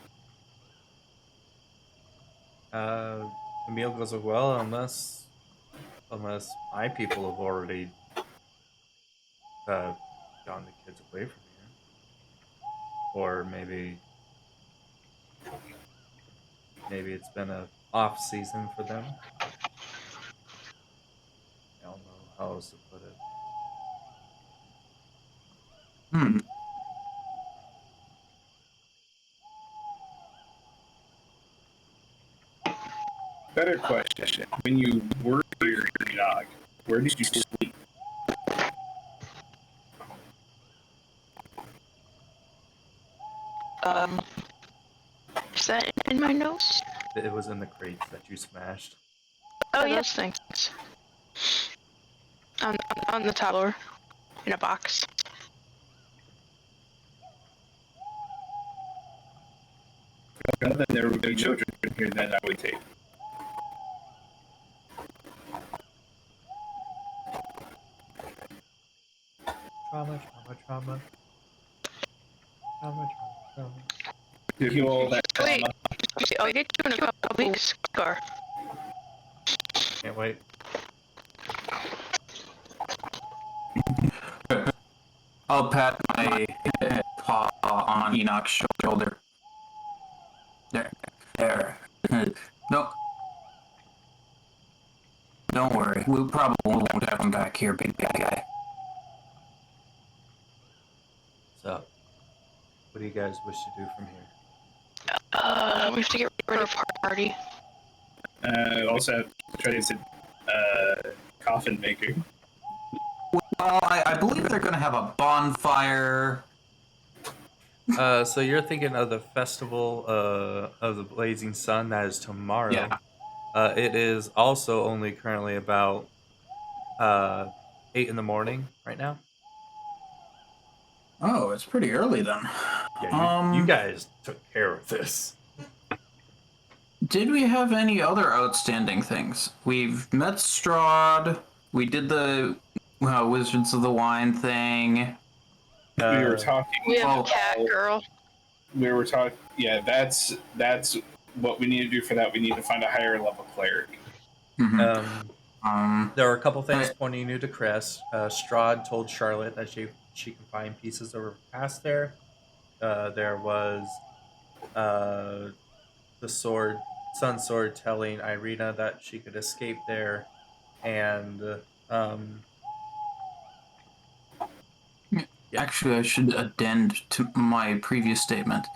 Emil goes, well, unless my people have already gotten the kids away from here, or maybe it's been a off season for them. I don't know how else to put it. Better question. When you were here, Enoch, where did you sleep? Is that in my notes? It was in the crates that you smashed. Oh, yes, thanks. On the tower, in a box. Then there would be children here that I would take. Trauma. Give you all that Wait, trauma. I'll get you in a couple weeks, Scar. Can't wait. I'll pat my paw on Enoch's shoulder. There. No. Don't worry. We probably won't have him back here, big bad guy. So, what do you guys wish to do from here? We have to get rid of party. Also, try to get coffin making. Well, I believe they're going to have a bonfire. So you're thinking of the festival of the Blazing Sun that is tomorrow. Yeah. It is also only currently about 8 in the morning right now. Oh, it's pretty early then. Yeah, you guys took care of this. Did we have any other outstanding things? We've met Strahd. We did the Wizards of the Wine thing. We were talking. We have a about- cat girl. We were talking. Yeah, that's what we need to do for that. We need to find a higher level cleric. Mm-hmm. There are a couple things pointing you to Chris. Strahd told Charlotte that she can find pieces of her past there. There was the Sun Sword telling Irina that she could escape there, and Actually, I should addend to my previous statement.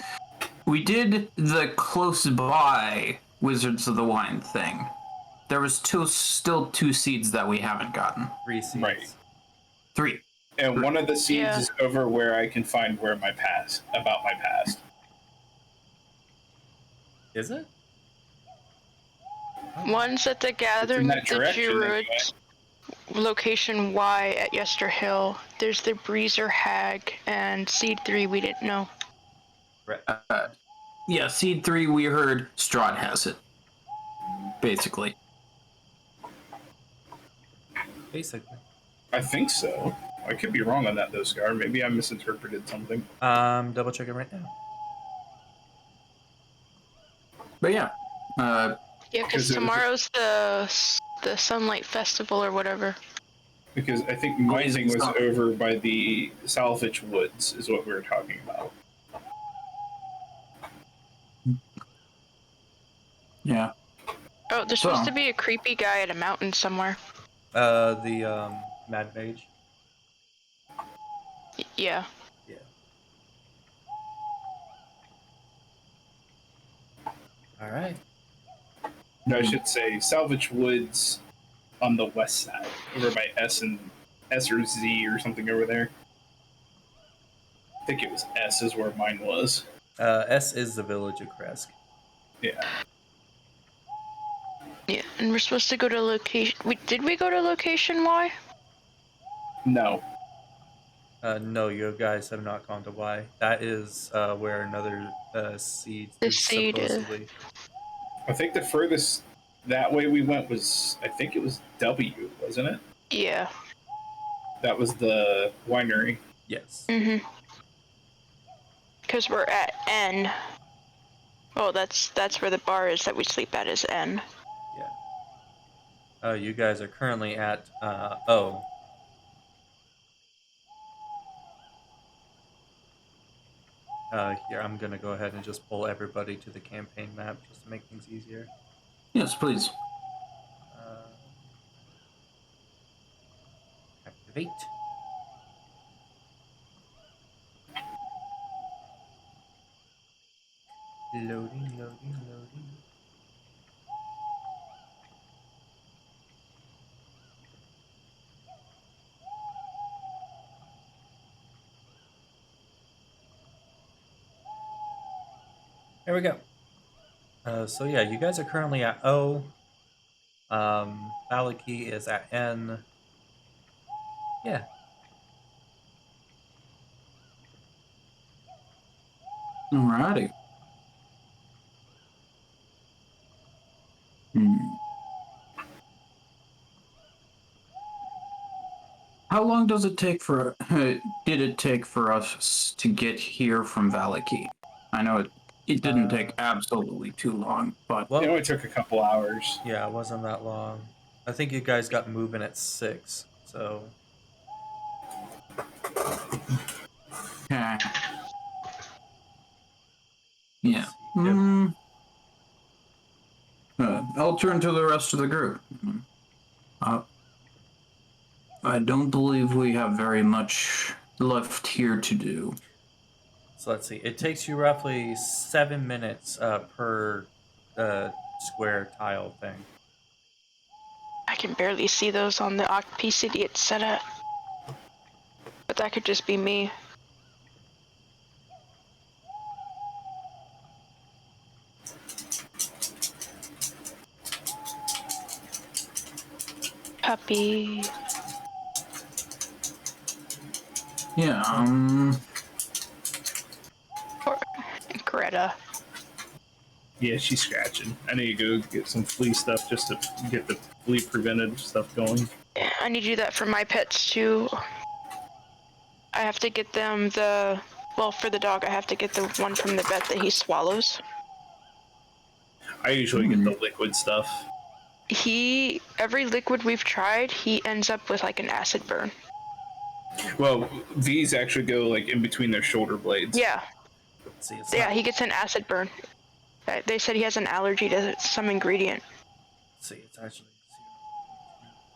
We did the close by Wizards of the Wine thing. There was still two seeds that we haven't gotten. 3 seeds. Right. 3. And one of the seeds Yeah. is over where I can find about my past. Is it? One's at the Gathering that of the direction, Druids, location Y at Yester Hill. There's the Breezer Hag, and Seed 3 we didn't know. Yeah, seed 3 we heard Strahd has it. Basically. Basically. I think so. I could be wrong on that though, Scar. Maybe I misinterpreted something. Double checking right now. But yeah. Yeah, because Because it was- tomorrow's the the Sunlight Festival or whatever. Because I think my Blazing thing was Sun. over by the Salvage Woods, is what we were talking about. Yeah. Oh, there's So- supposed to be a creepy guy at a mountain somewhere. The Mad Mage. Yeah. Yeah. All right. No, I should say Salvage Woods on the west side, over by S or Z or something over there. I think it was S is where mine was. S is the village of Kresk. Yeah. Yeah, and we're supposed to go to location. Did we go to location Y? No. No, you guys have not gone to Y. That is where another seed The is seed is- supposedly. I think the furthest that way we went was, I think it was W, wasn't it? Yeah. That was the winery. Yes. Mhm. Because we're at N. Oh, that's where the bar is that we sleep at is N. Yeah. You guys are currently at O. Here, I'm gonna go ahead and just pull everybody to the campaign map just to make things easier. Yes, please. Activate. Loading, loading, loading. There we go. So yeah, you guys are currently at O. Valaki is at N. Yeah. Alrighty. How long does it take for did it take for us to get here from Valaki? I know it didn't take absolutely too long, but Well, It only took a couple hours. yeah, it wasn't that long. I think you guys got moving at 6, so yeah. Yeah. Yep. I'll turn to the rest of the group. I don't believe we have very much left here to do. So let's see. It takes you roughly 7 minutes per square tile thing. I can barely see those on the PCD it's set at. But that could just be me. Puppy. Yeah, Or Greta. Yeah, she's scratching. I need to go get some flea stuff just to get the flea preventative stuff going. I need to do that for my pets too. I have to get them well, for the dog, I have to get the one from the vet that he swallows. I usually get the liquid stuff. Every liquid we've tried, he ends up with like an acid burn. Well, these actually go like in between their shoulder blades. Yeah, Let's see. It's yeah, not, he gets an acid burn. They said he has an allergy to some ingredient. let's see. It's actually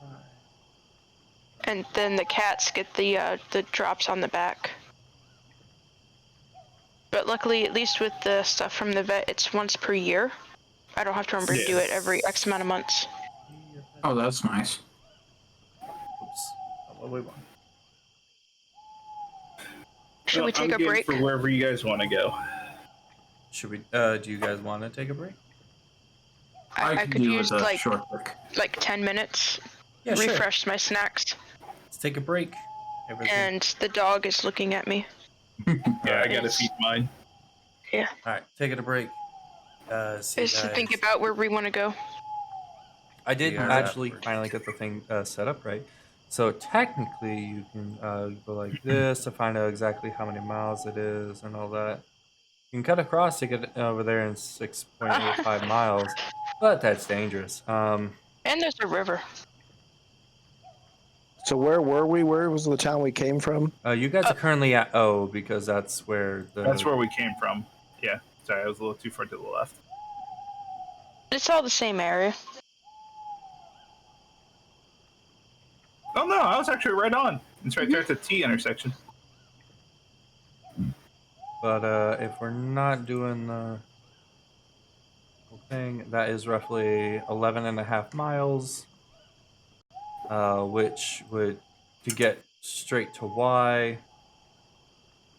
0.25. And then the cats get the drops on the back. But luckily, at least with the stuff from the vet, it's once per year. I don't have to remember to do it every X amount of months. oh, that's nice. Oops. Not what we want. Should we take I'm a break? for wherever you guys want to go. Should we? Do you guys want to take a break? I could do use with a like short break. 10 minutes. Yeah, sure. Refresh my snacks. Let's take a break. Everything. And the dog is looking at me. Yeah, I gotta feed mine. Yeah. All right, taking a break. See you Just to guys. think about where we want to go. I did Yeah, actually that finally get the thing set up right. So technically, you can go like this to find out exactly how many miles it is and all that. You can cut across to get over there in 6.85 miles, but that's dangerous. And there's a river. So where were we? Where was the town we came from? You guys are currently at O because that's where the. That's where we came from. Yeah. Sorry, I was a little too far to the left. It's all the same area. Oh no, I was actually right on. It's right there at the T intersection. But if we're not doing the whole thing, that is roughly 11.5 miles, which would, to get straight to Y,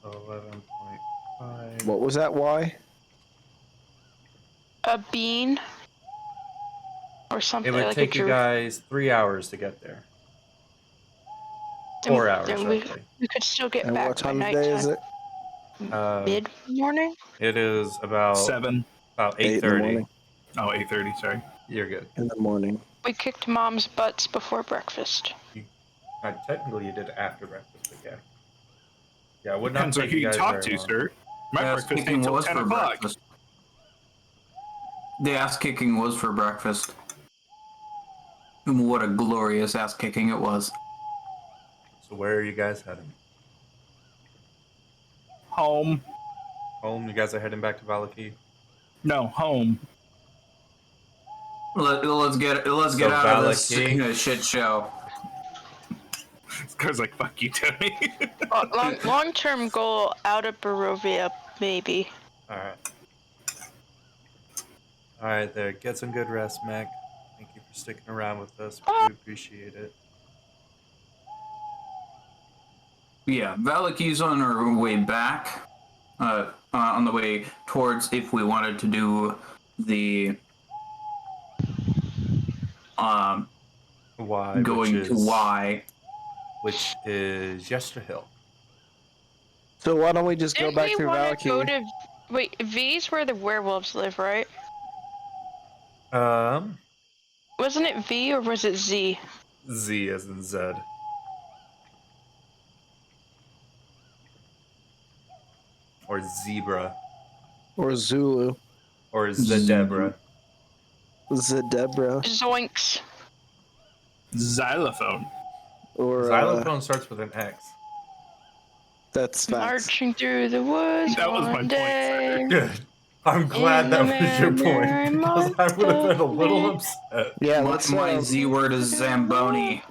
11.5. What was that? Why? A bean or It something. would like take a you guys 3 hours to get there. 4 hours, roughly. We could still get And back what by time of day is nighttime. it? Mid morning. It is about 7. about 8 in the 8:30. morning. Oh, 8:30. Sorry. You're good. In the morning. We kicked mom's butts before breakfast. Technically, you did it after breakfast, but yeah. Yeah, it would not Depends on take who you you guys talk very to, long. sir. My Ass breakfast kicking ain't till was 10 for o'clock. breakfast. The ass kicking was for breakfast. And what a glorious ass kicking it was. So where are you guys heading? Home. Home? You guys are heading back to Valaki? No, home. Let's get So out of this Valaki- shit show. Scar's like, fuck you, Tony. Long-term goal out of Barovia, maybe. Alright. Alright there. Get some good rest, Mac. Thank you for sticking around with us. We do appreciate it. Yeah, Valaki's on her way back. On the way towards if we wanted to do the Y, going to Y. which is Yesterhill. So why don't we just go Didn't back we through want to go Valaki? to? Wait, V's where the werewolves live, right? Wasn't it V or was it Z? Z as in Zed. Or Zebra. Or Zulu? Or Zedebra. Zedebra? Zoinks. Xylophone. Or Xylophone starts with an X. that's facts. Marching through the woods That was my one point, day. Good. I'm glad that was your point, because I would have been a little upset. Yeah, My Z word is Zamboni.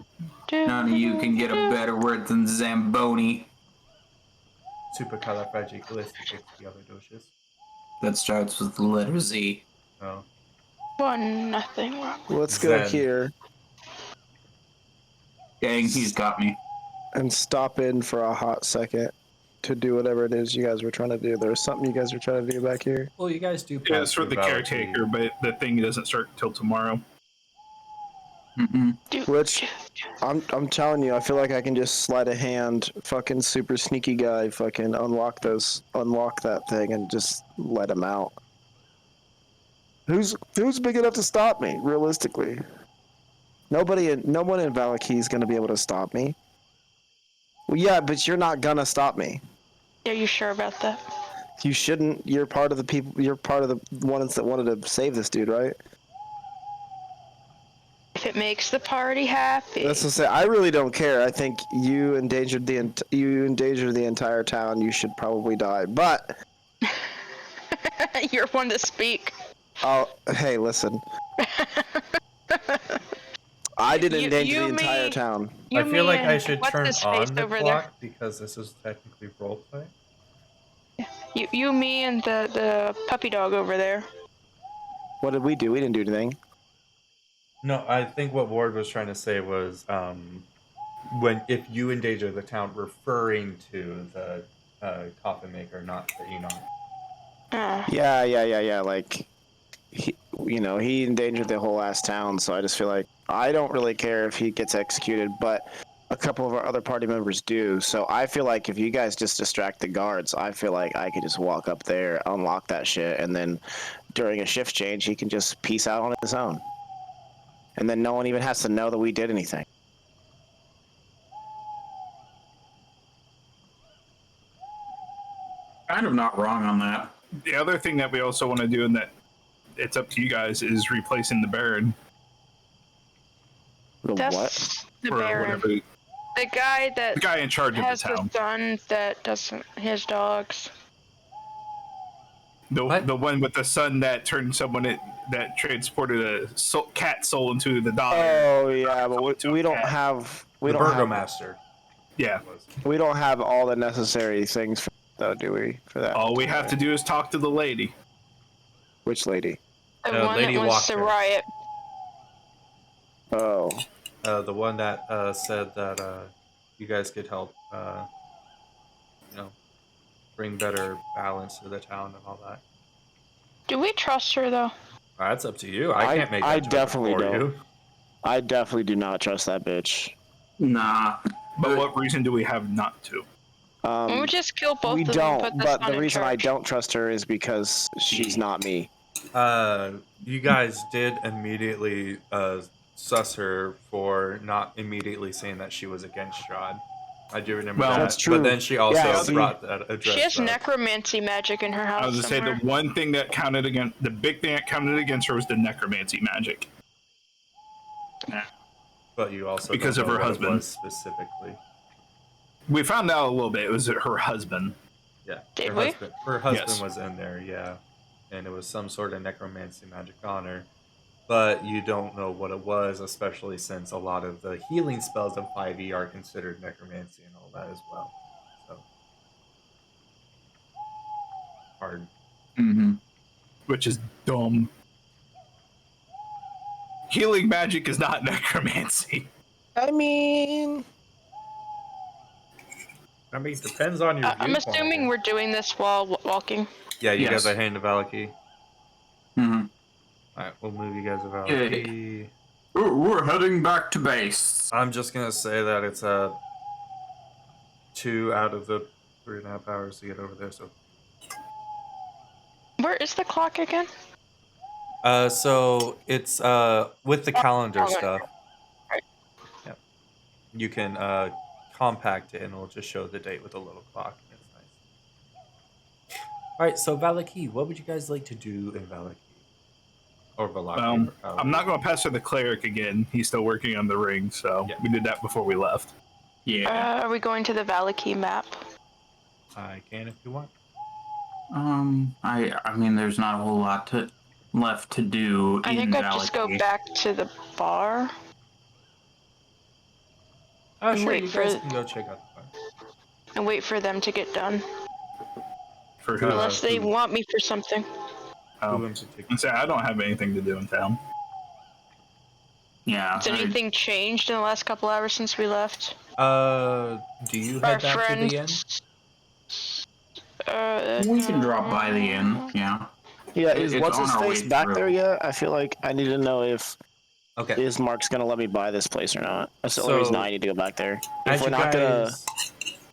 None of you can get a better word than Zamboni. Supercalifragilisticexpialidocious. That starts with the letter Z. Oh. Nothing wrong. let's go Zen. here Dang, he's got me. and stop in for a hot second to do whatever it is you guys were trying to do. There was something you guys were trying to do back here. Well, you guys do. Yeah, pass it's for the through Valaki. caretaker, but the thing doesn't start until tomorrow. Which I'm telling you, I feel like I can just sleight of hand, fucking super sneaky guy, fucking unlock that thing and just let him out. Who's big enough to stop me? Realistically, no one in Valaki is gonna be able to stop me. Well, yeah, but you're not gonna stop me. Are you sure about that? You shouldn't. You're part of the people. You're part of the ones that wanted to save this dude, right? If it makes the party happy. That's to say, I really don't care. I think you endangered the entire town. You should probably die. But You're one to speak. hey, listen. I didn't endanger the entire me- town. I feel like I should what's turn his face on the over clock because this is technically roleplay. You, me, and the puppy dog over there. What did we do? We didn't do anything. No, I think what Ward was trying to say was if you endanger the town, referring to the coffin maker, not the Enoch. Yeah. Like, he endangered the whole ass town. So I just feel like I don't really care if he gets executed, but a couple of our other party members do. So I feel like if you guys just distract the guards, I feel like I could just walk up there, unlock that shit, and then during a shift change, he can just peace out on his own. And then no one even has to know that we did anything. Kind of not wrong on that. The other thing that we also want to do, and that it's up to you guys, is replacing the Baron. The what? That's the or Baron. whatever. The guy that The guy in charge of has the the town. son that doesn't his dogs. The What? one with the son that turned that transported a cat soul into the dog. Oh yeah, but we don't have The Burgomaster. Yeah. we don't have all the necessary things for though, do we? For that. All we have to do is talk to the lady. Which lady? The No, one Lady that wants to Walker. riot. Oh. The one that said that you guys could help, bring better balance to the town and all that. Do we trust her though? That's up to you. I can't make that I judgment definitely for don't. you. I definitely do not trust that bitch. Nah. But what reason do we have not to? We'll just kill both We of them and put don't, the but son the in reason I charge. don't trust her is because she's not me. You guys did immediately suss her for not immediately saying that she was against Strahd. I do remember Well, that. that's true. But then she also Yeah, see- addressed She has that. necromancy magic in her house. I was to say somewhere. the one thing that counted against the big thing that counted against her was the necromancy magic. But you also Because don't of know her what husband. it was specifically. We found out a little bit. It was her husband. Yeah. Did her we? husband Yes. was in there, yeah. And it was some sort of necromancy magic on her. But you don't know what it was, especially since a lot of the healing spells of 5e are considered necromancy and all that as well. So hard. Mm-hmm. Which is dumb. Healing magic is not necromancy. I mean, I mean, it depends on your I'm viewpoint. assuming we're doing this while walking. Yeah, you Yes. guys are heading to Valaki. Mm-hmm. Alright, we'll move you guys to Valaki. We're heading back to base. I'm just gonna say that it's 2 out of the 3.5 hours to get over there, so Where is the clock again? so it's with the calendar calendar. stuff. Right. Yep. You can compact it and it'll just show the date with a little clock. It's nice. Alright, so Valaki, what would you guys like to do in Valaki? Or Valaki? I'm not going to pass her the cleric again. He's still working on the ring, so Yeah. we did that before we left. Yeah. Are we going to the Valaki map? I can if you want. I mean, there's not a whole lot left to do I in think I'd just go Valaki. back to the bar. Oh, sure, Wait you for- guys can go check out the bar. And wait for them to get done. For who? Unless they who? want me for something. Who in particular? And say I don't have anything to do in town. Yeah. Has anything changed in the last couple hours since we left? Do you Our head back to the inn? friends. We can drop by the inn. Yeah. yeah, is It's what's on his our face way back through. there yet? I feel like I need to know if Okay. Ismark's gonna let me buy this place or not. That's the only reason So, I need to go back there. As If we're you not gonna, guys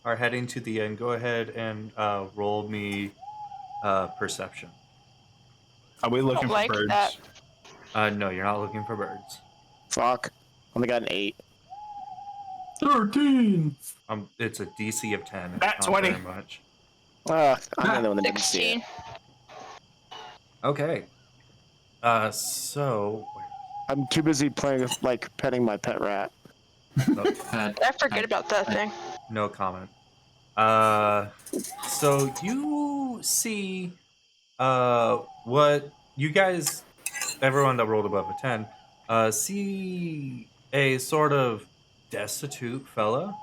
are heading to the inn, go ahead and roll me perception. Are we looking for Like birds? that. No, you're not looking for birds. fuck, only got an 8. 13. It's a DC of 10. It's Nat not 20. very much. I'm the one that didn't see it. 16. Okay. So I'm too busy playing with petting my pet rat. I forget about that thing. no comment. So you see, what you guys, everyone that rolled above a 10, see a sort of destitute fella.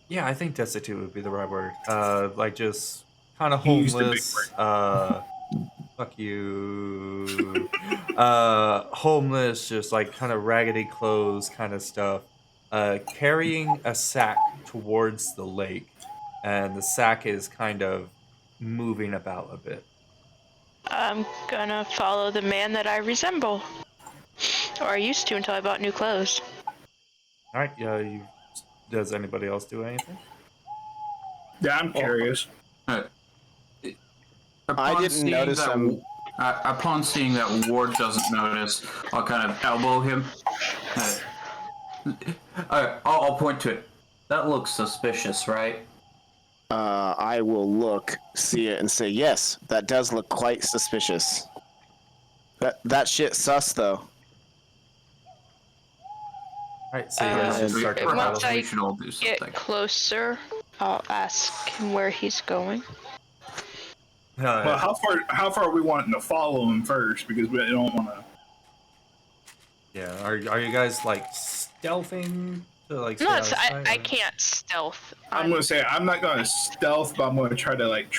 Yeah, I think destitute would be the right word. Just kind of He used the big homeless. Fuck you. Homeless, just kind of raggedy clothes, kind of stuff. Carrying a sack towards the lake, and the sack is kind of moving about a bit. I'm gonna follow the man that I resemble. Or I used to until I bought new clothes. All right. Does anybody else do anything? Yeah, I'm curious. I didn't notice him. Upon seeing that Ward doesn't notice, I'll kind of elbow him. I'll point to it. That looks suspicious, right? I will see it, and say, yes, that does look quite suspicious. That shit sus though. Alright, so you guys just start to once follow. Perhaps I we should all do get something. closer, I'll ask him where he's going. Well, how far are we wanting to follow him first? Because we don't want to. Yeah, are you guys like stealthing to like stay No, out it's, of I, sight, I or- can't stealth. I'm gonna say I'm not gonna stealth, but I'm gonna try to like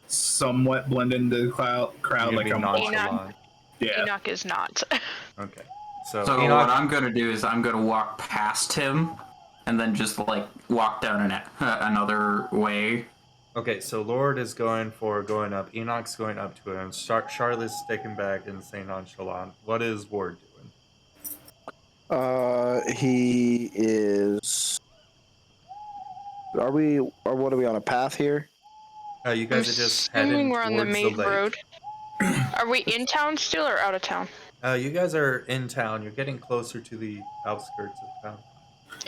somewhat blend into the crowd You're like gonna I'm be walking. nonchalant. Yeah. Enoch is not. Okay. So So Enoch, what I'm gonna do is I'm gonna walk past him, and then just like walk down another way. okay, so Lord is going up. Enoch's going up to him. Charlotte's sticking back and saying nonchalant. What is Ward doing? He is. What are we on a path here? You I'm guys are just assuming heading we're on the towards the main lake. road. Are we in town still or out of town? You guys are in town. You're getting closer to the outskirts of town.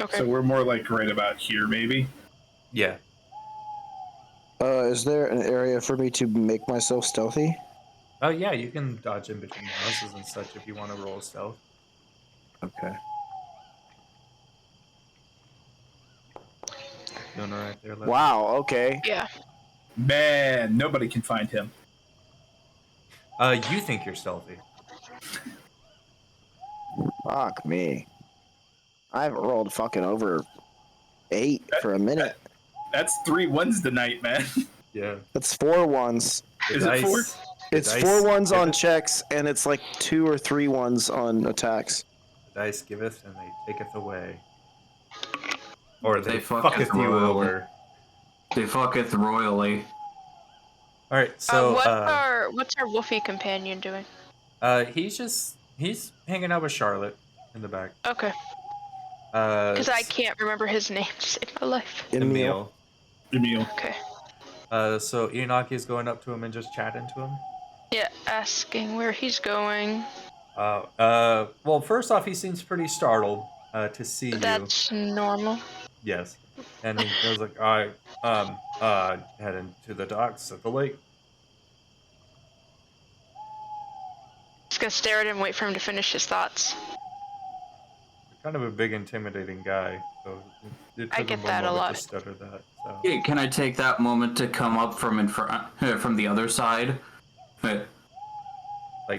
Okay. So we're more like right about here, maybe. Yeah. Is there an area for me to make myself stealthy? Oh yeah, you can dodge in between houses and such if you want to roll stealth. Okay. Doing all right there, Les? Wow. Okay. Yeah. Man, nobody can find him. You think you're stealthy. Fuck me. I haven't rolled fucking over 8 for a minute. That's 3 ones tonight, man. Yeah. It's 4 ones. The Is it 4? It's dice 4 ones on giveth- checks, and it's like 2 or 3 ones on attacks. The dice giveth and they taketh away. Or they, They fucketh fucketh you royally. over. They fucketh royally. Alright, so what's our woofy companion doing? he's hanging out with Charlotte in the back. Okay. Because I can't remember his name to save my life. Emil. Emil. Okay. So Enoch is going up to him and just chatting to him. Yeah, asking where he's going. Well, first off, he seems pretty startled to see you. That's normal. Yes, and he goes like, heading to the docks at the lake. Just gonna stare at him, wait for him to finish his thoughts. You're kind of a big, intimidating guy, so it I took get him that a moment lot. to stutter that. So. Hey, can I take that moment to come up from in front, from the other side? Like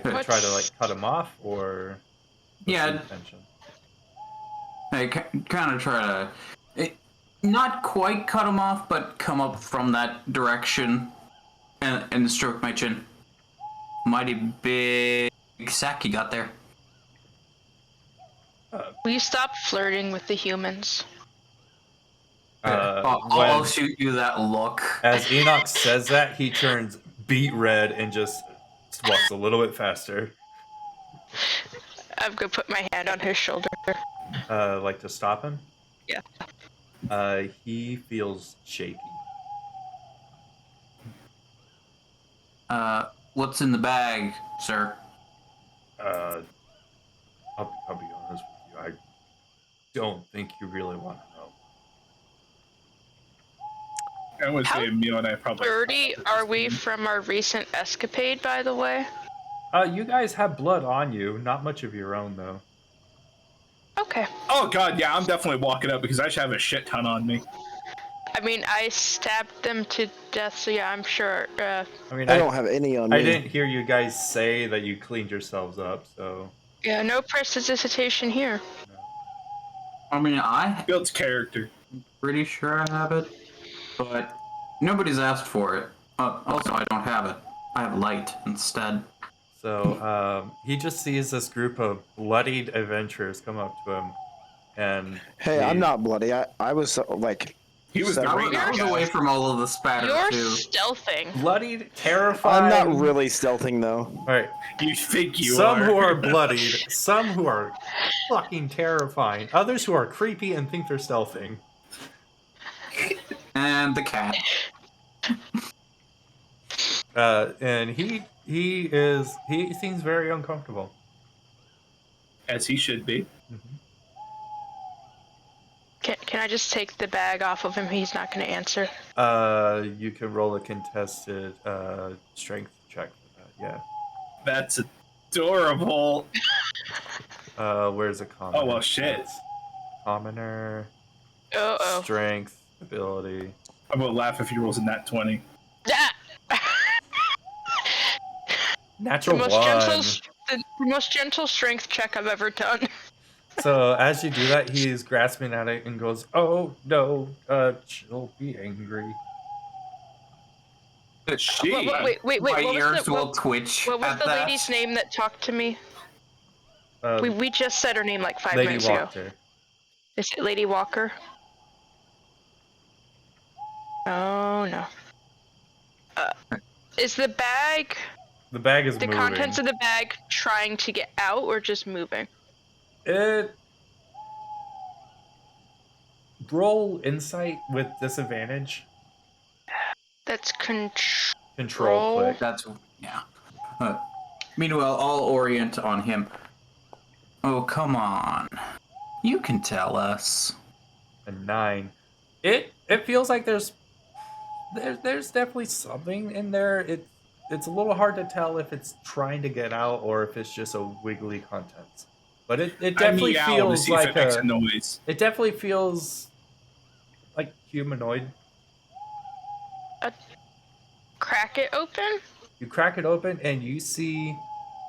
to try to like cut him off, or what's the Yeah, intention? I kind of try to, not quite cut him off, but come up from that direction and stroke my chin. Mighty big sack you got there. Will you stop flirting with the humans? I'll shoot you that look. As Enoch says that, he turns beet red and just walks a little bit faster, I'm gonna put my hand on his shoulder. like to stop him. Yeah. He feels shaky. What's in the bag, sir? I'll be honest with you. I don't think you really want to know. I would How say Emil and I probably. Dirty are we from our recent escapade, by the way? You guys have blood on you. Not much of your own, though. Okay. Oh god, yeah, I'm definitely walking up because I should have a shit ton on me. I mean, I stabbed them to death, so yeah, I'm sure. I mean, I don't have any on me. I didn't hear you guys say that you cleaned yourselves up, so. Yeah, no prestidigitation here. I mean, I Builds character. pretty sure I have it, but nobody's asked for it. Also, I don't have it. I have light instead. So he just sees this group of bloodied adventurers come up to him, and Hey, I'm not bloody. I was like. He was the Seven. ranger I was guy. away from all of the spatter You're too. stealthing. bloodied, terrified. I'm not really stealthing though. All right, You think you some are. who are bloodied, some who are fucking terrifying, others who are creepy and think they're stealthing. And the cat. And he seems very uncomfortable. As he should be. Can I just take the bag off of him? He's not going to answer. You can roll a contested strength check for that. Yeah. That's a adorable. Where's a commoner? Oh, well, shit. That's commoner, Uh-oh. strength, ability. I will laugh if he rolls a nat 20. Ah! Natural the one. the most gentle strength check I've ever done. So as you do that, he's grasping at it and goes, "Oh no, she'll be angry." She. Wait. My What ears was the, will twitch what was at the that. lady's name that talked to me? Uh, We just said her name like 5 Lady minutes ago. Walker. Is it Lady Walker? Oh no. Is the bag, The bag is the moving. contents of the bag, trying to get out or just moving? It. Roll insight with disadvantage. That's Control click. That's yeah. Meanwhile, I'll orient on him. Oh, come on. You can tell us. A 9. It feels like there's definitely something in there. It's a little hard to tell if it's trying to get out or if it's just a wiggly contents. But it definitely I meow feels to see if like it makes a noise. it definitely feels like humanoid. Crack it open? You crack it open and you see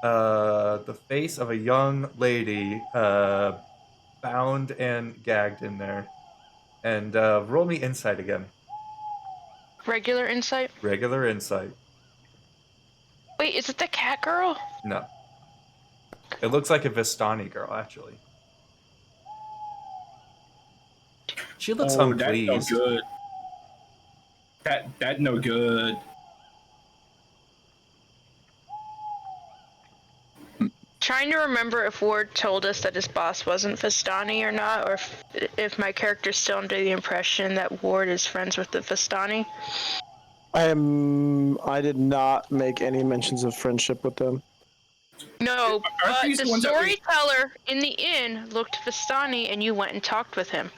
the face of a young lady bound and gagged in there. And roll me insight again. Regular insight? Regular insight. Wait, is it the cat girl? No. It looks like a Vistani girl, actually. She looks unpleased. That's no good. That no good. Trying to remember if Ward told us that his boss wasn't Vistani or not, or if my character's still under the impression that Ward is friends with the Vistani. I did not make any mentions of friendship with them. No, Aren't but these the the ones that we- storyteller in the inn looked Vistani and you went and talked with him.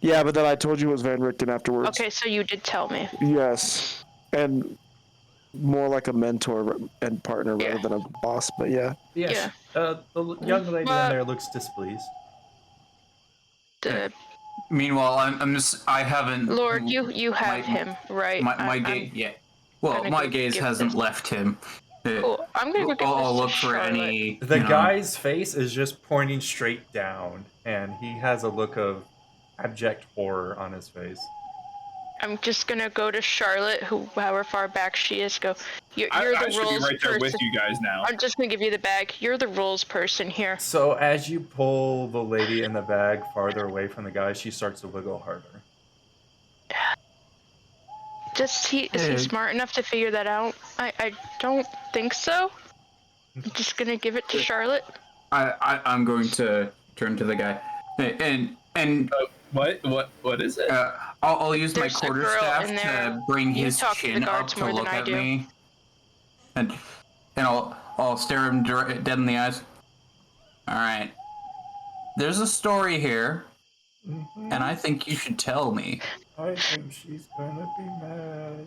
Yeah, but then I told you it was Van Richten afterwards. Okay, so you did tell me. Yes, and more like a mentor and partner rather than a boss. But yeah. Yes. The young lady in there looks displeased. Meanwhile, I haven't. Lord, you have him, right? My gaze, yeah. Well, my gaze hasn't left him. Cool. I'm gonna go get I'll this look to for Charlotte. any. The guy's face is just pointing straight down, and he has a look of abject horror on his face. I'm just gonna go to Charlotte, however far back she is. Go. You're I the should be rules right there person. with you guys now. I'm just gonna give you the bag. You're the rules person here. So as you pull the lady in the bag farther away from the guy, she starts to wiggle harder. Is he smart enough to figure that out? I don't think so. I'm just gonna give it to Charlotte. I'm going to turn to the guy, and What is it? I'll use There's my a girl quarterstaff in there. to bring You his talk to the chin up guards to more than look I at do. me, and I'll stare him dead in the eyes. All right, there's a story here, and I think you should tell me. I think she's gonna be mad.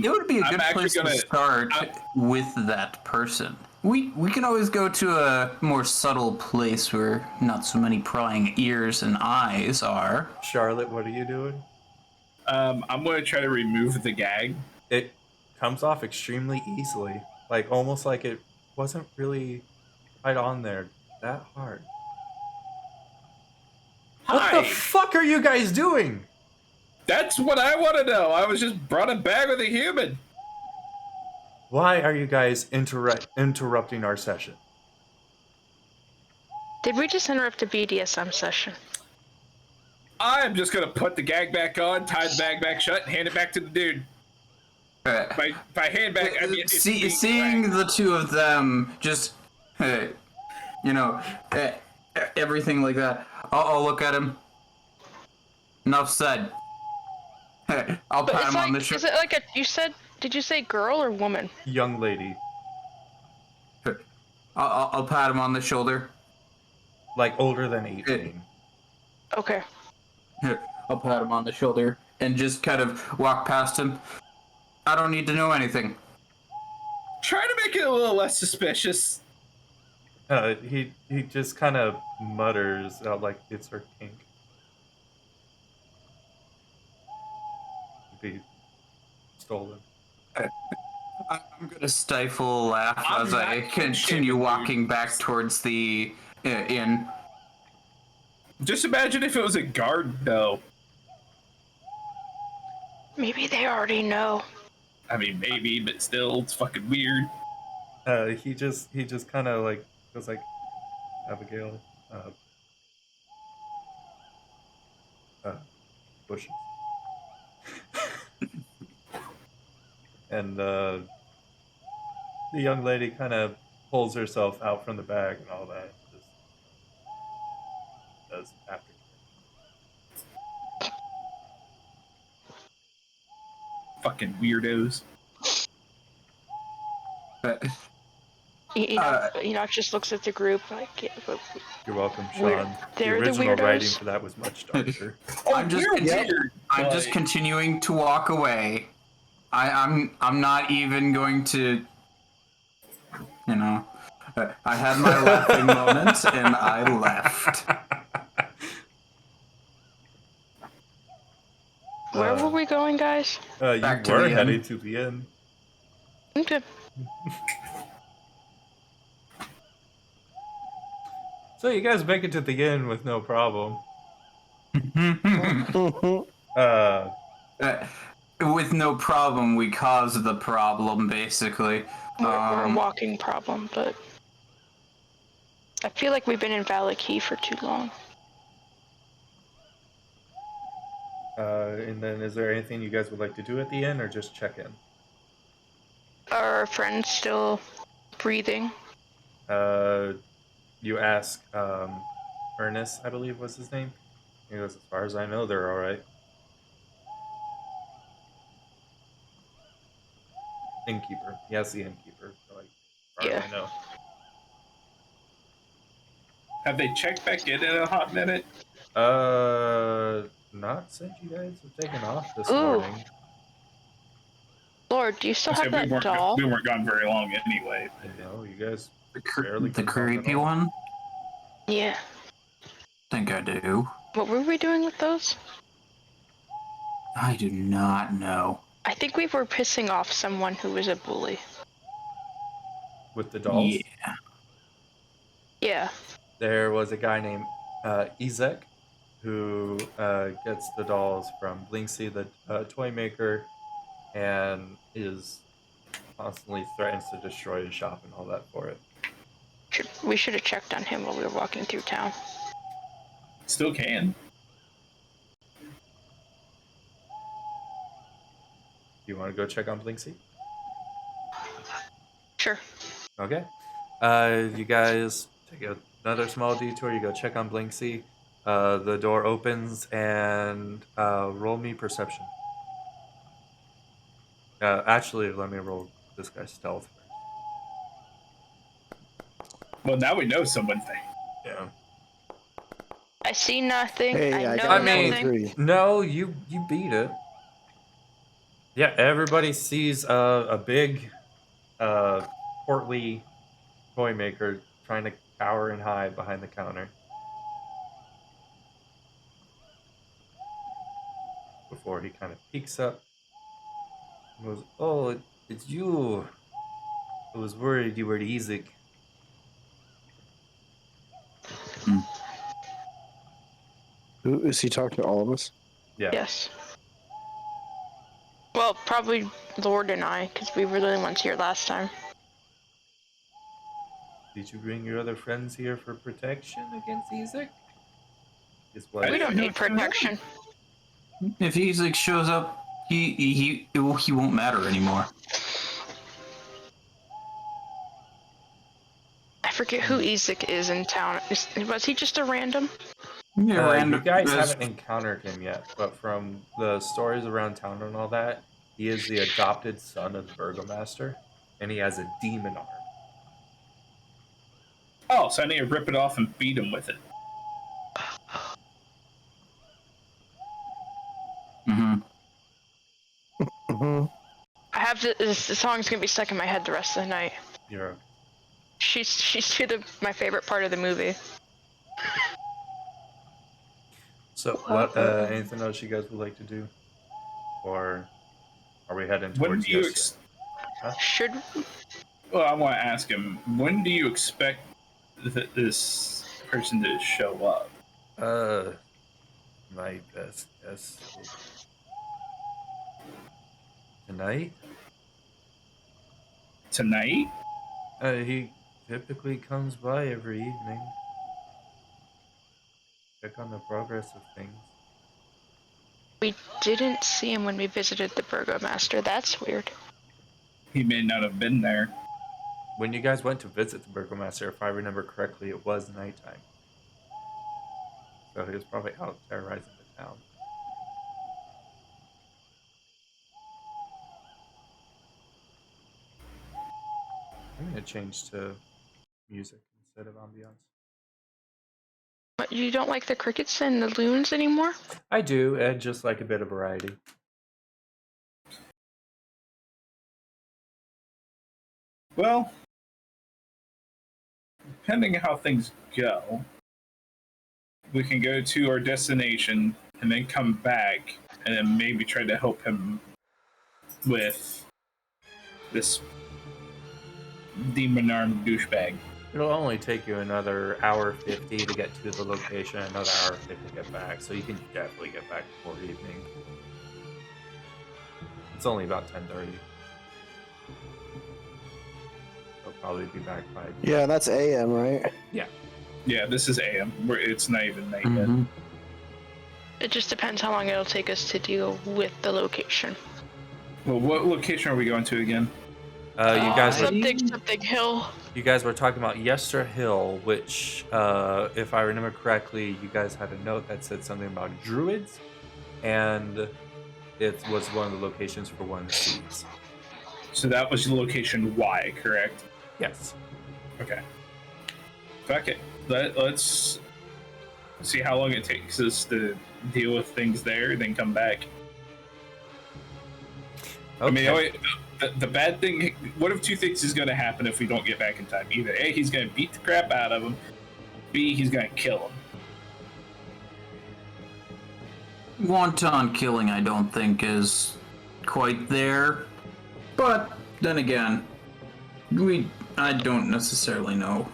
It would be a I'm good actually place to gonna- start with that person. We can always go to a more subtle place where not so many prying ears and eyes are. Charlotte, what are you doing? I'm going to try to remove the gag. It comes off extremely easily, like almost like it wasn't really right on there that hard. What the fuck are you guys doing? That's what I want to know. I was just brought a bag with a human. Why are you guys interrupting our session? Did we just interrupt a BDSM session? I'm just going to put the gag back on, tie the bag back shut, and hand it back to the dude. By hand back, I mean, it's being Seeing dragged. the two of them just, everything like that, I'll look at him. Enough said. I'll But pat it's him on the like, shoulder. is it like did you say girl or woman? Young lady, I'll pat him on the shoulder. like older than 18. Okay. I'll pat him on the shoulder and just kind of walk past him. I don't need to know anything. Try to make it a little less suspicious. He just kind of mutters out like it's her kink. Be stolen. I'm gonna stifle a laugh I'm as I not continue shaming, walking dude. back towards the inn. Just imagine if it was a guard, though. Maybe they already know. I mean, maybe, but still, it's fucking weird. He just kind of like goes like, Abigail, bushes, and the young lady kind of pulls herself out from the bag and all that. Just does aftercare. Fucking weirdos. But, Enoch just looks at the group like, yeah, but You're welcome, We're- Sean. The they're the original writing weirdos. for that was much darker. I'm just weird. I'm just continuing to walk away. I'm not even going to, you know. I had my laughing moments and I left. where were we going, guys? You Back to were the inn. headed to the inn. Okay. So you guys make it to the inn with no problem. With no problem, we caused the problem, basically. We're a walking problem, but I feel like we've been in Valley Key for too long. And then is there anything you guys would like to do at the inn or just check in? Are our friends still breathing? You ask Ernest, I believe was his name. He goes, as far as I know, they're alright. Innkeeper. He has the innkeeper, like, as far as I know. Have they checked back in a hot minute? Not since you guys have taken off this Ooh. morning. Lord, do you still I have said that doll? we weren't gone very long anyway. No, you guys The barely come home at creepy all. one? Yeah. Think I do. What were we doing with those? I do not know. I think we were pissing off someone who was a bully. With the dolls? Yeah. Yeah. There was a guy named Ezek who gets the dolls from Blinksy, the toy maker, and is constantly threatens to destroy his shop and all that for it. We should have checked on him while we were walking through town. Still can. Do you want to go check on Blinksy? Sure. Okay. You guys take another small detour. You go check on Blinksy. The door opens and roll me perception. Actually, let me roll this guy's stealth first. Well, now we know someone's there. Yeah. I see nothing. Hey, I I know got nothing. 23. No, you beat it. Yeah, everybody sees a big, portly toy maker trying to cower and hide behind the counter. Before he kind of peeks up and goes, "Oh, it's you. I was worried you were Ezek." Who is he talking to? All of us? Yeah. Yes. Well, probably Lord and I, because we were the only ones here last time. Did you bring your other friends here for protection against Ezek? We don't need protection. If Ezek shows up, he won't matter anymore. I forget who Ezek is in town. Was he just a random? Yeah, You guys haven't encountered him yet, but from the stories around town and all that, he is the adopted son of the Burgomaster, and he has a demon arm. Oh, so I need to rip it off and beat him with it. Mm-hmm. Mm-hmm. I have this song's gonna be stuck in my head the rest of the night. You're She's to my favorite part of the movie. so what? Anything else you guys would like to do, or are we heading When towards do you yes? Should Well, I want to ask him. When do you expect this person to show up? My best guess tonight. Tonight? He typically comes by every evening. Check on the progress of things. we didn't see him when we visited the Burgomaster? That's weird. He may not have been there. When you guys went to visit the Burgomaster, if I remember correctly, it was nighttime. So he was probably out terrorizing the town. I'm gonna change to music instead of ambiance. But you don't like the crickets and the loons anymore? I do, and just like a bit of variety. Well, depending on how things go, we can go to our destination and then come back and then maybe try to help him with this demon-armed douchebag. It'll only take you another hour 50 to get to the location, another hour 50 to get back, so you can definitely get back before evening. It's only about 10:30. They'll probably be back by... Yeah, that's AM, right? Yeah. Yeah, this is AM. It's not even night yet. Mhm. It just depends how long it'll take us to deal with the location. Well, what location are we going to again? You guys were... Something hill. You guys were talking about Yester Hill, which, if I remember correctly, you guys had a note that said something about druids, and it was one of the locations for one of the seeds. So that was location Y, correct? Yes. Okay. Fuck it. Let's see how long it takes us to deal with things there, then come back. Okay. I mean, the bad thing, what if two things is going to happen if we don't get back in time? Either A, he's going to beat the crap out of him, B, he's going to kill him. Wanton killing, I don't think, is quite there. But then again, I don't necessarily know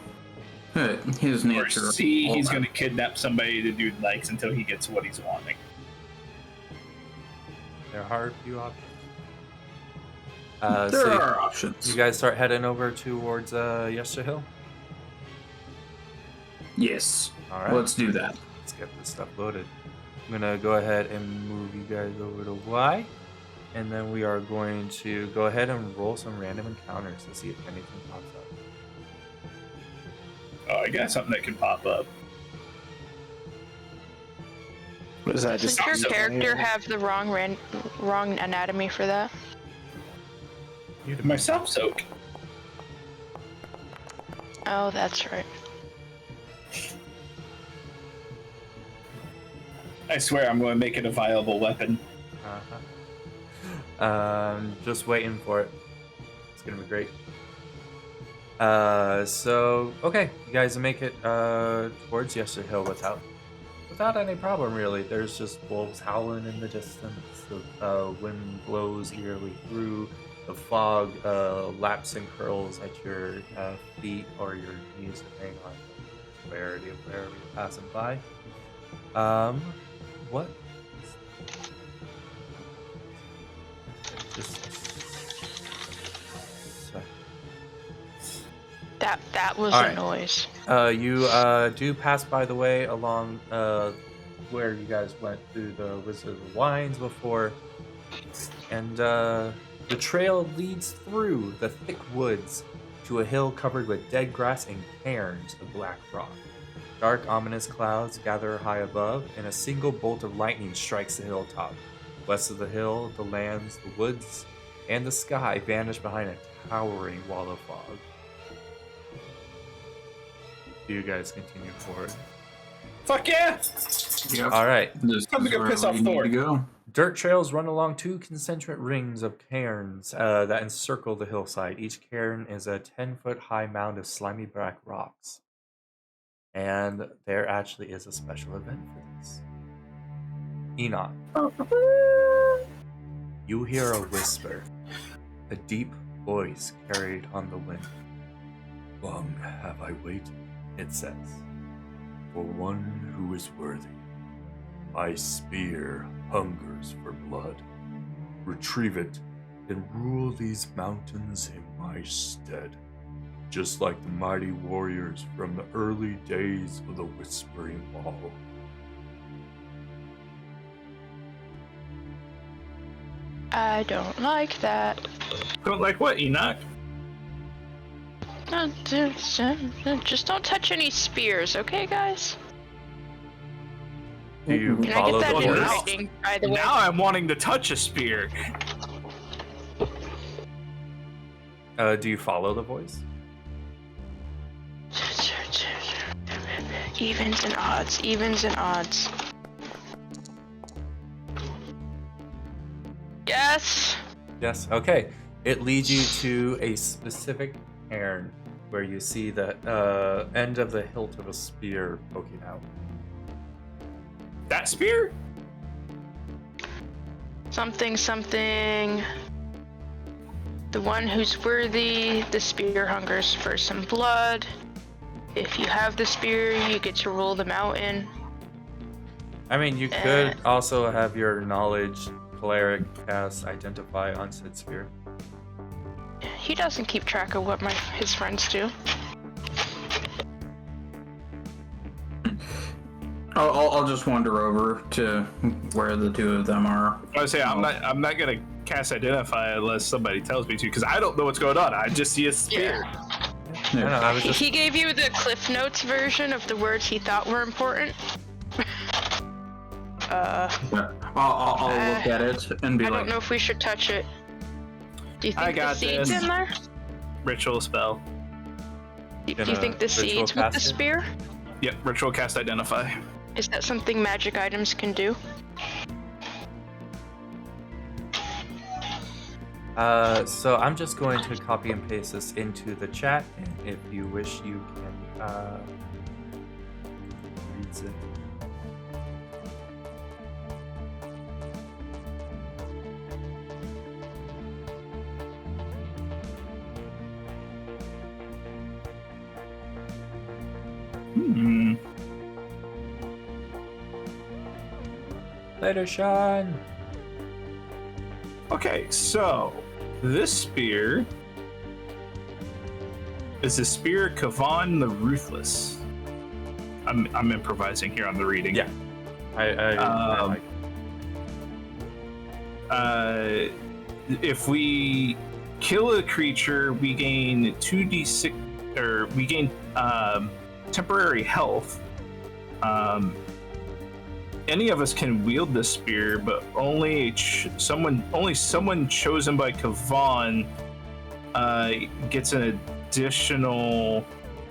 his Or nature. C, he's going to kidnap somebody the dude likes until he gets what he's wanting. There are a few options. There So are options. you guys start heading over towards Yester Hill? Yes. All right. Let's do that. Let's get this stuff loaded. I'm gonna go ahead and move you guys over to Y, and then we are going to go ahead and roll some random encounters to see if anything pops up. Oh, I got something that can pop up. What is that? Doesn't Just your character have the wrong anatomy for that? My self soak. Oh, that's right. I swear I'm going to make it a viable weapon. Just waiting for it. It's gonna be great. So okay, you guys make it towards Yester Hill without any problem really. There's just wolves howling in the distance. The wind blows eerily through. The fog laps and curls at your feet or your knees, depending on the severity of wherever you're passing by. What? Just That was All a right. noise. you do pass by the way along where you guys went through the Wizard of the Wines before, and the trail leads through the thick woods to a hill covered with dead grass and cairns of black rock. Dark, ominous clouds gather high above, and a single bolt of lightning strikes the hilltop. West of the hill, the lands, the woods, and the sky vanish behind a towering wall of fog. You guys continue forward. Fuck yeah! Yep. All right. This Time to is go where piss we off need Thor. to go. Dirt trails run along 2 concentric rings of cairns that encircle the hillside. Each cairn is a 10-foot high mound of slimy black rocks. And there actually is a special event for this. Enoch, you hear a whisper, a deep voice carried on the wind. Long have I waited, it says, for one who is worthy. My spear hungers for blood. Retrieve it and rule these mountains in my stead, just like the mighty warriors from the early days of the Whispering Wall. I don't like that. Don't like what, Enoch? Just don't touch any spears, okay, guys? Do you Can I follow get that the in voice? writing, by the way? Now I'm wanting to touch a spear. Do you follow the voice? Evens and odds, evens and odds. Yes! Yes. Okay. It leads you to a specific cairn where you see the end of the hilt of a spear poking out. That spear? Something, something. The one who's worthy, the spear hungers for some blood. If you have the spear, you get to rule the mountain. I mean, you could also have your knowledge cleric cast identify on said spear. He doesn't keep track of what his friends do. I'll just wander over to where the two of them are. I would say I'm not gonna cast identify unless somebody tells me to, because I don't know what's going on. I just see a spear. I don't know, I was just... He gave you the Cliff Notes version of the words he thought were important. I'll look at it and be I like, don't know if we should touch it. Do you I think the got seeds this. in there? Ritual spell. Do you Gonna think the ritual seeds with the cast it? spear? Yep, ritual cast identify. Is that something magic items can do? So I'm just going to copy and paste this into the chat, and if you wish, you can read it. Later, Sean. Okay, so this spear is the spear of Kavan the Ruthless. I'm improvising here on the reading. Yeah. I like If we kill a creature, we gain 2d6, or we gain temporary health. Any of us can wield this spear, but only someone chosen by Kavan gets an additional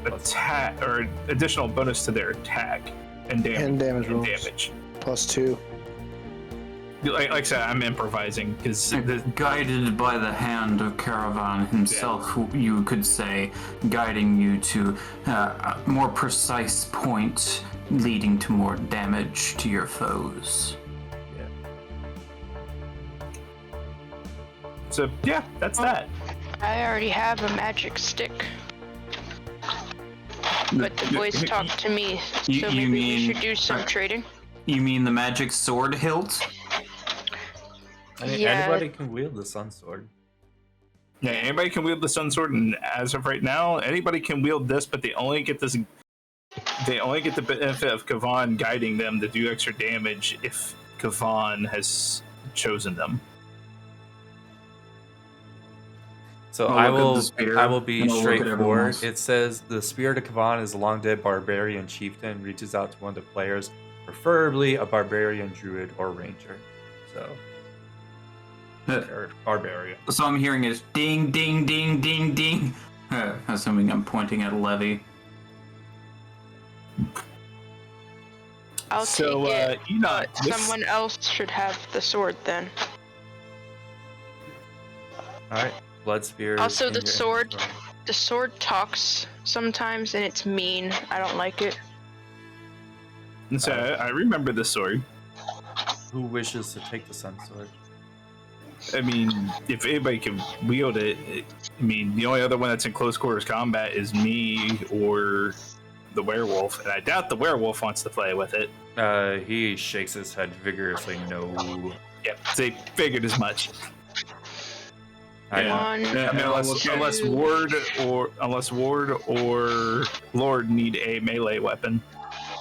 attack or additional bonus to their attack and damage. And damage rolls. Damage. +2. Like I said, I'm improvising because guided by the hand of Caravan himself, who you could say, guiding you to a more precise point, leading to more damage to your foes. so yeah, that's that. I already have a magic stick. But the voice talked to me, so You maybe we mean- should do some trading. You mean the magic sword hilt? I mean, Yeah. anybody can wield the sun sword. Yeah, anybody can wield the sun sword, and as of right now, anybody can wield this, but they only get this. They only get the benefit of Kavan guiding them to do extra damage if Kavan has chosen them. So I'll look at the spear, I will be and I'll look at everyone straightforward. else. It says the Spirit of Kavan is a long dead barbarian chieftain, reaches out to one of the players, preferably a barbarian druid or ranger. So or barbarian. So I'm hearing is ding, ding, ding, ding, ding. Assuming I'm pointing at Levy. I'll So, take it. Enoch, But someone else should have the sword then. All right, blood spear. Also, in the your sword. inventory. The sword talks sometimes, and it's mean. I don't like it. So I remember the sword. Who wishes to take the sun sword? I mean, if anybody can wield it, I mean, the only other one that's in close quarters combat is me or the werewolf, and I doubt the werewolf wants to play with it. He shakes his head vigorously. No. Yep, they figured as much. Yeah. One, Yeah, I mean, unless Ward or Lord need a melee weapon.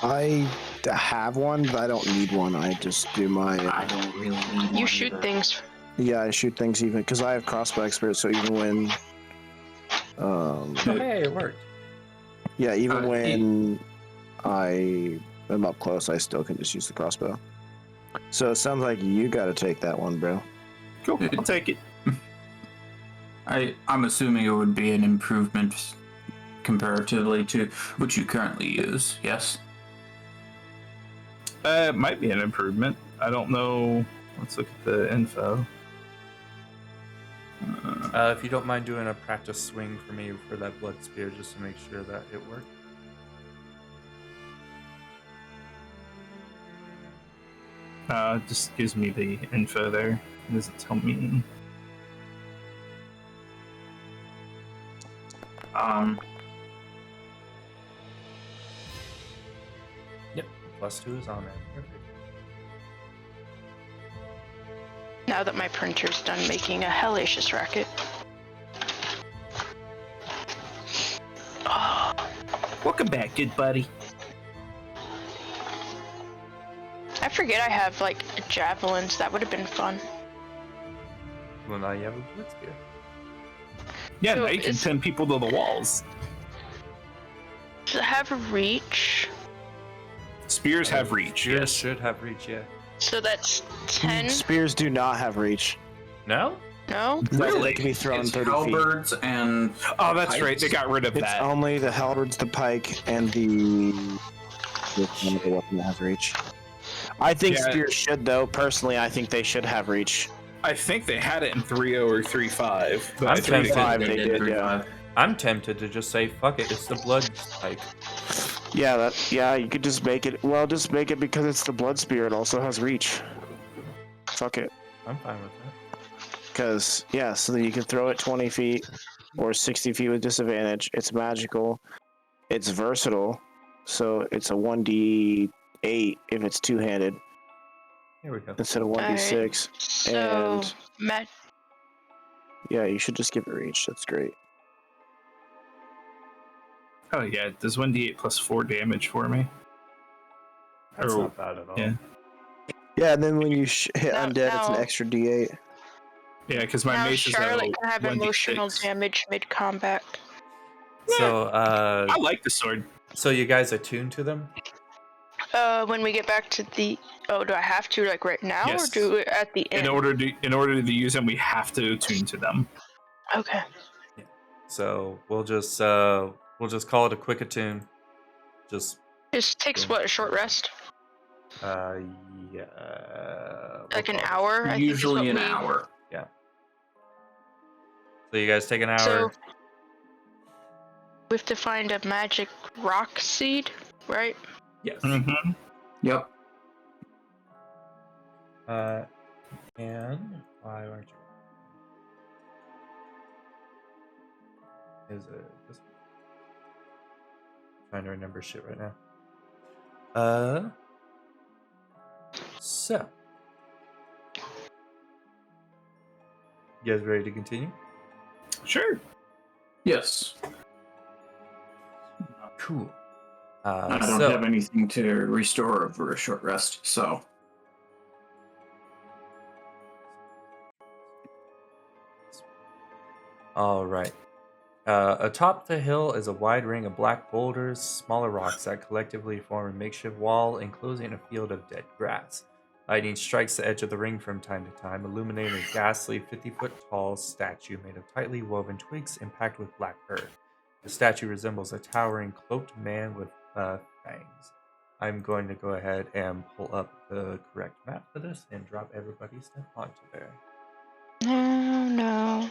I have one, but I don't need one. I just do my. I don't really need one you shoot either. things. Yeah, I shoot things even because I have crossbow expert. So even when, Oh, hey, it worked. yeah, even Uh, when I am up close, I still can just use the crossbow. So it sounds like you got to take that one, bro. Cool, I'll take it. I'm assuming it would be an improvement comparatively to what you currently use, yes? It might be an improvement. I don't know. Let's look at the info. If you don't mind doing a practice swing for me for that blood spear, just to make sure that it worked. Just gives me the info there. It doesn't tell me. Yep, +2 is on it. Perfect. Now that my printer's done making a hellacious racket. Oh, Welcome back, good buddy. I forget I have like javelins. That would have been fun. Well, now you have a blood spear. Yeah, So now you can is- pin people to the walls. Does it have a reach? Spears have reach. Spears Yes. should have reach, yeah. So that's 10? Spears do not have reach. No? No? Really? They can be thrown It's 30 feet. halberds and Oh, that's right. pikes. They got rid of It's that. only the halberds, the pike, and the other weapon that has reach. I think Yeah. spears should, though. Personally, I think they should have reach. I think they had it in 3.0 or 3.5. But I'm I think they tempted. did. They did, yeah. 3.5. I'm tempted to just say, fuck it, it's the blood pike. Yeah, you could just make it. Well, just make it because it's the blood spear. It also has reach. Fuck it. I'm fine with that. Because, yeah, so then you can throw it 20 feet or 60 feet with disadvantage. It's magical. It's versatile. So it's a 1d8 if it's two-handed Here we go. instead of 1d6. So, And- Matt, Yeah, you should just give it reach. That's great. Oh, yeah. It does 1d8 plus 4 damage for me. That's Oh, not bad at all. yeah. Yeah, and then when you hit Now- undead, it's an now- extra d8. Yeah, because my now mace is at Charlotte can have 1d6. emotional damage mid-combat. So, I like the sword. so you guys attuned to them? When we get back to the... Oh, do I have to, like, right now? Yes. Or do it at the end? In order to use them, we have to attune to them. Okay. So we'll just call it a quick attune. Just This takes, what, a short rest? yeah. Like we'll an call it- hour? I think is Usually what an we- hour. So you guys take an hour. So, we have to find a magic rock seed, right? Yes. Mm-hmm. Yep. And why aren't you? Is it this one? Trying to remember shit right now. So you guys ready to continue? Sure. Yes. Cool. I don't have anything to restore over a short rest, so. All right. Atop the hill is a wide ring of black boulders, smaller rocks that collectively form a makeshift wall enclosing a field of dead grass. Lightning strikes the edge of the ring from time to time, illuminating a ghastly 50-foot-tall statue made of tightly woven twigs and packed with black earth. The statue resembles a towering, cloaked man with fangs. I'm going to go ahead and pull up the correct map for this and drop everybody's stuff onto there. No, no.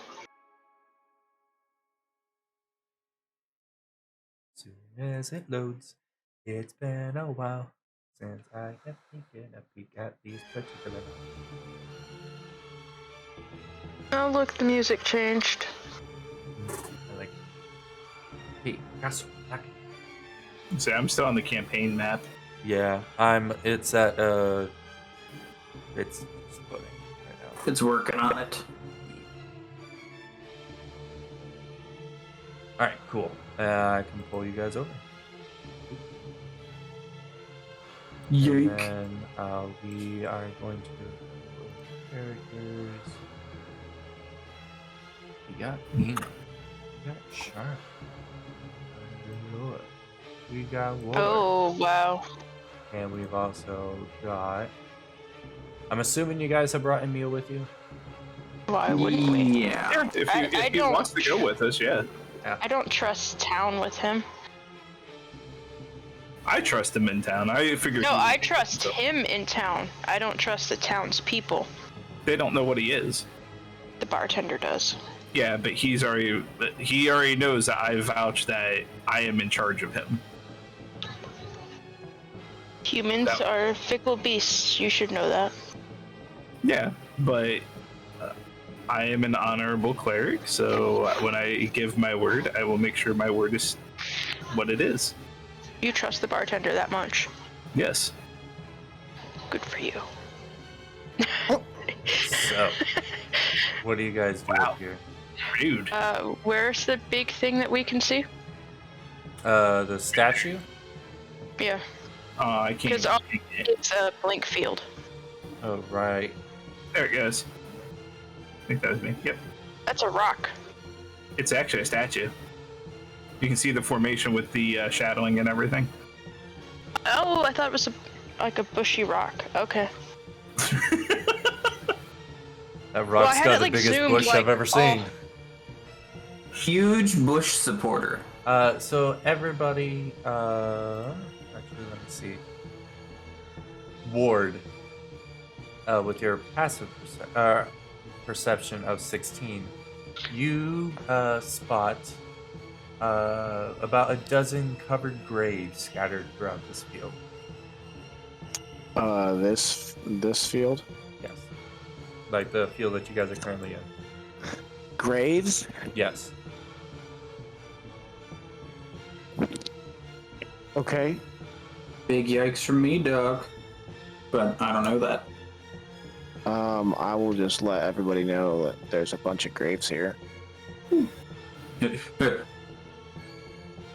Soon as it loads, it's been a while since I have taken a peek at these particular maps. Oh, look, the music changed. I like, hey, castle, back. So I'm still on the campaign map. Yeah, it's at it's exploding right now. It's working on it. All right, cool. I can pull you guys over. Yike. And then we are going to go characters. We got Nina. We got Sharp. We got War. Oh, wow. And we've also got. I'm assuming you guys have brought Emil with you. Why wouldn't we? Yeah. If I he don't- wants to go with us, yeah. I don't trust town with him. I trust him in town. I figured. No, he- I trust him in town. I don't trust the town's people. They don't know what he is. The bartender does. Yeah, but he already knows that I vouch that I am in charge of him. Humans That- are fickle beasts. You should know that. Yeah, but I am an honorable cleric, so when I give my word, I will make sure my word is what it is. You trust the bartender that much. Yes. Good for you. So, what do you guys do Wow. up here? Rude. Where's the big thing that we can see? The statue. Yeah, I can't. 'Cause it's a blank field. Oh right. There it goes. I think that was me. Yep. That's a rock. It's actually a statue. You can see the formation with the shadowing and everything. Oh, I thought it was like a bushy rock. Okay. That rock's had got it, the like, biggest zoomed, bush like, I've ever seen. Huge Bush supporter. So everybody, actually, let me see. Ward, with your passive perception of 16, you spot about a dozen covered graves scattered throughout this field. This field. Yes, like the field that you guys are currently in. Graves. Yes. Okay. Big yikes from me, dog. But I don't know that. I will just let everybody know that there's a bunch of graves here.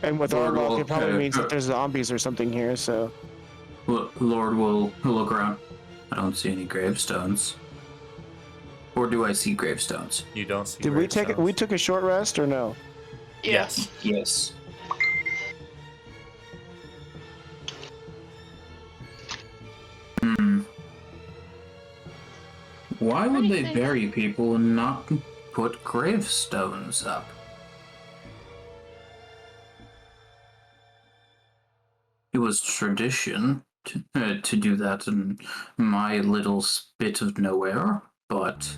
And with our Lord luck, will- it probably means that there's zombies or something here. So Lord will look around. I don't see any gravestones. Or do I see gravestones? You don't see. did we take it? gravestones. We took a short rest or no? Yes. Yes. Why would they bury people and not put gravestones up? It was tradition to do that in my little bit of nowhere, but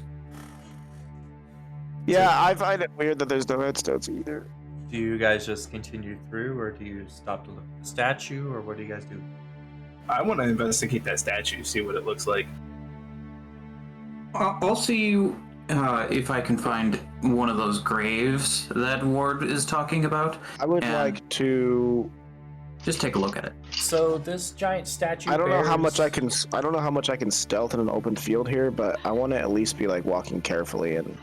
Yeah, I find it weird that there's no headstones either. Do you guys just continue through, or do you stop to look at the statue, or what do you guys do? I want to investigate that statue, see what it looks like. I'll see if I can find one of those graves that Ward is talking about. I would And- like to. Just take a look at it. So this giant statue. I don't know how much bears- I can. I don't know how much I can stealth in an open field here, but I want to at least be like walking carefully and.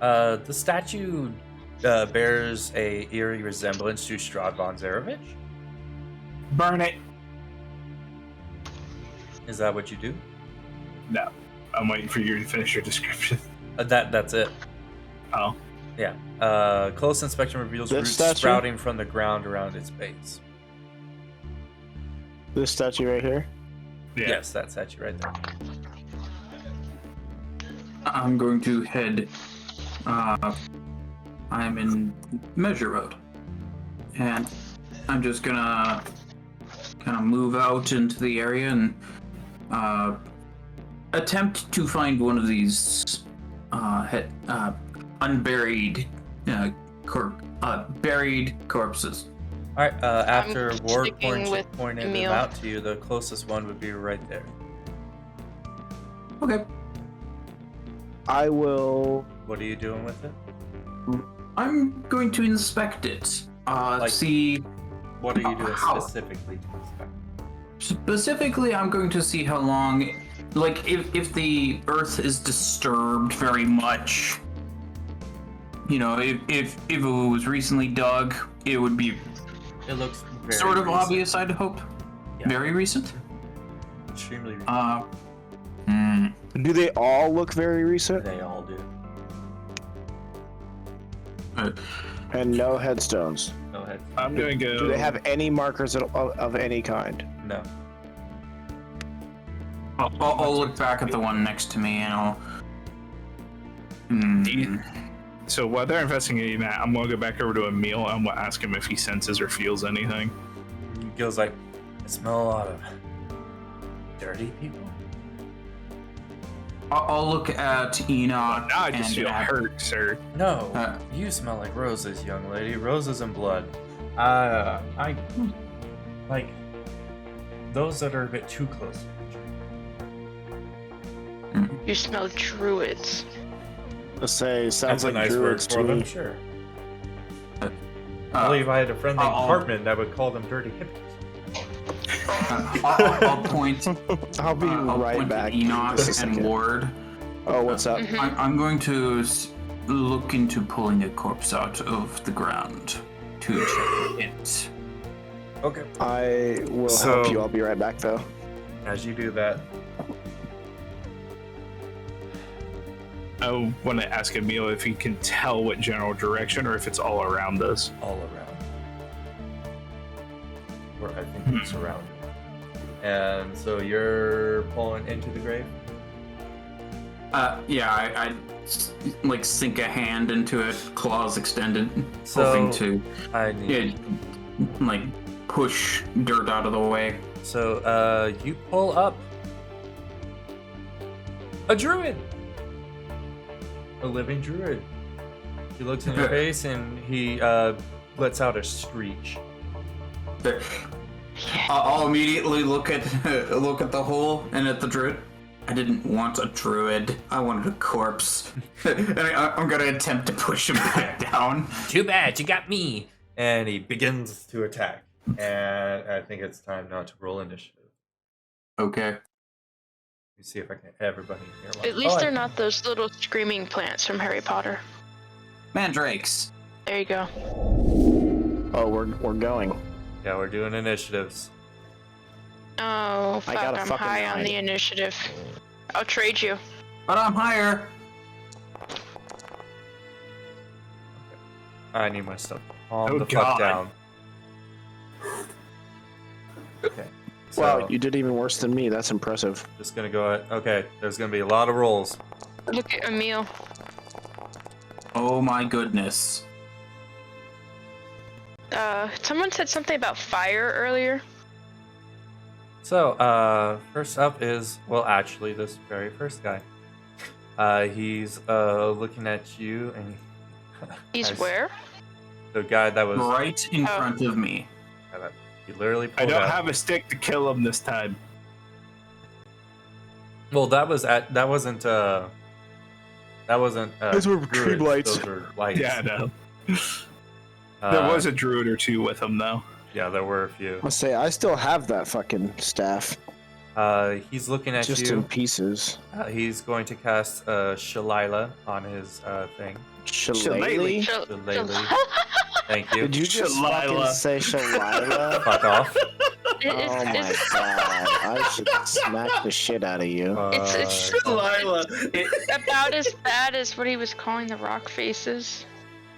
The statue bears a eerie resemblance to Strahd von Zarevich. Burn it. Is that what you do? No. I'm waiting for you to finish your description. That's it. Oh. Yeah. Close inspection reveals That roots statue? sprouting from the ground around its base. This statue right here. Yeah. Yes, that statue right there. I'm going to head. I'm in measure mode, and I'm just gonna kind of move out into the area and attempt to find one of these unburied, buried corpses. All right. After I'm Ward sticking with pointed them Emil. out to you, the closest one would be right there. Okay. I will. What are you doing with it? I'm going to inspect it. Like- See. What are you doing How? specifically to inspect? Specifically, I'm going to see how long. Like, if the Earth is disturbed very much. You know, if it was recently dug, it would be It looks very sort of recent. obvious, I'd hope. Yeah. Very recent. Extremely recent. Do they all look very recent? They all do. And no headstones. Go ahead. I'm gonna go. Do they have any markers of any kind? No. I'll look back at the one next to me and I'll. So while they're investigating that, I'm gonna go back over to Emil. I'm gonna ask him if he senses or feels anything. He goes like, I smell a lot of dirty people. I'll look at Enoch. Now I just and feel Ab- hurt, sir. No, Uh, you smell like roses, young lady. Roses and blood. I like those that are a bit too close to each other. You smell druids. Let's say sounds That's a like nice word druids for to them, me. sure. I believe I had a friend named I'll- Hartman that would call them dirty hippies. I'll point. I'll be I'll right point back. to Enoch Just a and second. Ward. Oh, what's up? I'm going to look into pulling a corpse out of the ground to check it. Okay. I will So- help you. I'll be right back, though. As you do that, I want to ask Emil if he can tell what general direction or if it's all around us. all around, or I think it's around. And so you're pulling into the grave. Yeah, I like sink a hand into it, claws extended, So hoping to I need. like push dirt out of the way. So you pull up a druid, a living druid. He looks in your face and he lets out a screech. I'll immediately look at the hole and at the druid. I didn't want a druid. I wanted a corpse. And I'm gonna attempt to push him back down. Too bad, you got me. And he begins to attack. And I think it's time now to roll initiative. Okay. Let me see if I can get everybody in here. At least I they're can. not those little screaming plants from Harry Potter. Mandrakes. There you go. Oh, we're going. Yeah, we're doing initiatives. Oh, fuck, got a I'm fucking high on 9. the initiative. I'll trade you. But I'm higher. I need my stuff. Calm Oh, the God. fuck down. Okay. So, Wow, you did even worse than me. That's impressive. just gonna go at. Okay, there's gonna be a lot of rolls. Look at Emil. Oh my goodness. Someone said something about fire earlier. So, first up is, well, actually, this very first guy. He's looking at you, and He's I s- where? the guy that was. Right in front of me. He literally I pulled don't out. have a stick to kill him this time. Well, that wasn't. Those were druids, tree lights. Those were lights. Yeah, I know. There was a druid or two with him, though. Yeah, there were a few. I'll say I still have that fucking staff, He's looking at just you. in pieces. He's going to cast Shalila on his thing. Shillelagh? Shillelagh. Thank you. Did you just fucking Shalila. say Shalila? Fuck off. Oh my god! I should smack the shit out of you. It's Fuck. about as bad as what he was calling the rock faces.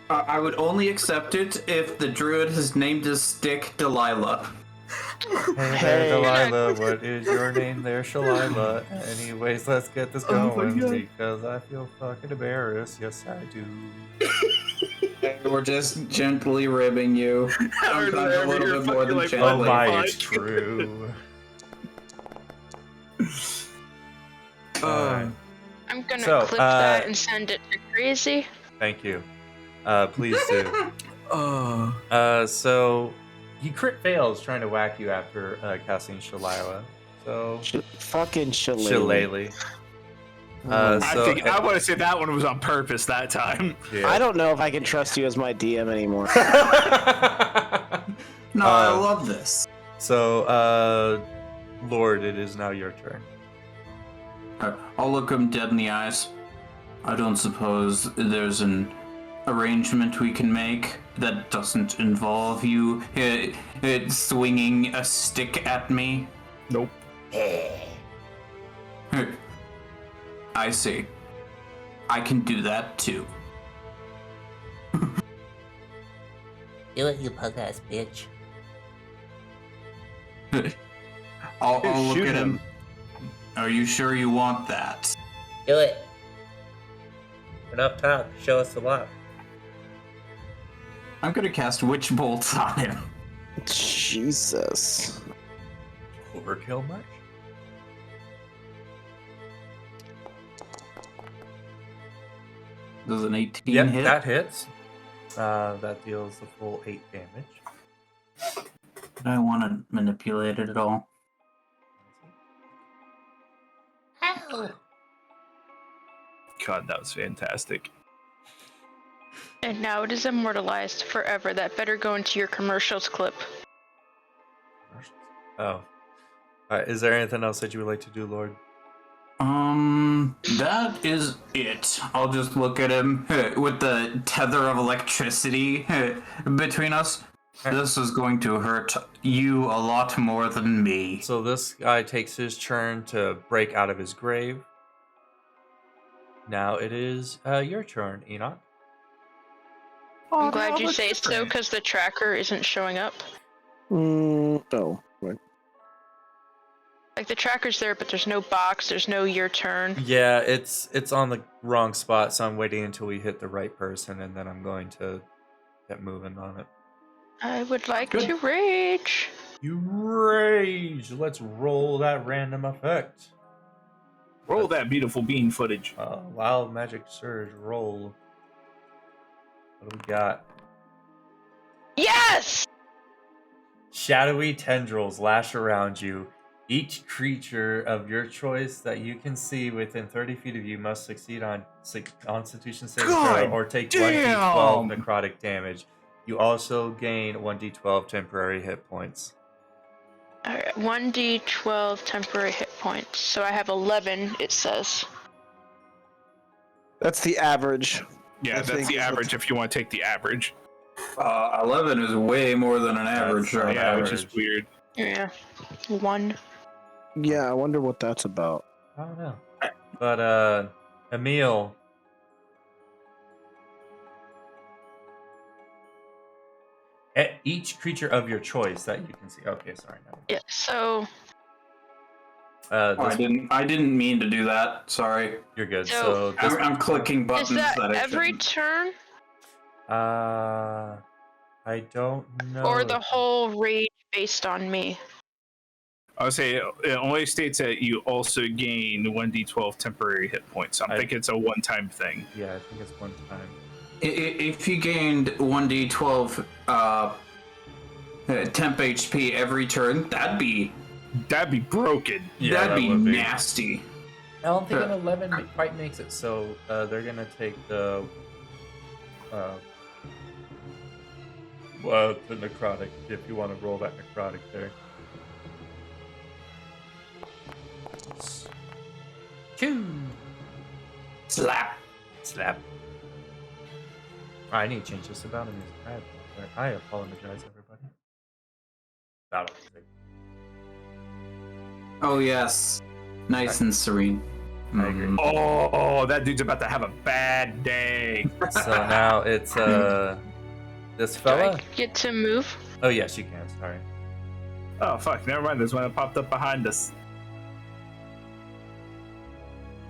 I would only accept it if the druid has named his stick Delilah. Hey there, Hey. Delilah, what is your name there, Shalila? Anyways, let's get this Oh my going God. because I feel fucking embarrassed. Yes, I do. We're just gently ribbing you. Sometimes a little bit more than Like, gently. Oh my, fuck? it's true. Uh, Alright, I'm gonna So, clip that and send it to Crazy. thank you. Please do. uh, So he crit fails trying to whack you after casting Shillelagh. So Fucking shillelagh. Shillelagh. Oh. I want to say that one was on purpose that time. Yeah. I don't know if I can trust you as my DM anymore. no, I love this. So, Lord, it is now your turn. I'll look him dead in the eyes. I don't suppose there's an arrangement we can make that doesn't involve you swinging a stick at me? Nope. I see. I can do that too. Do it, you punk ass bitch. I'll look shoot at him. him. Are you sure you want that? Do it. Enough talk. Show us the love. I'm gonna cast Witch Bolt on him. Jesus. Overkill much? Does an 18 Yep, hit? that hits. That deals the full 8 damage. I don't want to manipulate it at all. Ow! God, that was fantastic. And now it is immortalized forever. That better go into your commercials clip. Oh. Alright, is there anything else that you would like to do, Lord? That is it. I'll just look at him with the tether of electricity between us. This is going to hurt you a lot more than me. So this guy takes his turn to break out of his grave. Now it is your turn, Enoch. I'm glad you say so, because the tracker isn't showing up. Oh. Right. Like, the tracker's there, but there's no box, there's no your turn. Yeah, it's on the wrong spot, so I'm waiting until we hit the right person, and then I'm going to get moving on it. I would like to rage. You rage! Let's roll that random effect. Roll that beautiful bean footage. Wild Magic Surge, roll. What do we got? Yes! Shadowy tendrils lash around you. Each creature of your choice that you can see within 30 feet of you must succeed on Constitution saving throw God or take damn! 1d12 necrotic damage. You also gain 1d12 temporary hit points. Alright, 1d12 temporary hit points. So I have 11, it says. That's the average. Yeah, I that's think the is average if you want to take the average. 11 is way more than an average. That's Right? Yeah, average. which is weird. Yeah. 1. Yeah, I wonder what that's about. I don't know. But, Emil. Each creature of your choice that you can see. Okay, sorry. No. Yeah, so I didn't mean to do that. Sorry. You're good. So- So this, I'm clicking buttons is that I every shouldn't. turn? I don't know. Or the whole rage based on me? I would say it only states that you also gain 1d12 temporary hit points. I think it's a one-time thing. Yeah, I think it's one time. If you gained 1d12 temp HP every turn, that'd be broken. Yeah, that'd that be would be. nasty. I don't think an 11 quite makes it, so they're gonna take the necrotic, if you want to roll that necrotic there. 2 Slap. slap. I need to change this about music. I apologize, everybody. Battle music. Oh yes, nice and serene. I agree. Mhm. Oh, that dude's about to have a bad day. So now it's this Do fella. I get to move? Oh yes, you can. Sorry. Oh fuck! Never mind. There's one that popped up behind us.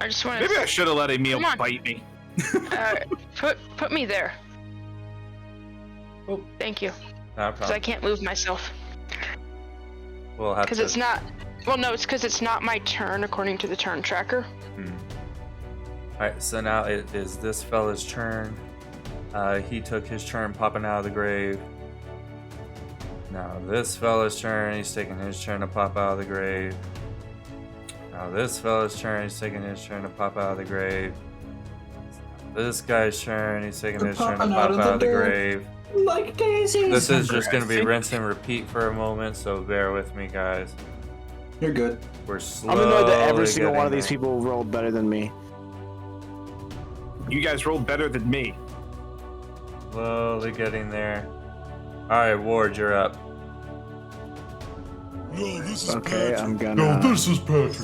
I just want Maybe I to should have let Emil Come on. bite me. put me there. Oh, Thank you. not a Because I problem. can't move myself. We'll have Because to. it's not. Well, no, it's because it's not my turn according to the turn tracker. Alright, so now it is this fella's turn. He took his turn popping out of the grave. Now this fella's turn, he's taking his turn to pop out of the grave. Now this fella's turn, he's taking his turn to pop out of the grave. This guy's turn, he's taking his turn to popping pop out of out the of the dirt. grave. Like daisies. This is just I going to be think- rinse and repeat for a moment, so bear with me, guys. You're good. We're slowly I'm annoyed that every single one getting of these there. people rolled better than me. You guys rolled better than me. Slowly getting there. Alright, Ward, you're up. No, this is Okay, Patrick. I'm gonna No, this is Patrick.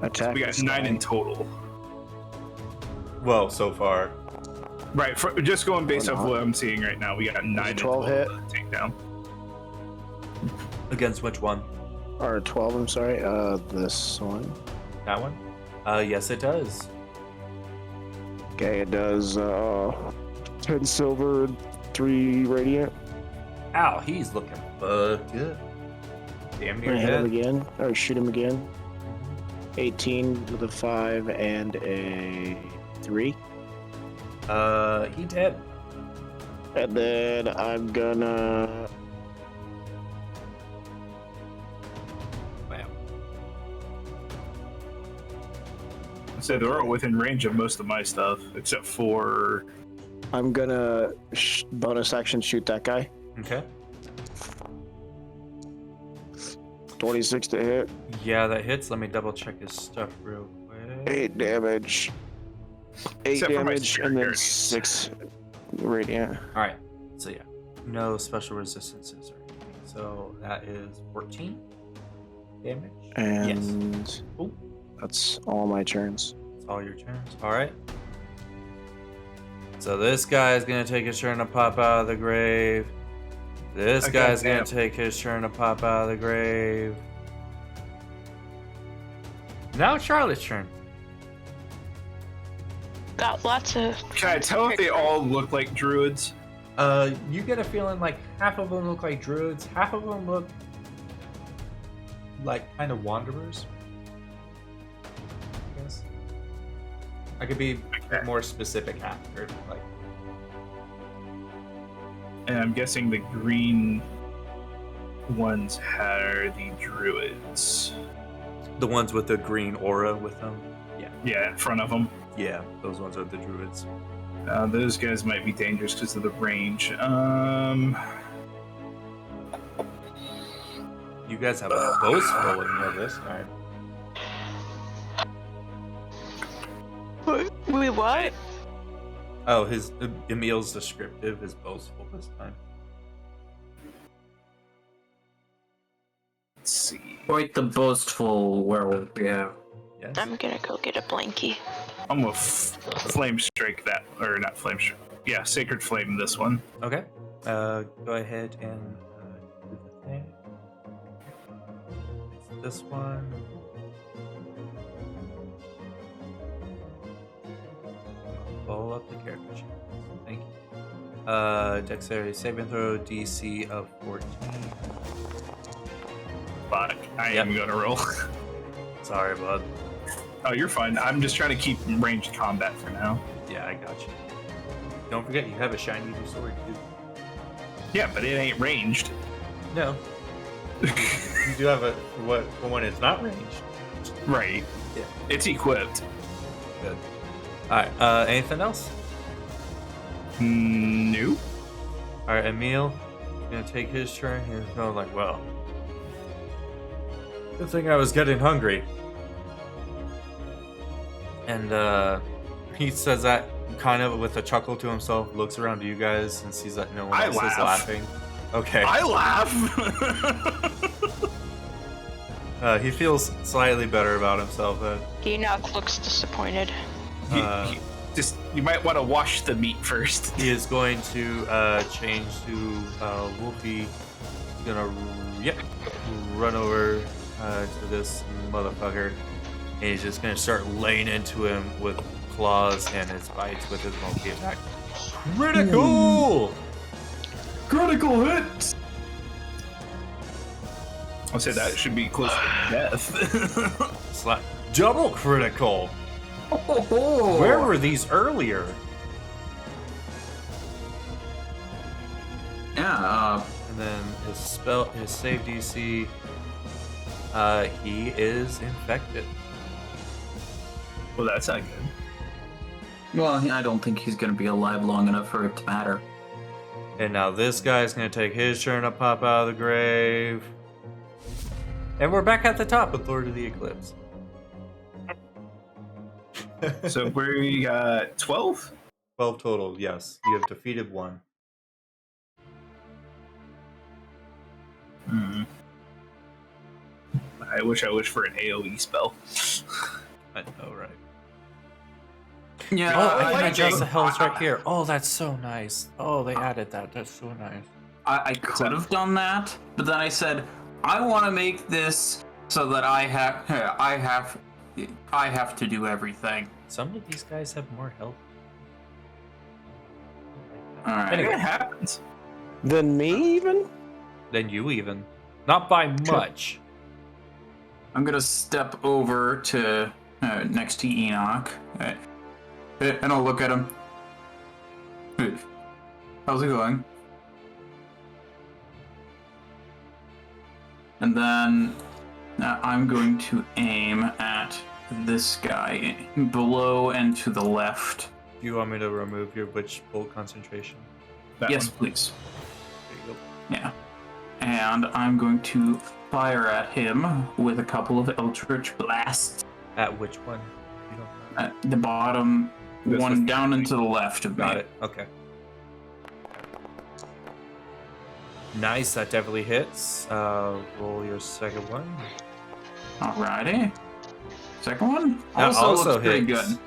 attack. We got this 9 guy. in total. Well, so far. Right, just going based Or off not. what I'm seeing right now, we got 9 in 12 total hit? to take down. Against which one? Or 12, I'm sorry. This one. That one? Yes, it does. Okay, it does 10 silver, 3 radiant. Ow, he's looking fucked up. Damn I'm near gonna hit him dead. again, or shoot him again. 18 with a 5 and a 3. He dead. And then I'm gonna. Wow. So they're all within range of most of my stuff, except for I'm gonna bonus action shoot that guy. Okay. 26 to hit. Yeah, that hits. Let me double check his stuff real quick. 8 damage. 8 Except for my damage, spirit and then guardians. 6 radiant. Alright, so yeah. No special resistances or anything. So that is 14 damage. And Oh, that's all my turns. it's all your turns. Alright. So this guy is going to take his turn to pop out of the grave. This Okay, guy's going damn. to take his turn to pop out of the grave. Now it's Charlotte's turn. Got lots of. can I tell if they all look like druids? You get a feeling like half of them look like druids, half of them look like kind of wanderers. I guess. I could be Okay. more specific after, like And I'm guessing the green ones are the druids. the ones with the green aura with them. Yeah, in front of them. Yeah, those ones are the druids. Those guys might be dangerous because of the range. You guys have a boastful when you know this. All right. Wait, what? Oh, his Emil's descriptive is boastful this time. Let's see. Quite the boastful werewolf we have. Yes. I'm gonna go get a blankie. I'm gonna flame strike that, or not flame strike. Yeah, sacred flame this one. Okay. Go ahead and do the thing. It's this one. Pull up the character sheet. Thank you. Dexterity saving throw DC of 14. Fuck, I Yep. am gonna roll. Sorry, bud. Oh, you're fine. I'm just trying to keep ranged combat for now. Yeah, I got you. Don't forget, you have a shiny new sword too. Yeah, but it ain't ranged. No. You do have a what for when it's not ranged. Right. Yeah. It's equipped. Good. Alright, anything else? No. Alright, Emil gonna take his turn. He's going like, well, good thing I was getting hungry. And he says that kind of with a chuckle to himself, looks around to you guys and sees that no one I else laugh. is laughing. Okay. I laugh. He feels slightly better about himself then. Enoch looks disappointed. Just you might want to wash the meat first. He is going to change to Wolfie. He's gonna run over to this motherfucker. And he's just gonna start laying into him with claws and his bites with his multi attack. Critical! Critical hit! I'll say that should be close to death. It's like double critical. Oh, Where were these earlier? Yeah, And then his save DC. He is infected. Well, that's not good. well, I don't think he's gonna be alive long enough for it to matter. And now this guy's gonna take his turn to pop out of the grave. And we're back at the top with Lord of the Eclipse. So we got 12? 12 total, yes. You have defeated one. I wish for an AoE spell. I know, right? Yeah, Oh, I and like adjust it. the health right here. Oh, that's so nice. Oh, they added that. That's so nice. I could have done that, but then I said I want to make this so that I have to do everything. Some of these guys have more health. All right. Anyway, it happens. Than me, even? Than you even. Not by much. I'm gonna step over to next to Enoch, and I'll look at him. Hey, how's it going? And then I'm going to aim at this guy below and to the left. Do you want me to remove your witch bolt concentration? That Yes, one. please. There you go. Yeah. And I'm going to fire at him with a couple of Eldritch Blasts. At which one? You don't know. At the bottom This one was- down and to the left of Got me. it. Okay. Nice, that definitely hits. Roll your second one. Alrighty. Second one? That also looks pretty hits. good.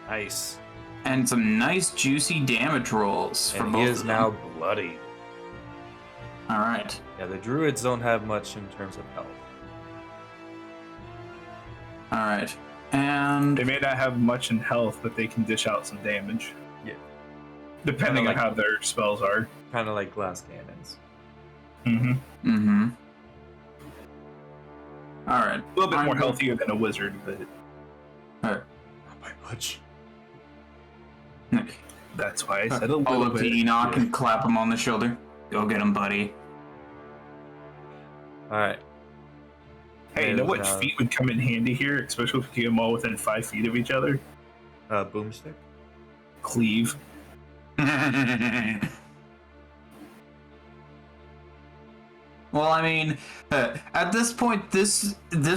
Nice. And some nice juicy damage rolls for And both he is of now them. bloody. Alright. Yeah, the druids don't have much in terms of health. Alright. And They may not have much in health, but they can dish out some damage. Yeah. Depending Kinda on how their spells are. Kind of like glass cannons. Mm-hmm. Alright. A little bit more healthier than a wizard, but Alright. Not by much. that's why I said a I'll little look to bit. Enoch and clap him on the shoulder. Go get him, buddy. Alright. Hey, you know what And, feat would come in handy here, especially if you get them all within 5 feet of each other? Boomstick? Cleave. Well, I mean, at this point, this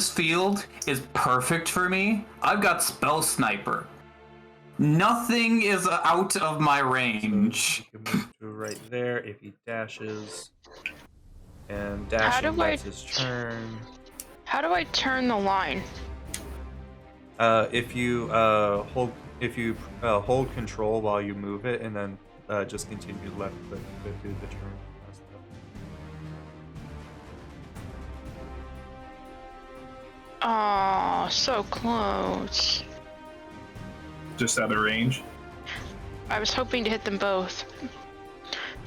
field is perfect for me. I've got Spell Sniper. Nothing is out of my range. You can move to right there if he dashes. And How dashing, do I- that's his turn. How do I turn the line? If you hold control while you move it, and then just continue left click to do the turn. Oh, so close. Just out of range. I was hoping to hit them both.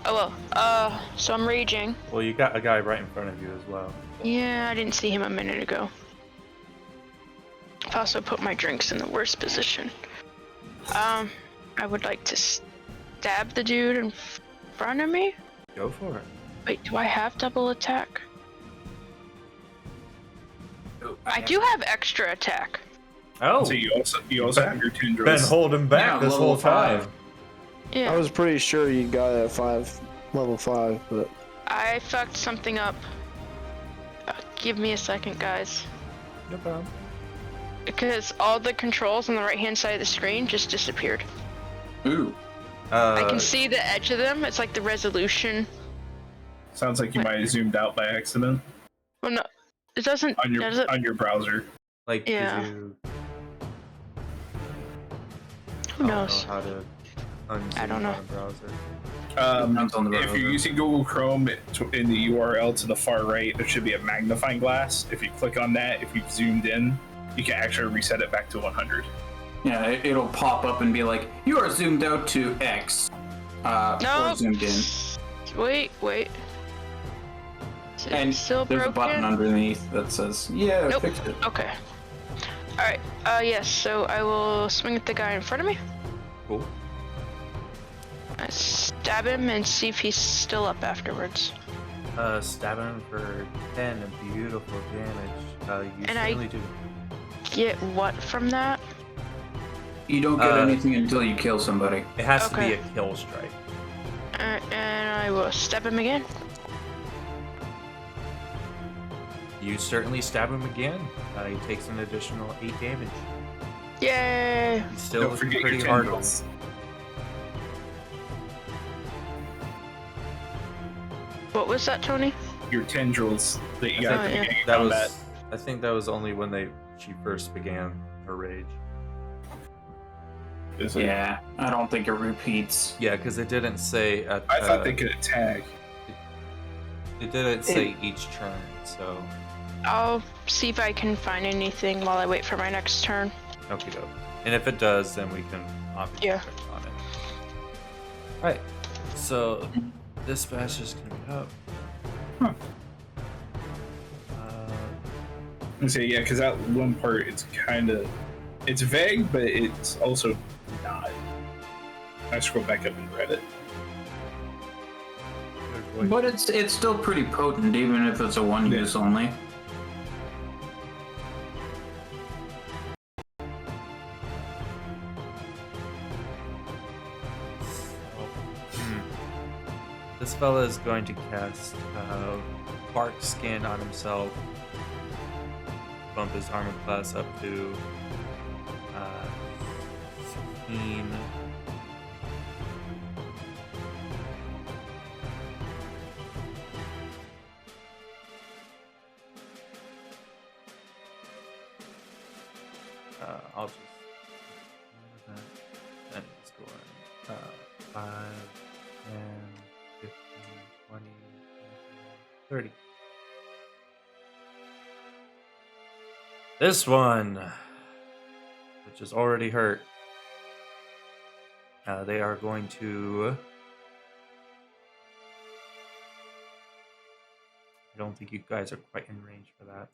Oh well, so I'm raging. Well, you got a guy right in front of you as well. Yeah, I didn't see him a minute ago. I've also put my drinks in the worst position. I would like to stab the dude in front of me. Go for it. Wait, do I have double attack? I do have extra attack. Oh, So you also have your been tendrils. holding back Yeah, this level whole time. 5. Yeah, I was pretty sure you got it at level 5, but I fucked something up. Give me a second, guys. No problem. Because all the controls on the right-hand side of the screen just disappeared. Ooh. I can see the edge of them. It's like the resolution. Sounds like you might have zoomed out by accident Well, no, it doesn't. on does it? your browser. Like, Yeah. did you? Who I knows? don't know how to unzoom I don't know. on a browser. Depends on the If browser. you're using Google Chrome in the URL to the far right, there should be a magnifying glass. If you click on that, if you've zoomed in, you can actually reset it back to 100. Yeah, it'll pop up and be like, you are zoomed out to X. No. Or zoomed in. Wait. Is it And still there's broken? a button underneath that says, yeah, Nope. fix it. Okay. Alright, yes, so I will swing at the guy in front of me. Cool. I stab him and see if he's still up afterwards. Stab him for 10 beautiful damage. You And certainly do. Get what from that? You don't get anything until you kill somebody. It has Okay. to be a kill strike. And I will stab him again. You certainly stab him again. He takes an additional 8 damage. Yay! He's still Don't forget pretty your hard on tendrils. What was that, Tony? Your tendrils that you I got at the think beginning of that combat. was. I think that was only when she first began her rage. Is it? Yeah, I don't think it repeats. Yeah, because it didn't say. I thought they could attack. It didn't say each turn, so. I'll see if I can find anything while I wait for my next turn. Okay, doke. And if it does, then we can obviously Yeah. check on it. Alright, so this batch is gonna be up. Huh. I say yeah, because that one part it's vague, but it's also not. I scrolled back up and read it. But it's still pretty potent, even if it's a one use only. This fella is going to cast Bark Skin on himself. Bump his armor class up to 16. I'll just and it's going 5, 10, 15, 20, 30. This one, which is already hurt, they are going to. I don't think you guys are quite in range for that.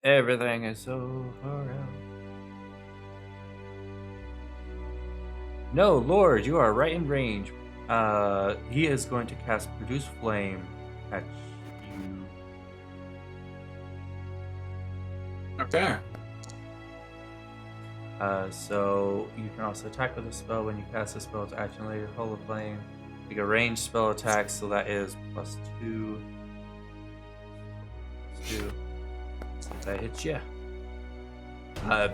Everything is so far out. No, Lord, you are right in range. He is going to cast Produce Flame at you. Okay. So you can also attack with a spell when you cast a spell to action later. Hold of Flame. Make a ranged spell attack, so that is +2. +2. That hits you.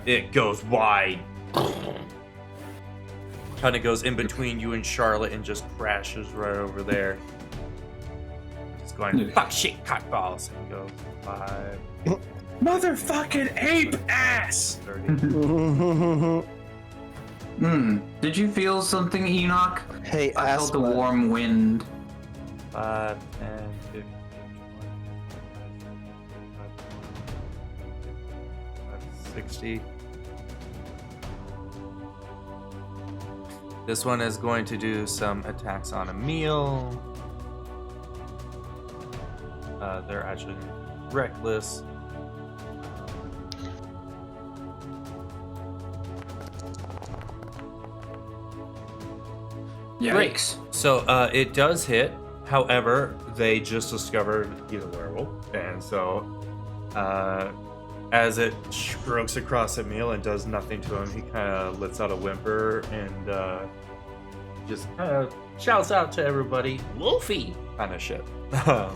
It goes wide. Kind of goes in between you and Charlotte and just crashes right over there. Just going, fuck shit, cockballs. And goes 5, Motherfucking ape ass! 30. Did you feel something, Enoch? Hey, I ass felt a butt. warm wind. 5, 10, 15, 20, 60. This one is going to do some attacks on Emil. They're actually reckless. Yikes. So it does hit. However, they just discovered he's a werewolf, and so as it strokes across Emil and does nothing to him, he kind of lets out a whimper and just kind of shouts out to everybody, "Wolfie!" kind of shit. So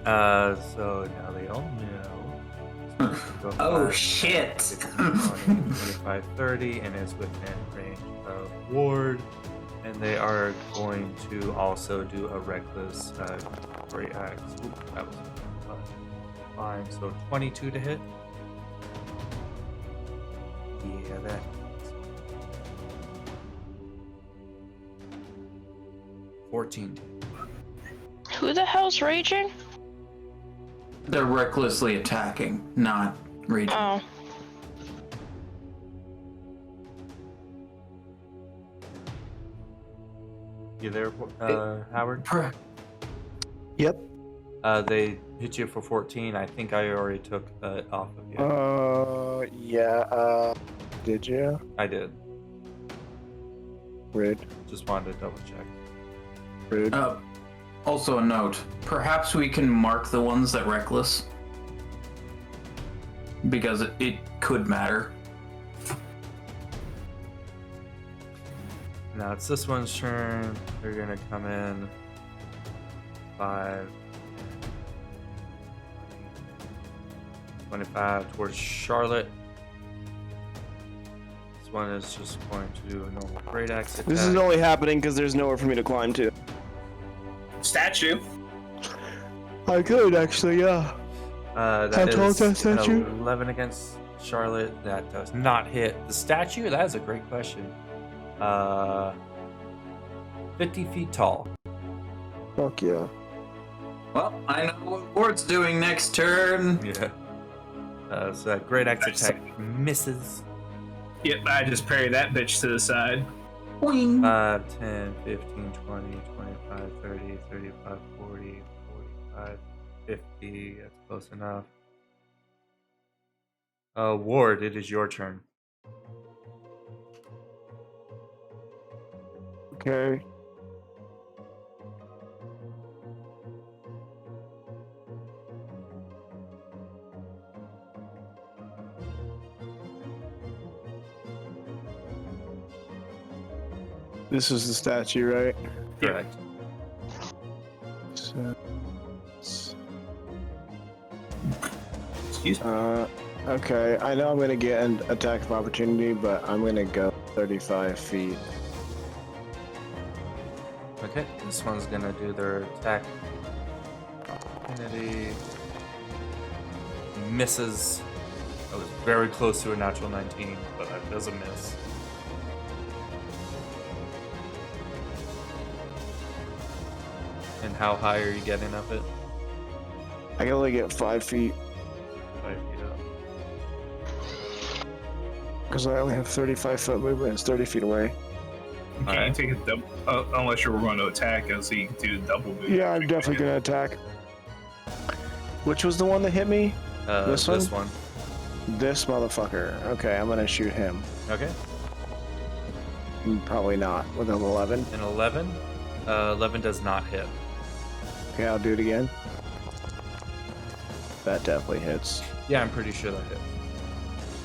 now they all know. Go Oh 5, shit. 15, 20, 25, 30, and is within range of Ward. And they are going to also do a reckless react. Oop, that was fine. So 22 to hit. Yeah, that. Hits. 14. Who the hell's raging? They're recklessly attacking, not raging. Oh, You there, Howard? Yep. They hit you for 14. I think I already took off of you. Yeah. Did you? I did. Rude. Just wanted to double check. Rude. Also a note, perhaps we can mark the ones that reckless. Because it could matter. Now it's this one's turn. They're gonna come in 5, 25 towards Charlotte. This one is just going to do a normal great axe attack. This is only happening because there's nowhere for me to climb to. Statue. I could actually, yeah. That How tall is that is statue? an 11 against Charlotte. That does not hit. The statue? That is a great question. 50 feet tall. Fuck yeah. Well, I know what Ward's doing next turn. Yeah. So that great axe attack misses. Yep, I just parry that bitch to the side. Boing. 5, 10, 15, 20, 25, 30, 35, 40, 45, 50. That's close enough. Ward, it is your turn. Okay. This is the statue, right? Correct. So, Excuse me. okay. I know I'm gonna get an attack of opportunity, but I'm gonna go 35 feet. Okay, this one's gonna do their attack. Opportunity. Misses. That was very close to a natural 19, but that does a miss. And how high are you getting up it? I can only get 5 feet 5 feet up. because I only have 35 foot movement. It's 30 feet away. You can't take a double unless you're going to attack, so you can do the double move. Yeah, I'm definitely gonna attack. Which was the one that hit me? This one? This motherfucker. Okay, I'm gonna shoot him. Okay. Probably not with an 11. An 11? 11 does not hit. Okay, I'll do it again. That definitely hits. Yeah, I'm pretty sure that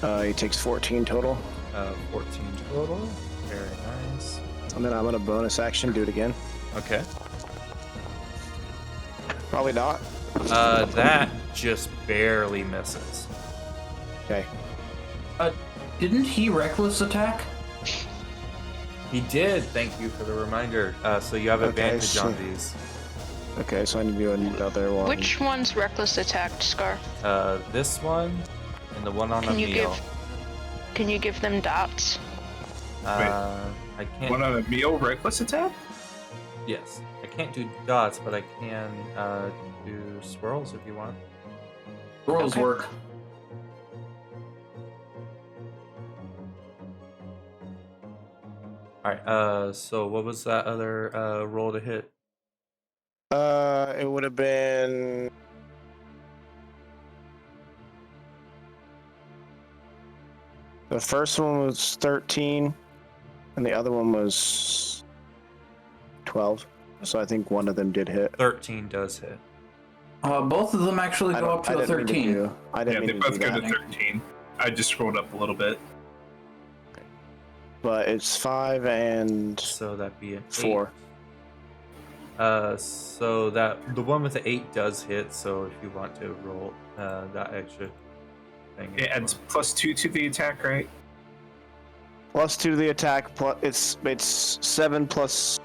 hit. He takes 14 total. 14 total. Very nice. And then I'm gonna bonus action, do it again. Okay. Probably not. That just barely misses. Okay. Didn't he reckless attack? He did. Thank you for the reminder. So you have Okay, advantage on so- these. Okay, so I need to do another one. Which one's reckless attacked, Scar? This one and the one on Can you Emil. Can you give them dots? I can't. One on a meal reckless attack? Yes, I can't do dots, but I can do swirls if you want. Rolls Okay. work. All right. So what was that other roll to hit? It would have been. The first one was 13, and the other one was 12. So I think one of them did hit. 13 does hit. Both of them actually go up to a 13. I Yeah, didn't they mean to both do go that. to 13. I just scrolled up a little bit. But it's 5 and So that'd be an 4. 8. So that the one with the 8 does hit. So if you want to roll that extra thing, It adds +2 to the attack, right? Plus 2 to the attack. Plus it's 7 plus.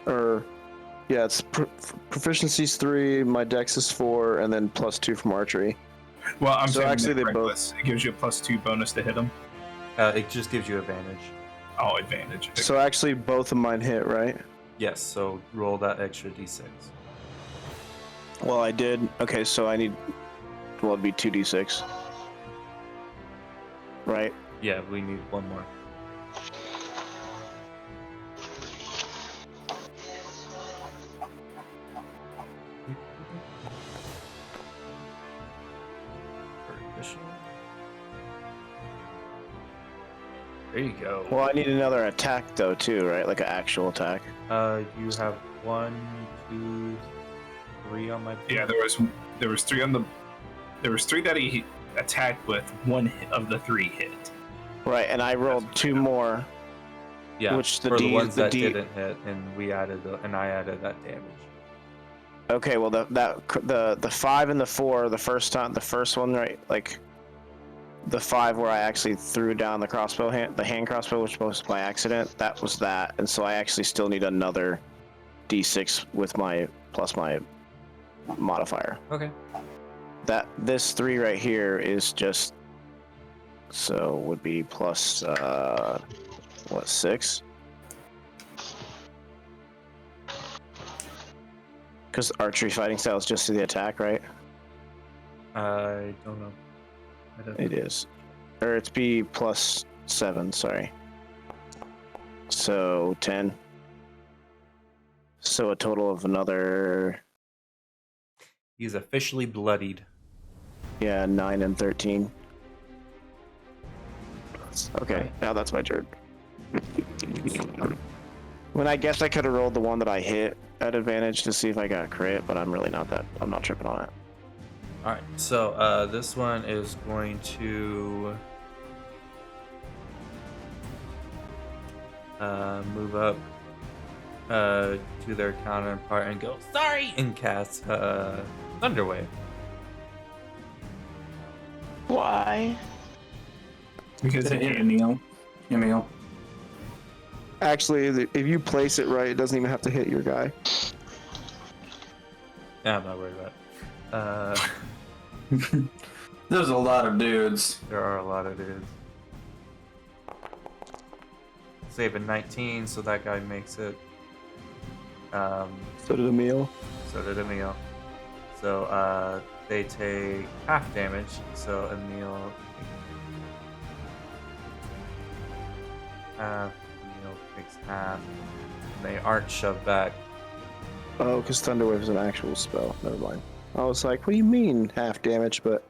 Or yeah, it's proficiency's 3. My dex is 4, and then +2 from archery. Well, I'm So saying actually that they both- reckless. It gives you a +2 bonus to hit them. it just gives you advantage. Oh, advantage. So actually, both of mine hit, right? Yes. So roll that extra d6. Well, I did. Okay, so I need. Well, it'd be 2d6. Right? Yeah, we need one more. There you go. Well, I need another attack though too, right? Like an actual attack. You have 1, 2, 3 on my. Yeah, there was 3 on the. There was 3 that he attacked with. 1 of the 3 hit. Right, and I rolled 2 more. Yeah, which the for the D- ones the that D- didn't hit, and I added that damage. Okay, well the 5 and the 4, the first one, right? Like the 5 where I actually threw down the hand crossbow, which was by accident. That was that, and so I actually still need another D6 with my plus my modifier. Okay. This 3 right here is just so would be plus 6? Because archery fighting style is just to the attack, right? I don't know. It is. Or it's B plus 7, sorry. So 10. So a total of another, He's officially bloodied. 9 and 13. Okay, now that's my turn. When I guess I could have rolled the one that I hit at advantage to see if I got crit, but I'm not tripping on it. All right, so this one is going to move up to their counterpart and go sorry and cast Thunderwave. Why? Because it hit. Emil. Actually, if you place it right, it doesn't even have to hit your guy. Yeah, I'm not worried about it. There's a lot of dudes. There are a lot of dudes. Saving 19, so that guy makes it. So did Emil. So did Emil. So they take half damage. So Emil takes half. And they aren't shoved back. Oh, because Thunderwave is an actual spell. Never mind. I was like, what do you mean half damage? But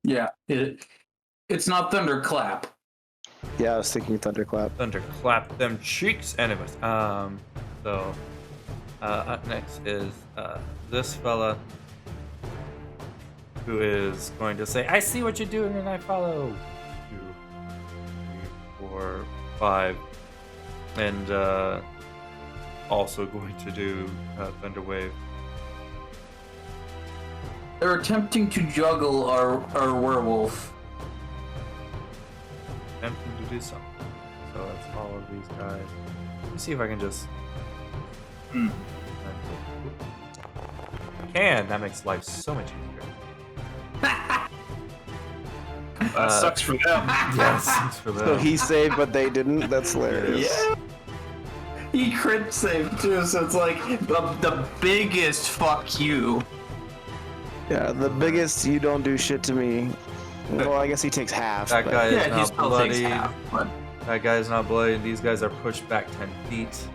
Yeah, it's not thunderclap. yeah, I was thinking Thunderclap. Thunderclap them cheeks. Anyways, so up next is this fella who is going to say, I see what you're doing and I follow. 2, 3, 4, 5. And also going to do Thunderwave. They're attempting to juggle our werewolf. Attempting to do something. So that's all of these guys. Let me see if I can just. I can. That makes life so much easier. That sucks for them. Yeah, sucks for them. So he saved, but they didn't. That's hilarious. Yeah. He crit saved too, so it's like the biggest fuck you. Yeah, the biggest you don't do shit to me. Well, I guess he takes half. That but- guy is Yeah, he not still bloodied. takes half, but That guy is not bloodied. These guys are pushed back 10 feet.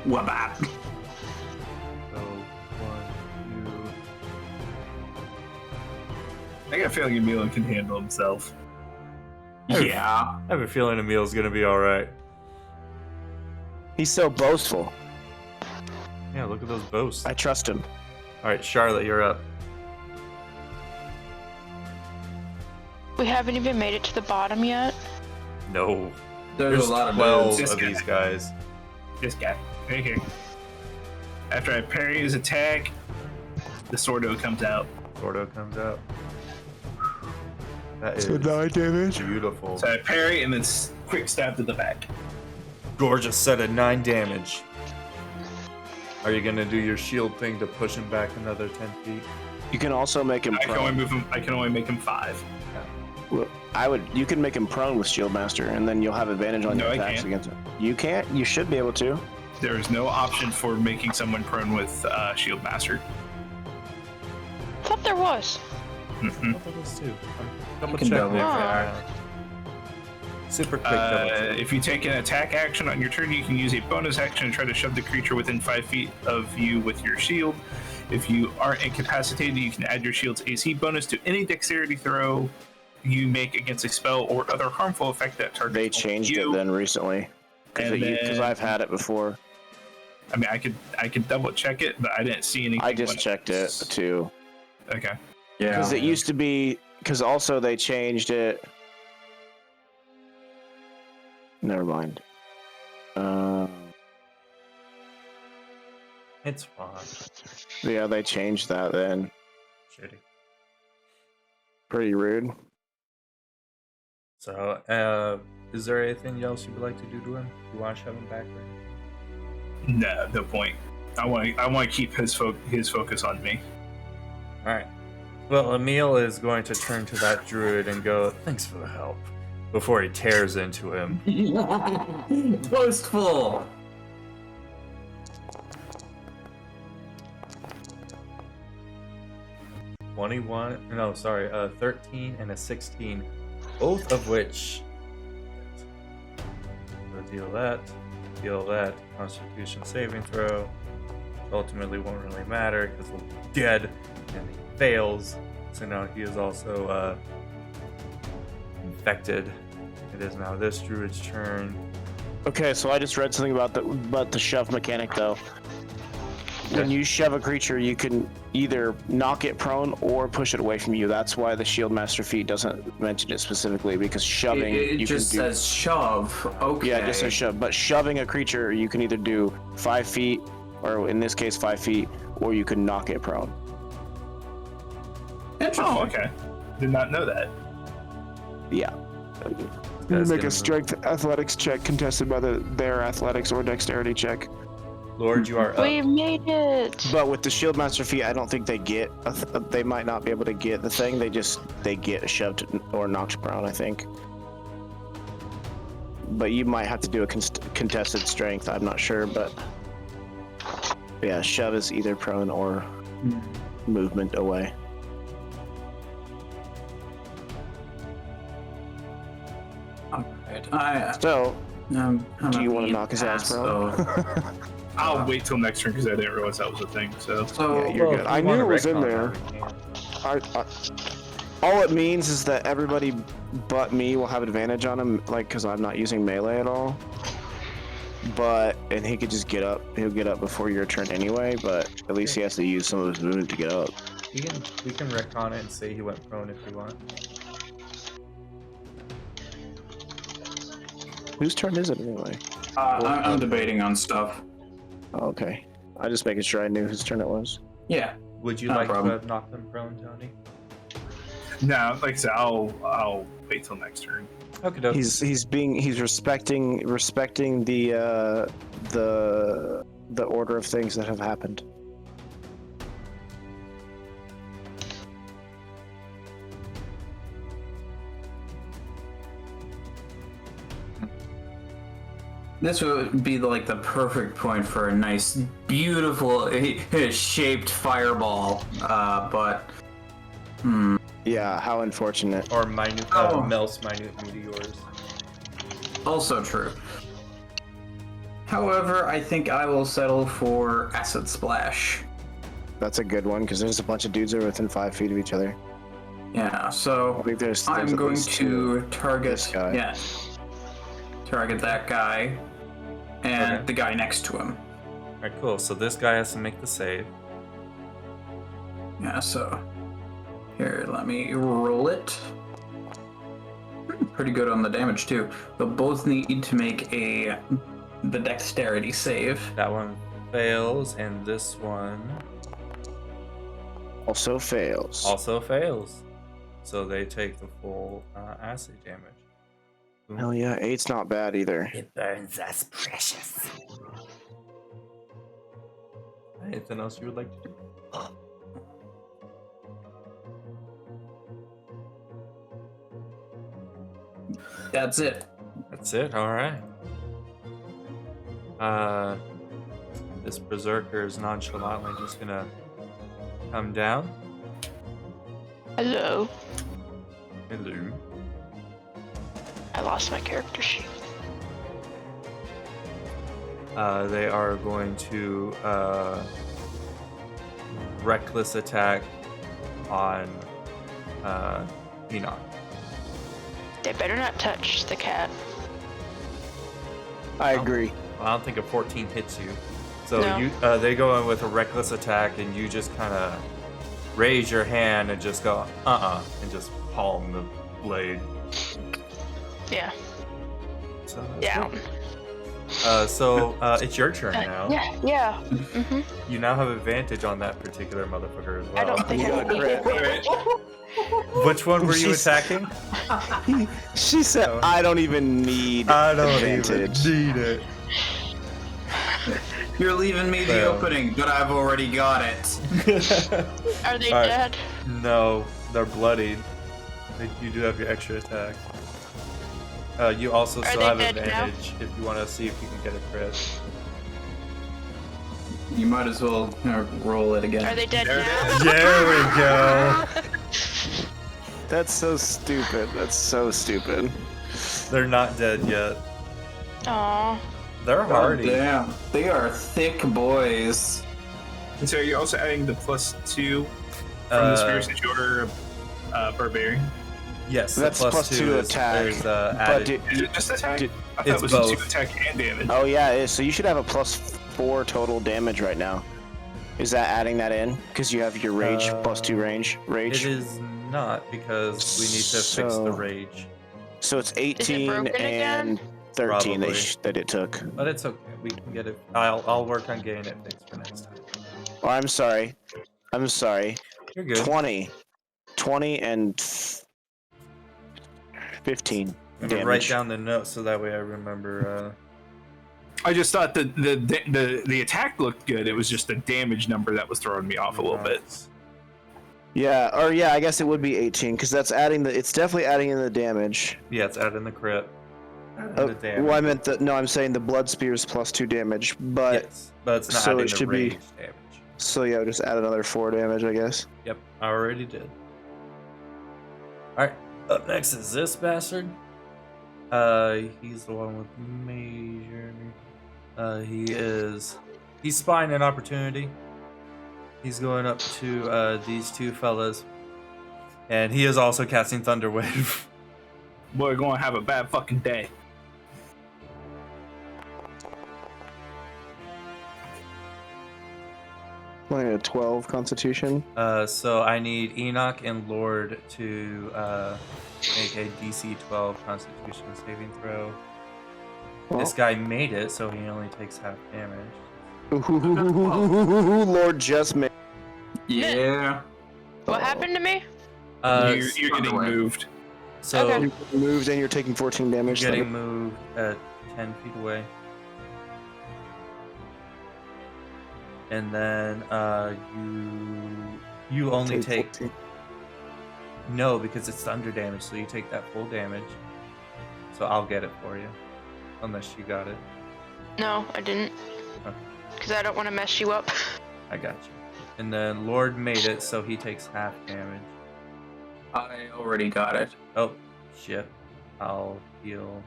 wabap. So, 1, 2. I got a feeling Emil can handle himself. Yeah. I have a feeling Emil's gonna be alright. He's so boastful. Yeah, look at those boasts. I trust him. Alright, Charlotte, you're up. We haven't even made it to the bottom yet. No. There's a lot of 12 dudes. of these guys. This guy, right here. After I parry his attack, the Swordo comes out. Sordo comes out. That is 9 damage. beautiful. So I parry and then quick stab to the back. Gorgeous set of 9 damage. Are you gonna do your shield thing to push him back another 10 feet? You can also make him I can only prone. move him. I can only make him 5. You can make him prone with Shield Master, and then you'll have advantage on No, your I attacks can't. against him. You can't? You should be able to. There is no option for making someone prone with Shield Master. Thought there was. I thought there was 2. Double can check double there. check. Super quick double check. If you take an attack action on your turn, you can use a bonus action to try to shove the creature within 5 feet of you with your shield. If you aren't incapacitated, you can add your shield's AC bonus to any dexterity throw you make against a spell or other harmful effect that targets They only changed you. it then recently. And Because then- I've had it before. I mean, I could double check it, but I didn't see anything. I just when checked it was- too. Okay. Yeah. Because it used to be. Because also they changed it. Never mind. It's fine. Yeah, they changed that then. Shitty. Pretty rude. So, is there anything else you would like to do to him? You want to shove him back there? No, no point. I want to keep his focus on me. All right. Well, Emil is going to turn to that druid and go, "Thanks for the help," before he tears into him. Boastful. 13 and a 16, both of which. So deal that. Constitution saving throw. Ultimately, won't really matter because he'll be dead, and he fails. So now he is also infected. It is now this druid's turn. Okay, so I just read something about the shove mechanic though. When you shove a creature, you can either knock it prone or push it away from you. That's why the Shield Master feat doesn't mention it specifically, because shoving It you just can do. says shove. Okay. Yeah, it just says shove. But shoving a creature, you can either do 5 feet, or in this case 5 feet, or you can knock it prone. Interesting. Oh, okay. Did not know that. Yeah. You You make getting a strength athletics check contested by their athletics or dexterity check. Lord, you are up. We made it. But with the Shield Master feat, I don't think they get. They might not be able to get the thing. They get shoved or knocked prone, I think. But you might have to do a contested strength. I'm not sure, but yeah, shove is either prone or movement away. Alright. So, I'm do you a want to mean knock his ass prone? so- I'll wait till next turn because I didn't realize that was a thing. So So, Yeah, you're Well, good. if I you knew wanna it was in retcon there. that, we can. All it means is that everybody but me will have advantage on him, like, because I'm not using melee at all. And he could just get up. He'll get up before your turn anyway, but at least he has to use some of his movement to get up. We can retcon it and say he went prone if you want. Whose turn is it anyway? I'm debating on stuff. Oh, okay. I just making sure I knew whose turn it was. Yeah. Would you No like problem. to have knocked him prone, Tony? no, like I said, I'll wait till next turn. Okay, doke. He's respecting the order of things that have happened. This would be like the perfect point for a nice, beautiful shaped fireball. But Yeah, how unfortunate. Or minute, Oh. melts minute meteors. also true. However, I think I will settle for acid splash. That's a good one because there's a bunch of dudes that are within 5 feet of each other. Yeah. I So think there's I'm at going least two. to target. This guy. Yeah. Target that guy, and Okay. the guy next to him. Alright, cool. So this guy has to make the save. Yeah, so here, let me roll it. Pretty good on the damage too. They'll both need to make the dexterity save. That one fails, and this one Also fails. also fails. So they take the full acid damage. Boom. Hell yeah, 8's not bad either. It burns us precious. Anything else you would like to do? That's it. That's it. All right. This berserker is nonchalantly just gonna come down. Hello. Hello. I lost my character sheet. They are going to reckless attack on Enoch. They better not touch the cat. I agree. I don't think a 14 hits you. So No. they go in with a reckless attack, and you just kind of raise your hand and just go, and just palm the blade. Yeah. So that's Down. it. It's your turn now. Yeah. Mm-hmm. You now have advantage on that particular motherfucker as well. I don't think You I got a crit. Alright. Which one were you She's- attacking? She said, "I don't even need I don't advantage." even need it. You're leaving me the Well. opening, but I've already got it. Are they Alright. dead? No, they're bloodied. You do have your extra attack. You also Are still they have dead now? advantage if you want to see if you can get a crit. You might as well roll it again. Are they dead There it now? There we go. That's so stupid. That's so stupid. They're not dead yet. Aw. They're Oh, hardy. damn. They are thick boys. And so you're also adding the +2 from the spear since you're barbarian. Yes, That's the plus two to is, attack, is But added. Is it just attack? Did- I thought it's it was both. 2 attack and damage. oh yeah, it is. So you should have a +4 total damage right now. Is that adding that in? Because you have your rage +2 range. It Rage. is not because we need to fix So- the rage. So it's 18 broken and again? 13 Probably. that it took. But it's okay. We can get it. I'll work on getting it fixed for next time. Oh, I'm sorry. I'm sorry. You're good. 20 and 15 I'm gonna damage. write down the notes so that way I remember. I just thought the attack looked good. It was just the damage number that was throwing me off a little bit. Yeah, or yeah, I guess it would be 18 because that's adding the. It's definitely adding in the damage. Yeah, it's adding the crit. Adding the damage. Well, I meant that. No, I'm saying the blood spears +2 damage, but Yes, but it's not so adding it the should be- rage damage. so yeah, just add another 4 damage, I guess. Yep, I already did. Alright, up next is this bastard. He's the one with major. He's spying an opportunity. He's going up to these two fellas. And he is also casting Thunderwave. We're going to have a bad fucking day. Only a 12 Constitution. So I need Enoch and Lord to make a DC 12 Constitution saving throw. Well. This guy made it, so he only takes half damage. Lord just made. Yeah. What happened to me? You're getting Thunderwave. moved. So Okay. You moved and you're taking 14 damage. getting moved at 10 feet away. And then you only take 14. no because it's thunder damage, so you take that full damage. So I'll get it for you, unless you got it. No, I didn't. Okay. Because I don't want to mess you up. I got you. And then Lord made it, so he takes half damage. I already got it. Oh shit! I'll heal.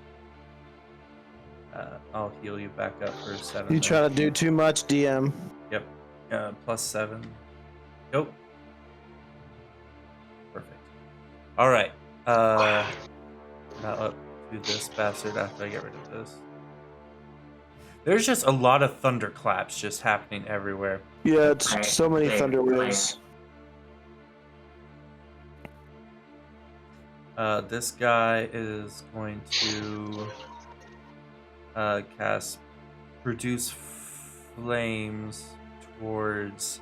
I'll heal you back up for 7. You then. trying to do too much, DM. Yep. +7. Nope. Perfect. All right. Now up to this bastard after I get rid of this. There's just a lot of thunderclaps just happening everywhere. Yeah, it's Right, so many right, thunder right. waves. This guy is going to cast Produce Flames towards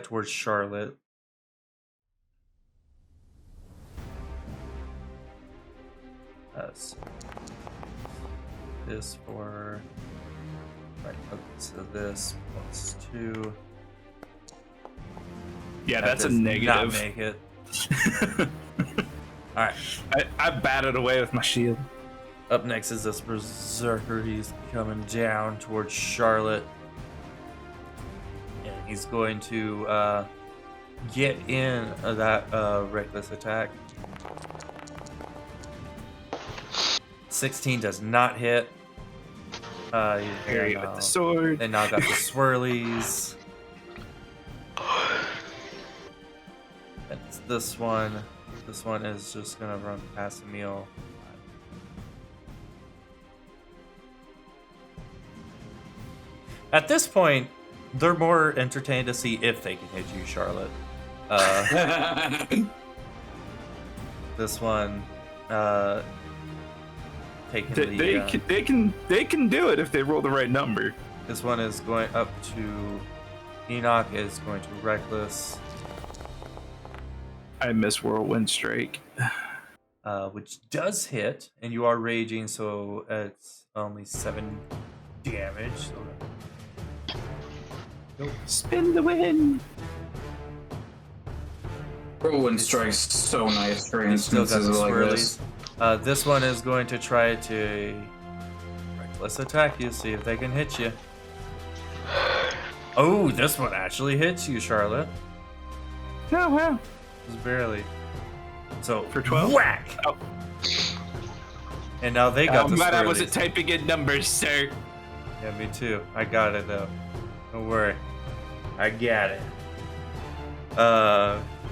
towards Charlotte. So this for right, okay, so this +2. Yeah, That that's a does Not negative. make it. All right. I batted away with my shield. Up next is this berserker. He's coming down towards Charlotte, and he's going to get in that reckless attack. 16 does not hit. Parry with the sword. They now got the swirlies. And This one is just gonna run past Emil. At this point, they're more entertained to see if they can hit you, Charlotte. This one, taking They can do it if they roll the right number. This one is going up to Enoch. Is going to reckless, I miss Whirlwind Strike. which does hit, and you are raging, so it's only 7 damage. So Spin the win. Whirlwind Strike's so nice for it's still got instances the like swirlies. this. This one is going to try to reckless attack you, see if they can hit you. Oh, this one actually hits you, Charlotte. Oh, wow. Just barely. So For 12? whack! Oh. And now they got I'm the glad I swirlies. wasn't typing in numbers, sir. Yeah, me too. I got it though. Don't worry. I got it.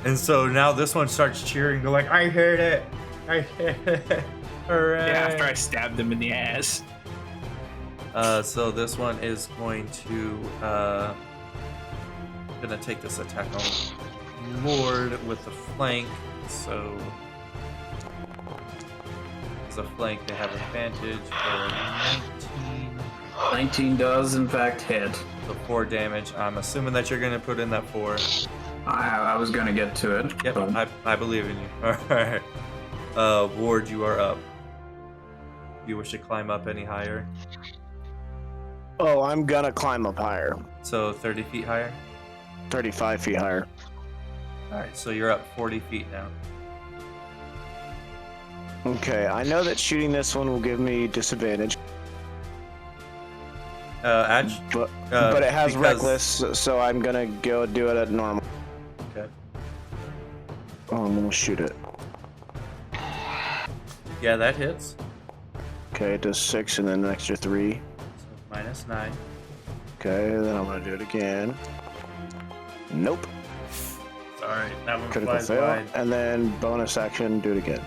And so now this one starts cheering, go like, I heard it! I heard it! Hooray! Yeah, after I stabbed him in the ass. So this one is going to gonna take this attack on Lord with the flank. So as a flank, they have advantage for 19. 19 does in fact hit. So 4 damage. I'm assuming that you're gonna put in that 4. I was gonna get to it. Yep, but I believe in you. Alright. Ward, you are up. You wish to climb up any higher? Oh, I'm gonna climb up higher. So 30 feet higher? 35 feet higher. Alright, so you're up 40 feet now. Okay, I know that shooting this one will give me disadvantage, but it has because- reckless, so I'm gonna go do it at normal. Okay. Oh, I'm gonna shoot it. Yeah, that hits. Okay, it does 6 and then an extra 3. So minus 9. Okay, then I'm gonna do it again. Nope. Alright, that one Critical flies fail. wide. And then bonus action, do it again.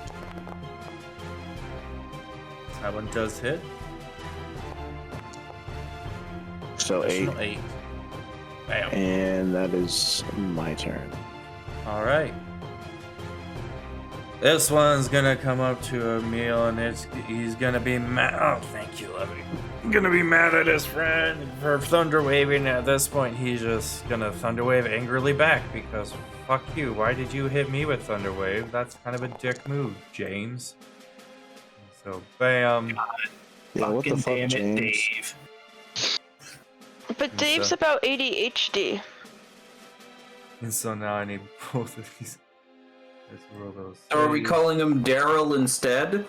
That one does hit. So 8. Additional 8. Bam. And that is my turn. Alright. This one's gonna come up to Emil and he's gonna be mad. Oh, thank you, Levy. I'm gonna be mad at his friend for thunderwaving. At this point, he's just gonna thunderwave angrily back because fuck you. Why did you hit me with thunderwave? That's kind of a dick move, James. So, bam. Yeah, what the Fucking fuck, damn it, James? Dave. But Dave's about ADHD. And so now I need both of these. Let's roll those. So are we saves. calling him Daryl instead?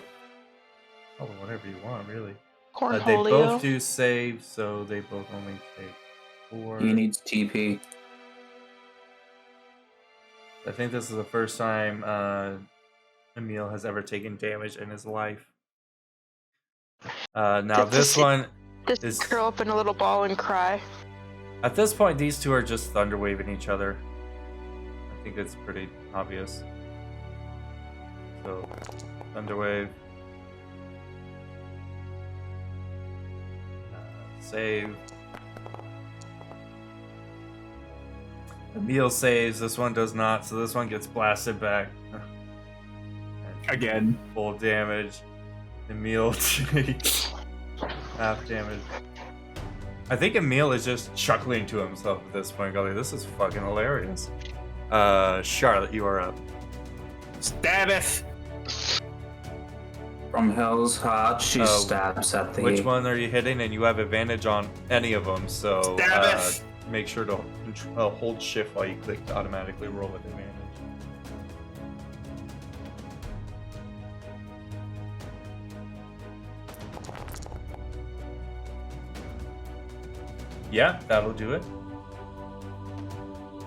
Oh, whatever you want, really. They Cornholio. both do save, so they both only take 4. He needs TP. I think this is the first time Emil has ever taken damage in his life. Now That's this a- one, Just is- curl up in a little ball and cry. at this point, these two are just thunder waving each other. I think it's pretty obvious. So, thunder wave. Save. Emil saves. This one does not, so this one gets blasted back. Again. Full damage. Emil takes half damage. I think Emil is just chuckling to himself at this point, going, "This is fucking hilarious." Charlotte, you are up. Stabbeth! From Hell's Heart, she Oh, stabs at the... Which one are you hitting? And you have advantage on any of them, so Stabbeth! make sure to hold shift while you click to automatically roll with advantage. Yeah, that'll do it.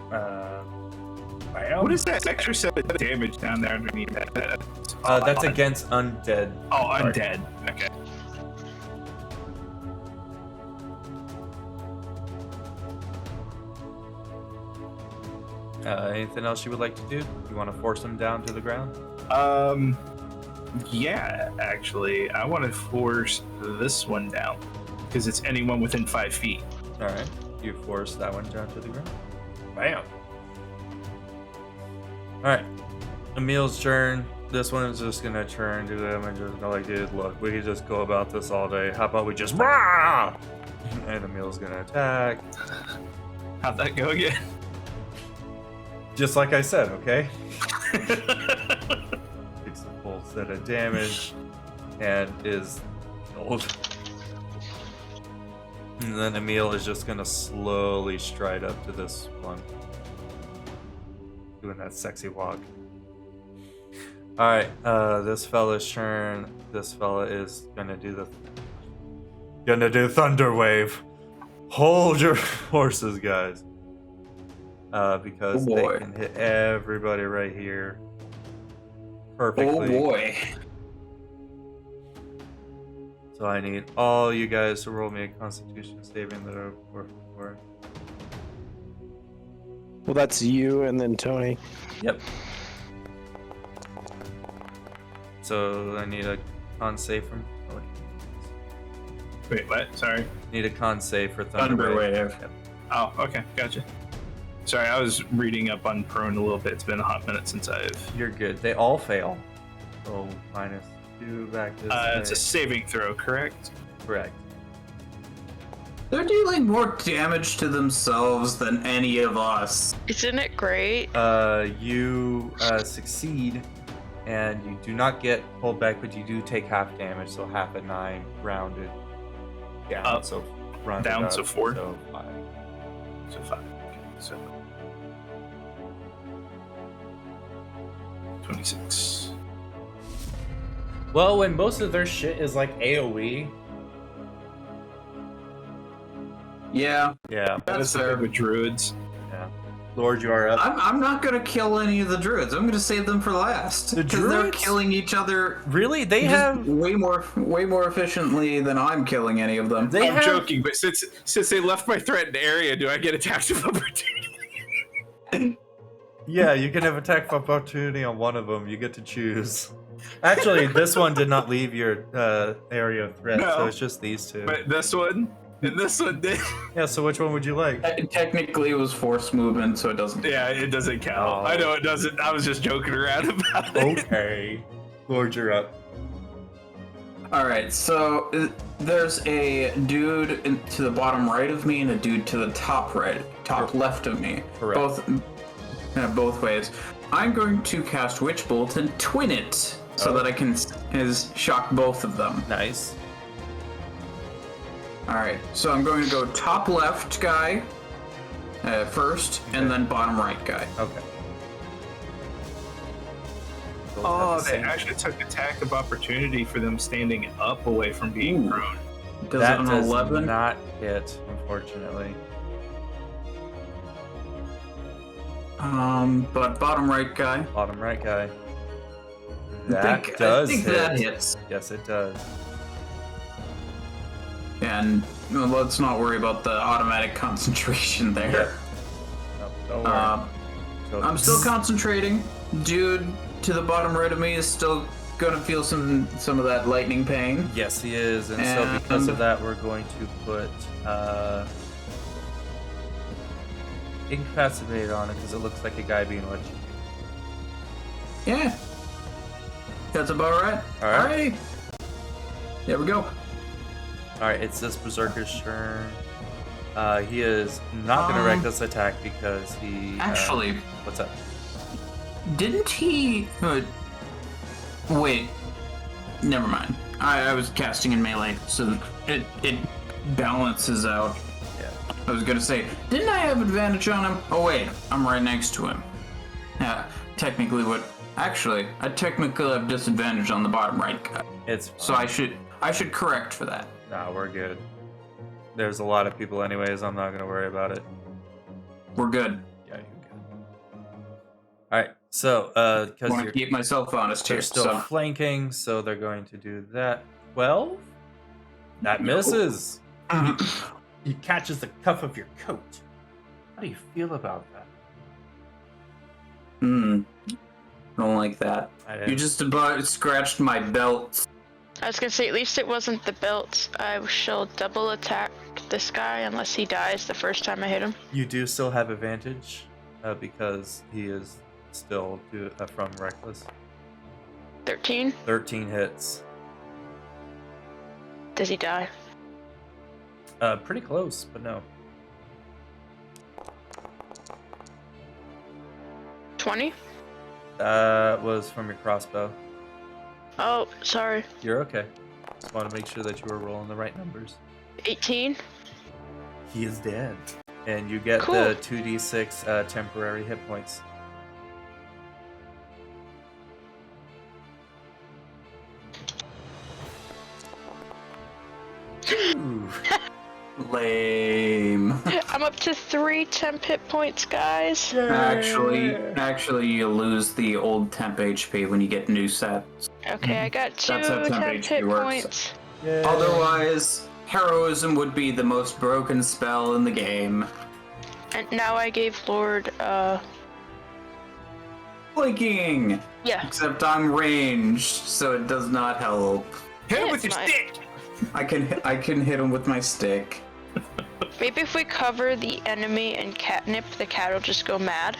Bam. What is that extra set of damage down there underneath that? That's against undead. Oh, undead. Okay. Anything else you would like to do? You want to force him down to the ground? Yeah, actually, I want to force this one down because it's anyone within 5 feet. All right. You force that one down to the ground. Bam. All right. Emil's turn. This one is just gonna turn to them and just go like, dude, look, we could just go about this all day. How about we just rah! And Emil's gonna attack. How'd that go again? Just like I said, okay? Takes a full set of damage and is killed. And then Emil is just gonna slowly stride up to this one. Doing that sexy walk. Alright, this fella's turn. This fella is gonna do Thunderwave. Hold your horses, guys. Because they can hit everybody right here perfectly. Oh boy. So I need all you guys to roll me a Constitution saving throw for. Well, that's you and then Tony. Yep. So I need a con save from Tony. Wait, what? Sorry. Need a con save for Thunderwave. Yep. Oh, okay, gotcha. Sorry, I was reading up on prone a little bit. It's been a hot minute since I've. You're good. They all fail. So -2 back this way. It's a saving throw, correct? Correct. They're dealing more damage to themselves than any of us. Isn't it great? You succeed, and you do not get pulled back, but you do take half damage, so half at 9 rounded down. Up. So rounded Down, up, so 4. So 5. So 5. Okay, so 26. Well, when most of their shit is like AoE. Yeah, Yeah. That's the thing with druids. Yeah. Lord, you are up. I'm not gonna kill any of the druids. I'm gonna save them for last. The Because they're druids? killing each other Really? They just have. way more efficiently than I'm killing any of them. They I'm have. joking, but since they left my threatened area, do I get attacks of opportunity? Yeah, you can have attack of opportunity on one of them. You get to choose. Actually, this one did not leave your area of threat, so No. it's just these two. But this one and this one did. Yeah, so which one would you like? Technically, it was forced movement, so it doesn't. Yeah, it doesn't count. Oh. I know it doesn't. I was just joking around about it. Okay. Lord, you're up. All right, so there's a dude to the bottom right of me and a dude to the top left of me. Correct. Both ways. I'm going to cast Witch Bolt and twin it so that I can shock both of them. Nice. All right, so I'm going to go top left guy first, and then bottom right guy. Okay. Oh, they actually took attack of opportunity for them standing up away from being Ooh. prone. Does That it an does 11? not hit, unfortunately. But bottom right guy. Bottom right guy. I That think does hit. that hits. Yes, it does. And let's not worry about the automatic concentration there. No, don't worry. So- I'm still concentrating. Dude to the bottom right of me is still gonna feel some of that lightning pain. Yes, he is, and so because of that, we're going to put incapacitate on it because it looks like a guy being electrocuted. Yeah. That's about right. All right. Alrighty. There we go. All right, it's this berserker's turn. He is not going to reckless attack because he. Actually, What's up? didn't he? Wait. Never mind. I was casting in melee, so it balances out. Yeah. I was gonna say, didn't I have advantage on him? Oh wait, I'm right next to him. Yeah, technically actually, I technically have disadvantage on the bottom right guy. It's So I should correct for that. Nah, we're good. There's a lot of people anyways. I'm not going to worry about it. We're good. Yeah, you're good. All right. So, because Want to keep myself honest they're here. still So flanking, so they're going to do that. 12? That misses. He catches the cuff of your coat. How do you feel about that? Don't like that. I You didn't. just about scratched my belt. I was gonna say, at least it wasn't the belt. I shall double attack this guy unless he dies the first time I hit him. You do still have advantage because he is still from Reckless. 13. 13 hits. Does he die? Pretty close, but no. 20? That was from your crossbow. Oh, sorry. You're okay. Just want to make sure that you were rolling the right numbers. 18? He is dead. And you get Cool. the 2d6 temporary hit points. Ooh. Lame. I'm up to 3 temp hit points, guys. Actually, you lose the old temp HP when you get new sets. Okay, I got 2 That's how temp temp HP hit works. points. Otherwise, heroism would be the most broken spell in the game. And now I gave Lord, Flanking! yeah. Except I'm ranged, so it does not help. Hit him Yeah, with your nice. stick! I can hit him with my stick. Maybe if we cover the enemy and catnip, the cat will just go mad.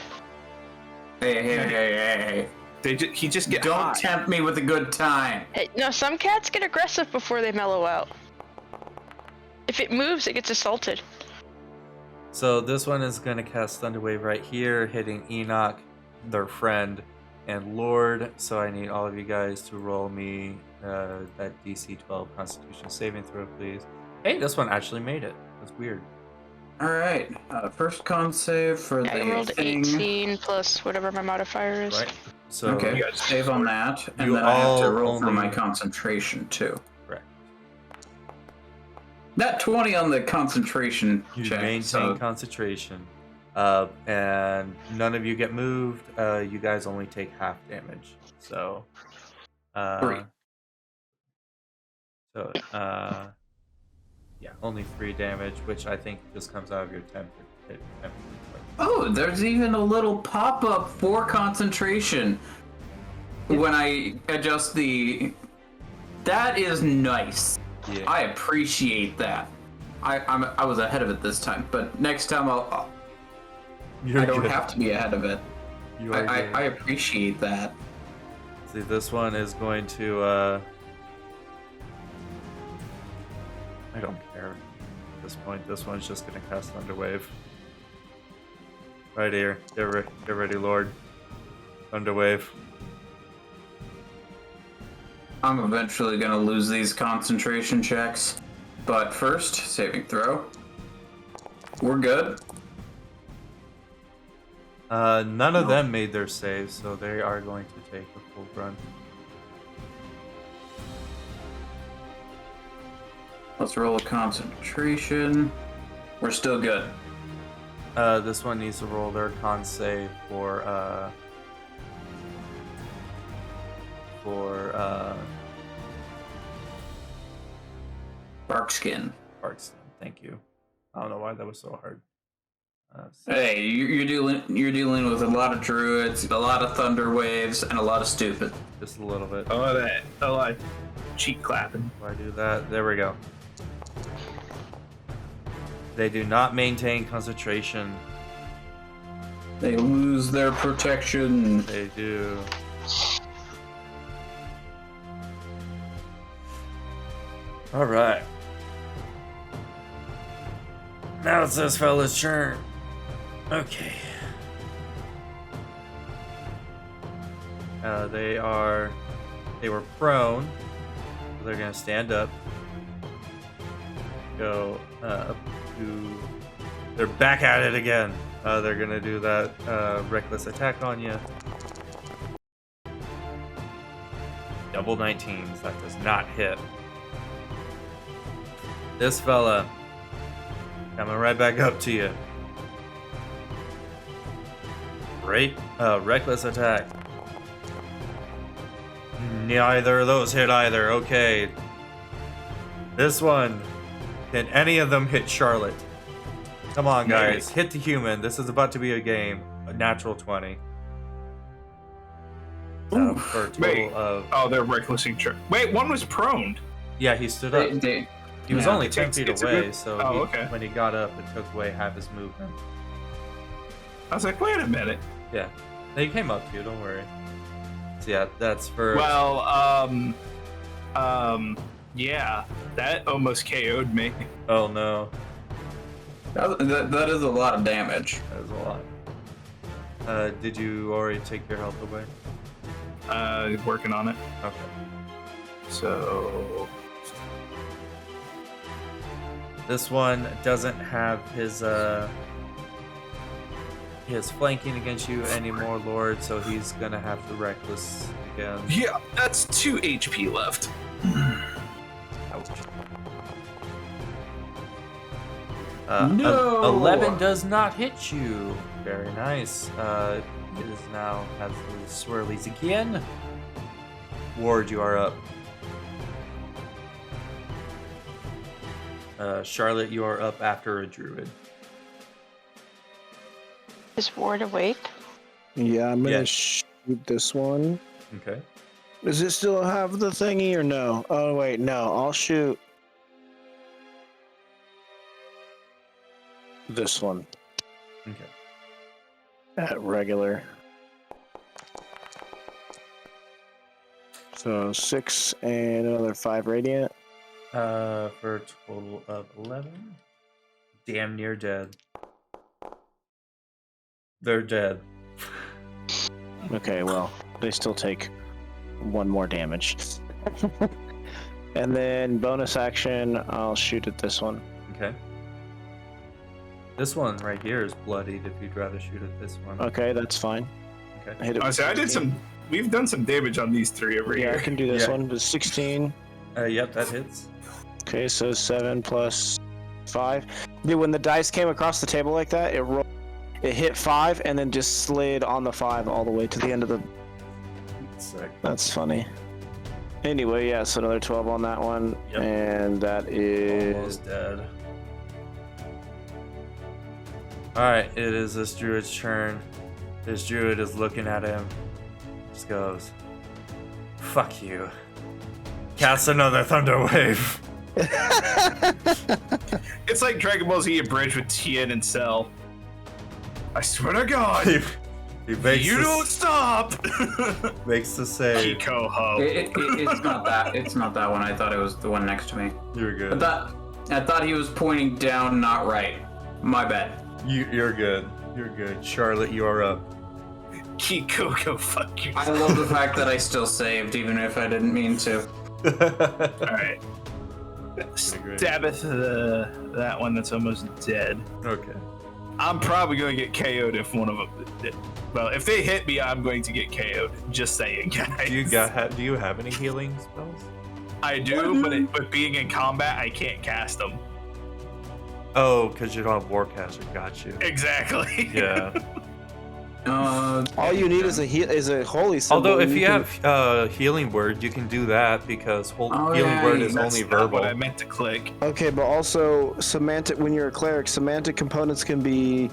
Hey. He just get Don't high. tempt me with a good time. Hey, no, some cats get aggressive before they mellow out. If it moves, it gets assaulted. So this one is going to cast Thunderwave right here, hitting Enoch, their friend, and Lord. So I need all of you guys to roll me that DC 12 Constitution saving throw, please. Hey, this one actually made it. That's weird. Alright, first con save for I the rolled thing. 18 plus whatever my modifier is. Right. So Okay, You got save on that, and you then I have to all roll for my only- concentration too. correct. That 20 on the concentration You check. maintain So concentration, and none of you get moved. You guys only take half damage. So, 3. So, yeah, only 3 damage, which I think just comes out of your temp. Oh, there's even a little pop-up for concentration when I adjust the. That is nice. Yeah. I appreciate that. I was ahead of it this time, but next time You're I don't good. have to be ahead of it. You are good. I appreciate that. See, this one is going to. I don't care. At this point, this one's just going to cast Thunderwave. Right here. Get ready, Lord. Thunderwave. I'm eventually gonna lose these concentration checks, but first, saving throw. We're good. None of them made their saves, so they are going to take a full run. Let's roll a concentration. We're still good. This one needs to roll their con save for Barkskin. Parkston. Thank you. I don't know why that was so hard. Hey, you're dealing with a lot of druids, a lot of thunder waves, and a lot of stupid. Just a little bit. Oh, that. Oh, I cheek clapping. If I do that, there we go. They do not maintain concentration. They lose their protection. They do. All right. Now it's this fella's turn. Okay. They were prone. So they're gonna stand up. Go up to. They're back at it again. They're gonna do that reckless attack on you. Double 19s. That does not hit. This fella coming right back up to you. Great. Reckless attack. Neither of those hit either. Okay. This one. Can any of them hit Charlotte? Come on, guys. Hit the human. This is about to be a game. A natural 20. For a total Wait. of... Oh, they're recklessing. Wait, one was prone. Yeah, he stood up. He was yeah, only 10 feet it's a away, good- so Oh, okay. when he got up, it took away half his movement. I was like, wait a minute. Yeah. He came up to you, don't worry. So yeah, that's for... Well, yeah, that almost KO'd me. Oh no, That is a lot of damage. that was a lot. Did you already take your health away? Working on it. Okay. So, This one doesn't have his flanking against you anymore, Lord, so he's gonna have to reckless again. yeah, that's 2 HP left. No! 11 does not hit you. Very nice. It is now has the swirlies again. Ward, you are up. Charlotte, you are up after a druid. Is Ward awake? Yeah, I'm gonna Yeah. shoot this one. Okay. Does it still have the thingy or no? Oh wait, no. I'll shoot this one Okay. at regular. So 6 and another 5 radiant. For a total of 11. Damn near dead. They're dead. Okay, well, they still take 1 more damage. And then bonus action, I'll shoot at this one. Okay. This one right here is bloodied if you'd rather shoot at this one. Okay, that's fine. Okay. Hit it I with say I did 16. some. We've done some damage on these 3 over Yeah, I here. can do this Yeah. one. But 16. Yep, that hits. Okay, so 7 plus 5. Dude, when the dice came across the table like that, it hit 5 and then just slid on the 5 all the way to the end of the. Sick. That's funny. Anyway, yeah, so another 12 on that one, Yep. and that is Almost dead. Alright, it is this druid's turn. This druid is looking at him. Just goes, fuck you. Cast another Thunderwave. It's like Dragon Ball Z abridged with Tien and Cell. I swear to God, he makes you the, don't stop. makes the save. Kiko Ho. It's not that. It's not that one. I thought it was the one next to me. You're good. I thought he was pointing down, not right. My bad. You're good. You're good. Charlotte, you are up. Kiko, go fuck you. I love the fact that I still saved, even if I didn't mean to. Alright. Stabbeth that one that's almost dead. Okay. I'm probably going to get KO'd if one of them. Well, if they hit me, I'm going to get KO'd. Just saying, guys. Do you have any healing spells? I do, but being in combat, I can't cast them. Oh, because you don't have Warcaster. Got you. Exactly. Yeah. all you need is a holy symbol. Although if you can- have healing word, you can do that because healing yeah, word is That's only not verbal. what I meant to click. Okay, but also semantic. When you're a cleric, semantic components can be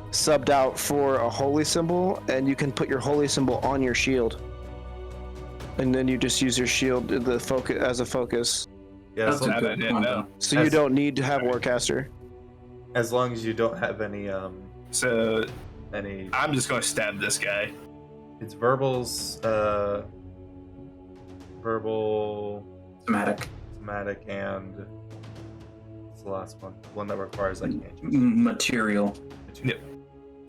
subbed out for a holy symbol, and you can put your holy symbol on your shield, and then you just use your shield the focus as a focus. Yeah, That's so That I didn't know. So you don't need to have Warcaster. as long as you don't have any So any. I'm just going to stab this guy. It's verbals, verbal, Somatic. somatic, and what's the last one? One that requires like Material.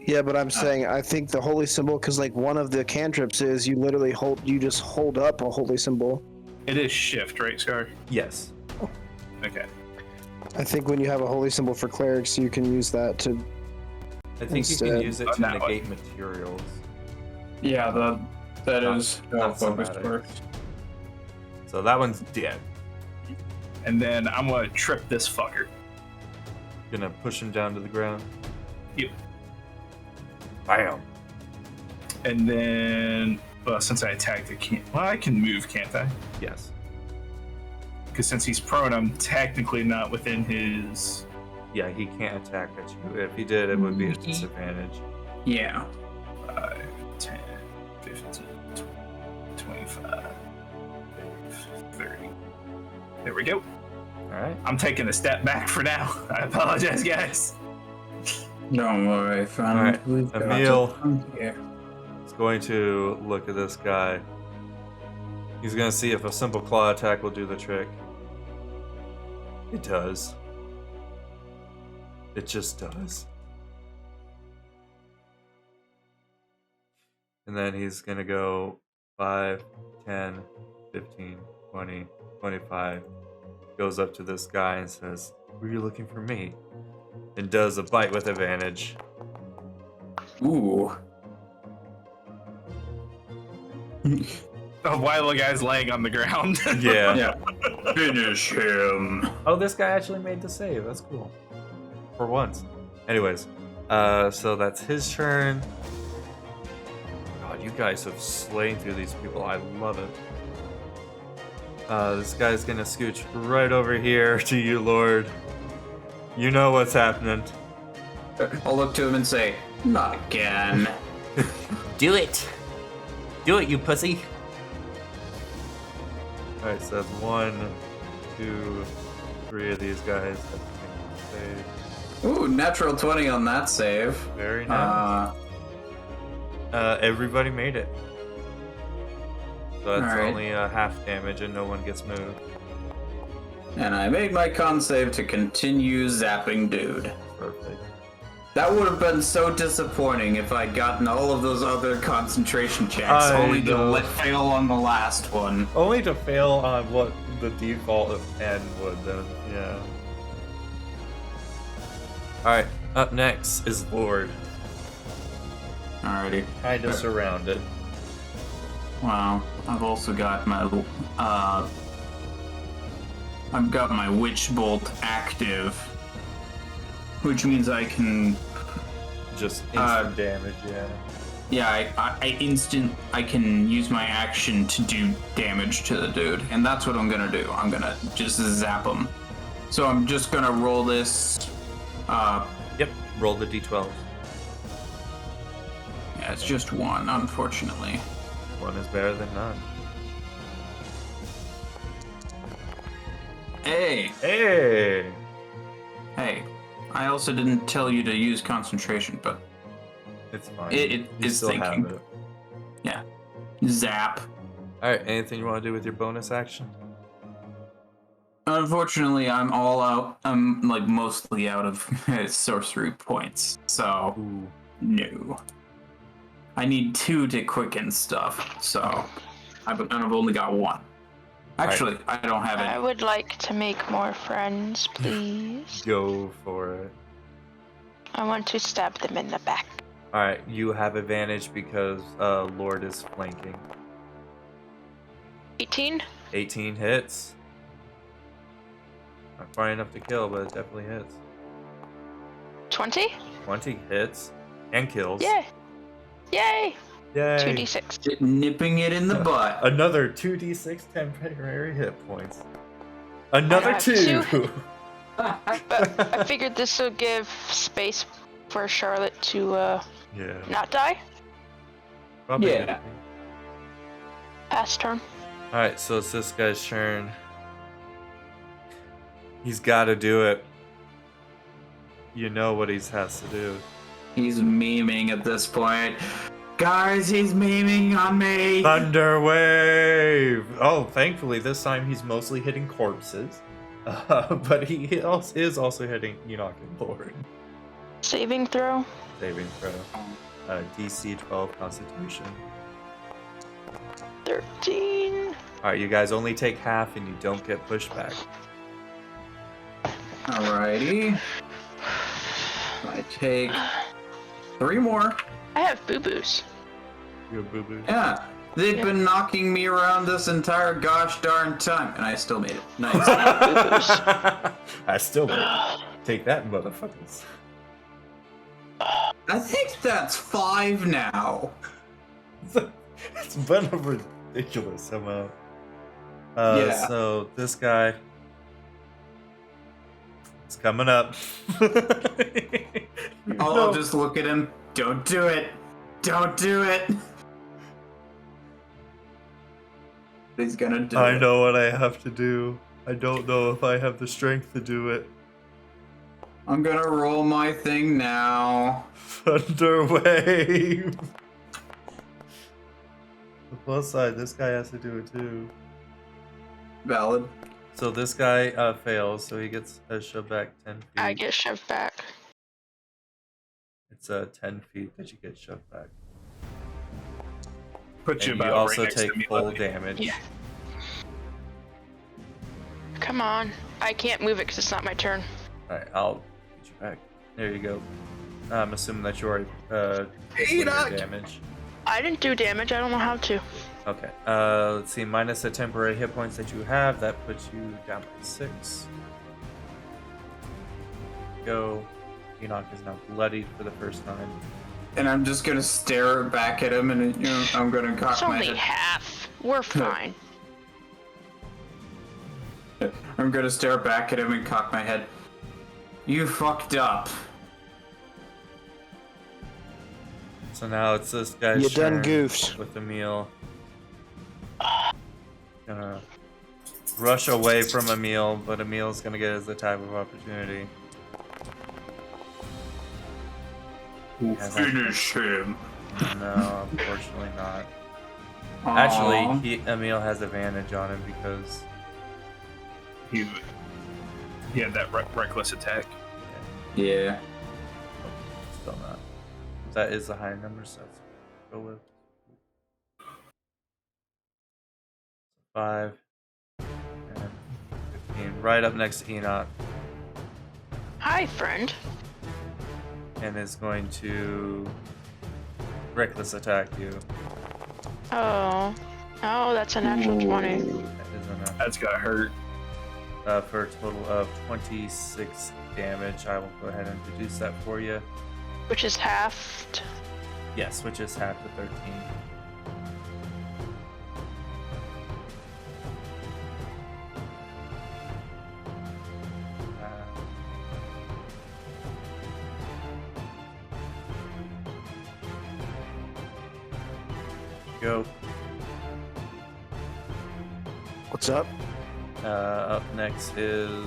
Yeah, but I'm saying I think the holy symbol, because like one of the cantrips is you literally just hold up a holy symbol. It is shift, right, Scar? Yes. Okay. I think when you have a holy symbol for clerics, you can use that to. I think you can Instead- use it Oh, to that one. negate materials. Yeah, that is how Not focus somatic. works. So that one's dead. And then I'm going to trip this fucker. Gonna push him down to the ground. Yep. Bam. And then, well, since I attacked, I can move, can't I? Yes. Because since he's prone, I'm technically not within his. Yeah, he can't attack at you. If he did, it would be a disadvantage. Yeah. 5, 10, 15, 20. There we go. All right. I'm taking a step back for now. I apologize, guys. Don't worry, friend. All right, We've got Emil. it here. He's going to look at this guy. He's going to see if a simple claw attack will do the trick. It does. It just does. And then he's going to go 5, 10, 15, 20, 25. Goes up to this guy and says, "Were you looking for me?" And does a bite with advantage. Ooh. While the guy's laying on the ground. Yeah. Yeah. Finish him. Oh, this guy actually made the save. That's cool. For once. Anyways, so that's his turn. God, you guys have slain through these people. I love it. This guy's gonna scooch right over here to you, Lord. You know what's happening. I'll look to him and say, not again. Do it! Do it, you pussy! Alright, so that's 1, 2, 3 of these guys. Save. Ooh, natural 20 on that save. Very nice. Everybody made it. So that's Alright. only half damage and no one gets moved. And I made my con save to continue zapping dude. Perfect. That would have been so disappointing if I'd gotten all of those other concentration checks, I only to know. let fail on the last one. Only to fail on what the default of 10 would then, yeah. Alright, up next is Lord. Alrighty. Kind of surrounded. Wow. I've also got my I've got my Witch Bolt active, which means I can, Just instant damage, yeah. I can use my action to do damage to the dude, and that's what I'm gonna do. I'm gonna just zap him. So I'm just gonna roll this. Yep, roll the d12. Yeah, it's just one, unfortunately. One is better than none. Hey, Hey! hey. I also didn't tell you to use concentration, but It's fine. It You is still have thinking. it. yeah. Zap. Alright, anything you want to do with your bonus action? Unfortunately, I'm all out. I'm like mostly out of sorcery points, so Ooh. no. I need 2 to quicken stuff, so I've only got 1. Actually, I don't have I it. would like to make more friends, please. Go for it. I want to stab them in the back. Alright, you have advantage because Lord is flanking. 18? 18 hits. Not far enough to kill, but it definitely hits. 20? 20 hits and kills. Yeah. Yay! Yay! 2d6. Nipping it in the butt. Another 2d6 temporary hit points. Another have 2! two. But I figured this would give space for Charlotte to Yeah. not die. Probably Yeah. did. Pass turn. Alright, so it's this guy's turn. He's gotta do it. You know what he has to do. He's memeing at this point. Guys, he's memeing on me. Thunderwave! Oh, thankfully this time he's mostly hitting corpses. But he is also hitting Enoch and Lord. Saving throw. Saving throw. DC 12 Constitution. 13. Alright, you guys only take half and you don't get pushback. Alrighty. I take 3 more. I have boo-boos. You have boo-boo. Yeah. They've Yeah. been knocking me around this entire gosh darn time, and I still made it. Nice. I still won't. Take that, motherfuckers. I think that's 5 now. It's been a ridiculous amount. Yeah. So this guy is coming up. I'll just look at him. Don't do it. Don't do it. He's gonna do it. I know what I have to do. I don't know if I have the strength to do it. I'm gonna roll my thing now. Thunderwave. The plus side, this guy has to do it too. Valid. So this guy fails, so he gets shoved back 10 feet. I get shoved back. It's 10 feet that you get shoved back. Put you And about you also right next take to me, full Lily. damage. Yeah. Come on. I can't move it because it's not my turn. Alright, I'll get you back. There you go. I'm assuming that you already Hey, your Doc! damage. I didn't do damage. I don't know how to. Okay. Let's see. Minus the temporary hit points that you have, that puts you down by 6. Go. Enoch is now bloodied for the first time. And I'm just gonna stare back at him, and I'm gonna cock It's my only head. half. We're fine. I'm gonna stare back at him and cock my head. You fucked up. So now it's this guy's You done turn goofed. with the meal. Gonna rush away from Emil, but Emil's gonna get his attack of opportunity. Finish him. No, unfortunately not. Aw. Actually, Emil has advantage on him because He had that reckless attack. Yeah. still not. That is a higher number, so let's go with 5 and 15. Right up next to Enoch, Hi, friend. and is going to reckless attack you. Oh. Oh, that's a natural 20. That is enough. That's gotta hurt. For a total of 26 damage. I will go ahead and reduce that for you. Which is halved. Yes, which is half the 13. Go. What's up? Up next is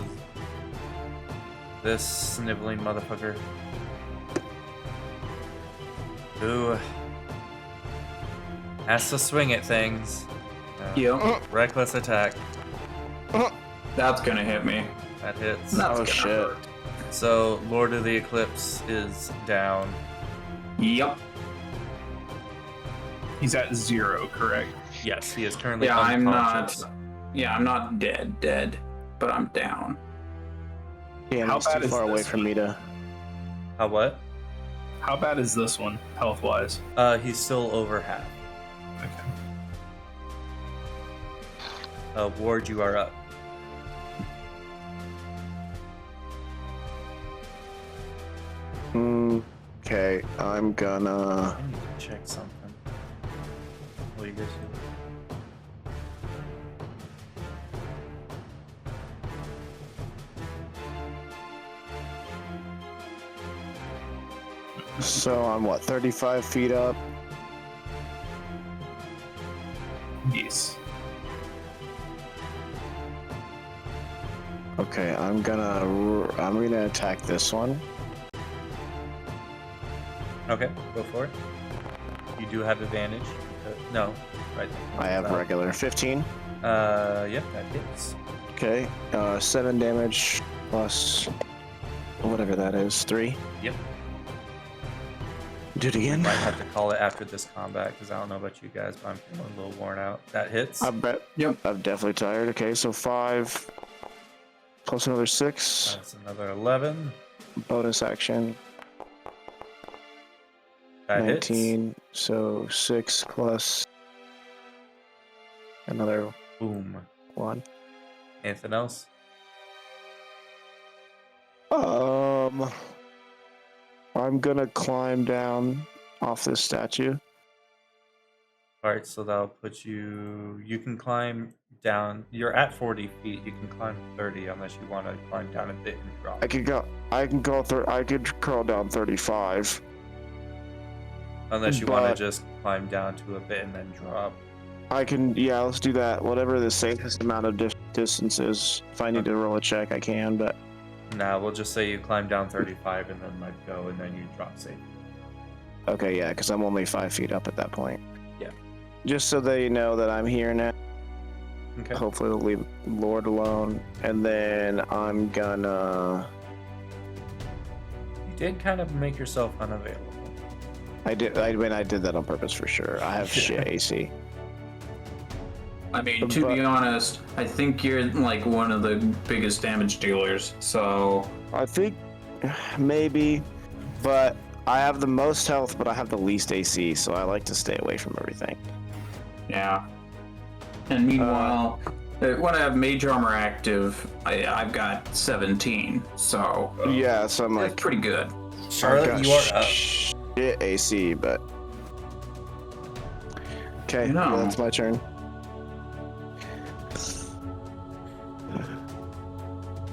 this sniveling motherfucker who has to swing at things. Yep. Reckless attack. That's gonna hit me. That hits. That's Oh gonna shit. hurt. So Lord of the Eclipse is down. Yep. He's at 0, correct? Yes, he is currently Yeah, I'm unconscious. not. Yeah, I'm not dead, but I'm down. Damn, How he's bad too is far away this from me to. How what? How bad is this one, health-wise? He's still over half. Okay. Ward, you are up. Okay, I'm gonna. I need to check something. What do you guys do? So I'm what, 35 feet up? Yes. Okay, I'm gonna attack this one. Okay, go for it. You do have advantage. No, right there. I have regular 15. Yep, that hits. Okay, 7 damage plus whatever that is, 3. Yep. Do it You again. might have to call it after this combat because I don't know about you guys, but I'm feeling a little worn out. That hits. I bet. Yep. I'm definitely tired. Okay, so 5 plus another 6. That's another 11. Bonus action. That 19. So 6 plus another hits. Boom. 1. Anything else? I'm gonna climb down off this statue. Alright, so that'll put you. You can climb down. You're at 40 feet. You can climb 30 unless you want to climb down a bit and drop. I could crawl down 35. Unless you want but- to just climb down to a bit and then drop. Yeah, let's do that. Whatever the safest amount of distance is. If I need to roll a check, I can, but... Nah, we'll just say you climb down 35 and then let go, and then you drop safe. Okay, yeah, because I'm only 5 feet up at that point. Yeah. Just so they know that I'm here now. Okay. Hopefully they'll leave Lord alone. And then I'm gonna... You did kind of make yourself unavailable. I did that on purpose for sure. I have shit AC. I mean, to be honest, I think you're like one of the biggest damage dealers, so... I think maybe, but I have the most health, but I have the least AC, so I like to stay away from everything. Yeah. And meanwhile, when I have mage armor active, I've got 17, so... Yeah, so I'm that's like... pretty good. Charlotte, you are up. Shit AC, but... Okay, No. that's my turn.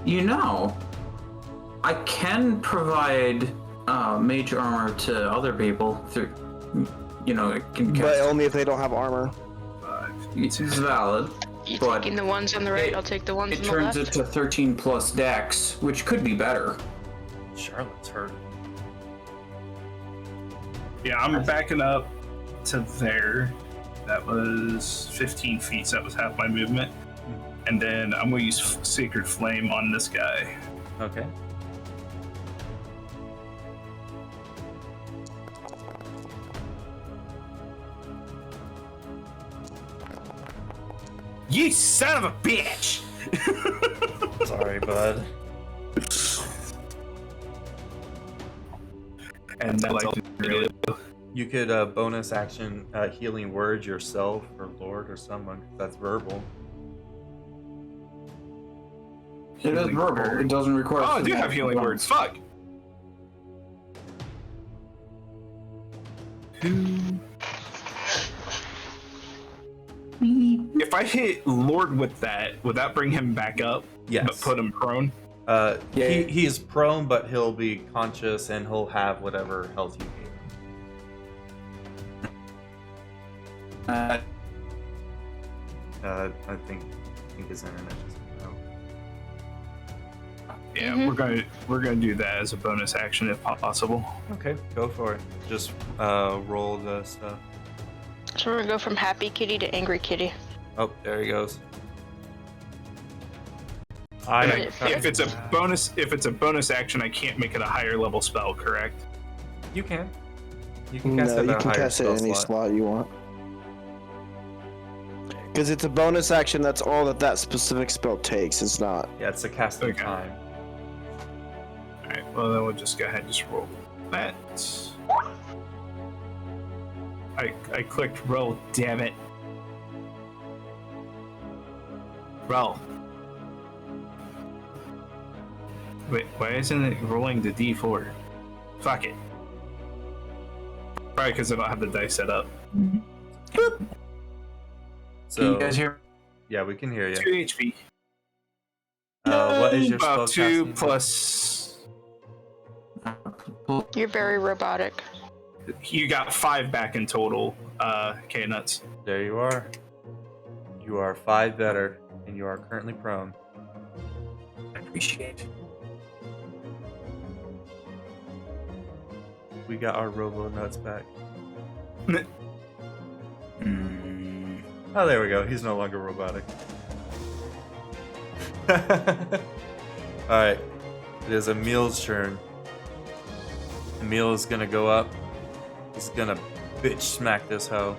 You know, I can provide mage armor to other people through, you know, it can But cast. only if they don't have armor. It's valid. You But taking the ones on the right? I'll take the ones It on the turns left. it to 13 plus dex, which could be better. Charlotte's hurt. Yeah, I'm backing up to there. That was 15 feet, so that was half my movement. And then I'm going to use Sacred Flame on this guy. Okay. You son of a bitch! Sorry, bud. And that's all really. You could bonus action healing word yourself or Lord or someone, 'cause that's verbal. It is verbal. It doesn't require. Oh, I do have healing words. Fuck! If I hit Lord with that, would that bring him back up? Yes. But put him prone? He is prone, but he'll be conscious and he'll have whatever health you gave him. I think his internet just went out. Yeah, we're gonna do that as a bonus action if possible. Okay, go for it. Just roll the stuff. So we're gonna go from happy kitty to angry kitty. Oh, there he goes. If it's a bonus action, I can't make it a higher level spell, correct? You can. You can cast No, it you at a can higher cast it spell any slot. slot you want. Because it's a bonus action, that's all that specific spell takes. It's not. Yeah, it's a casting Okay. time. Alright, well then we'll just go ahead and just roll that. I clicked roll, damn it. Roll. Wait, why isn't it rolling the D4? Fuck it. Probably because I don't have the dice set up. So, Can you guys hear? yeah, we can hear you. 2 HP. What is your spell About 2 casting? plus. You're very robotic. You got 5 back in total, K-Nuts. There you are. You are 5 better, and you are currently prone. I appreciate. We got our robo nuts back. Oh, there we go. He's no longer robotic. Alright. It is Emil's turn. Emil is gonna go up. He's gonna bitch smack this hoe.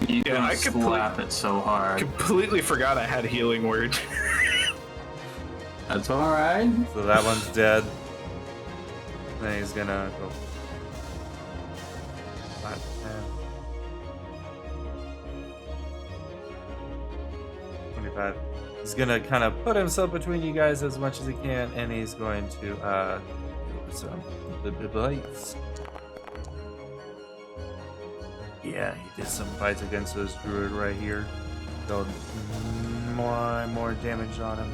You Yeah, can I slap it so hard. Completely forgot I had a healing word. That's all right. So that one's dead. Then he's gonna go 5, 10, 25. He's gonna kind of put himself between you guys as much as he can, and he's going to do some bites. Yeah, he did some bites against this druid right here. Dealt more damage on him.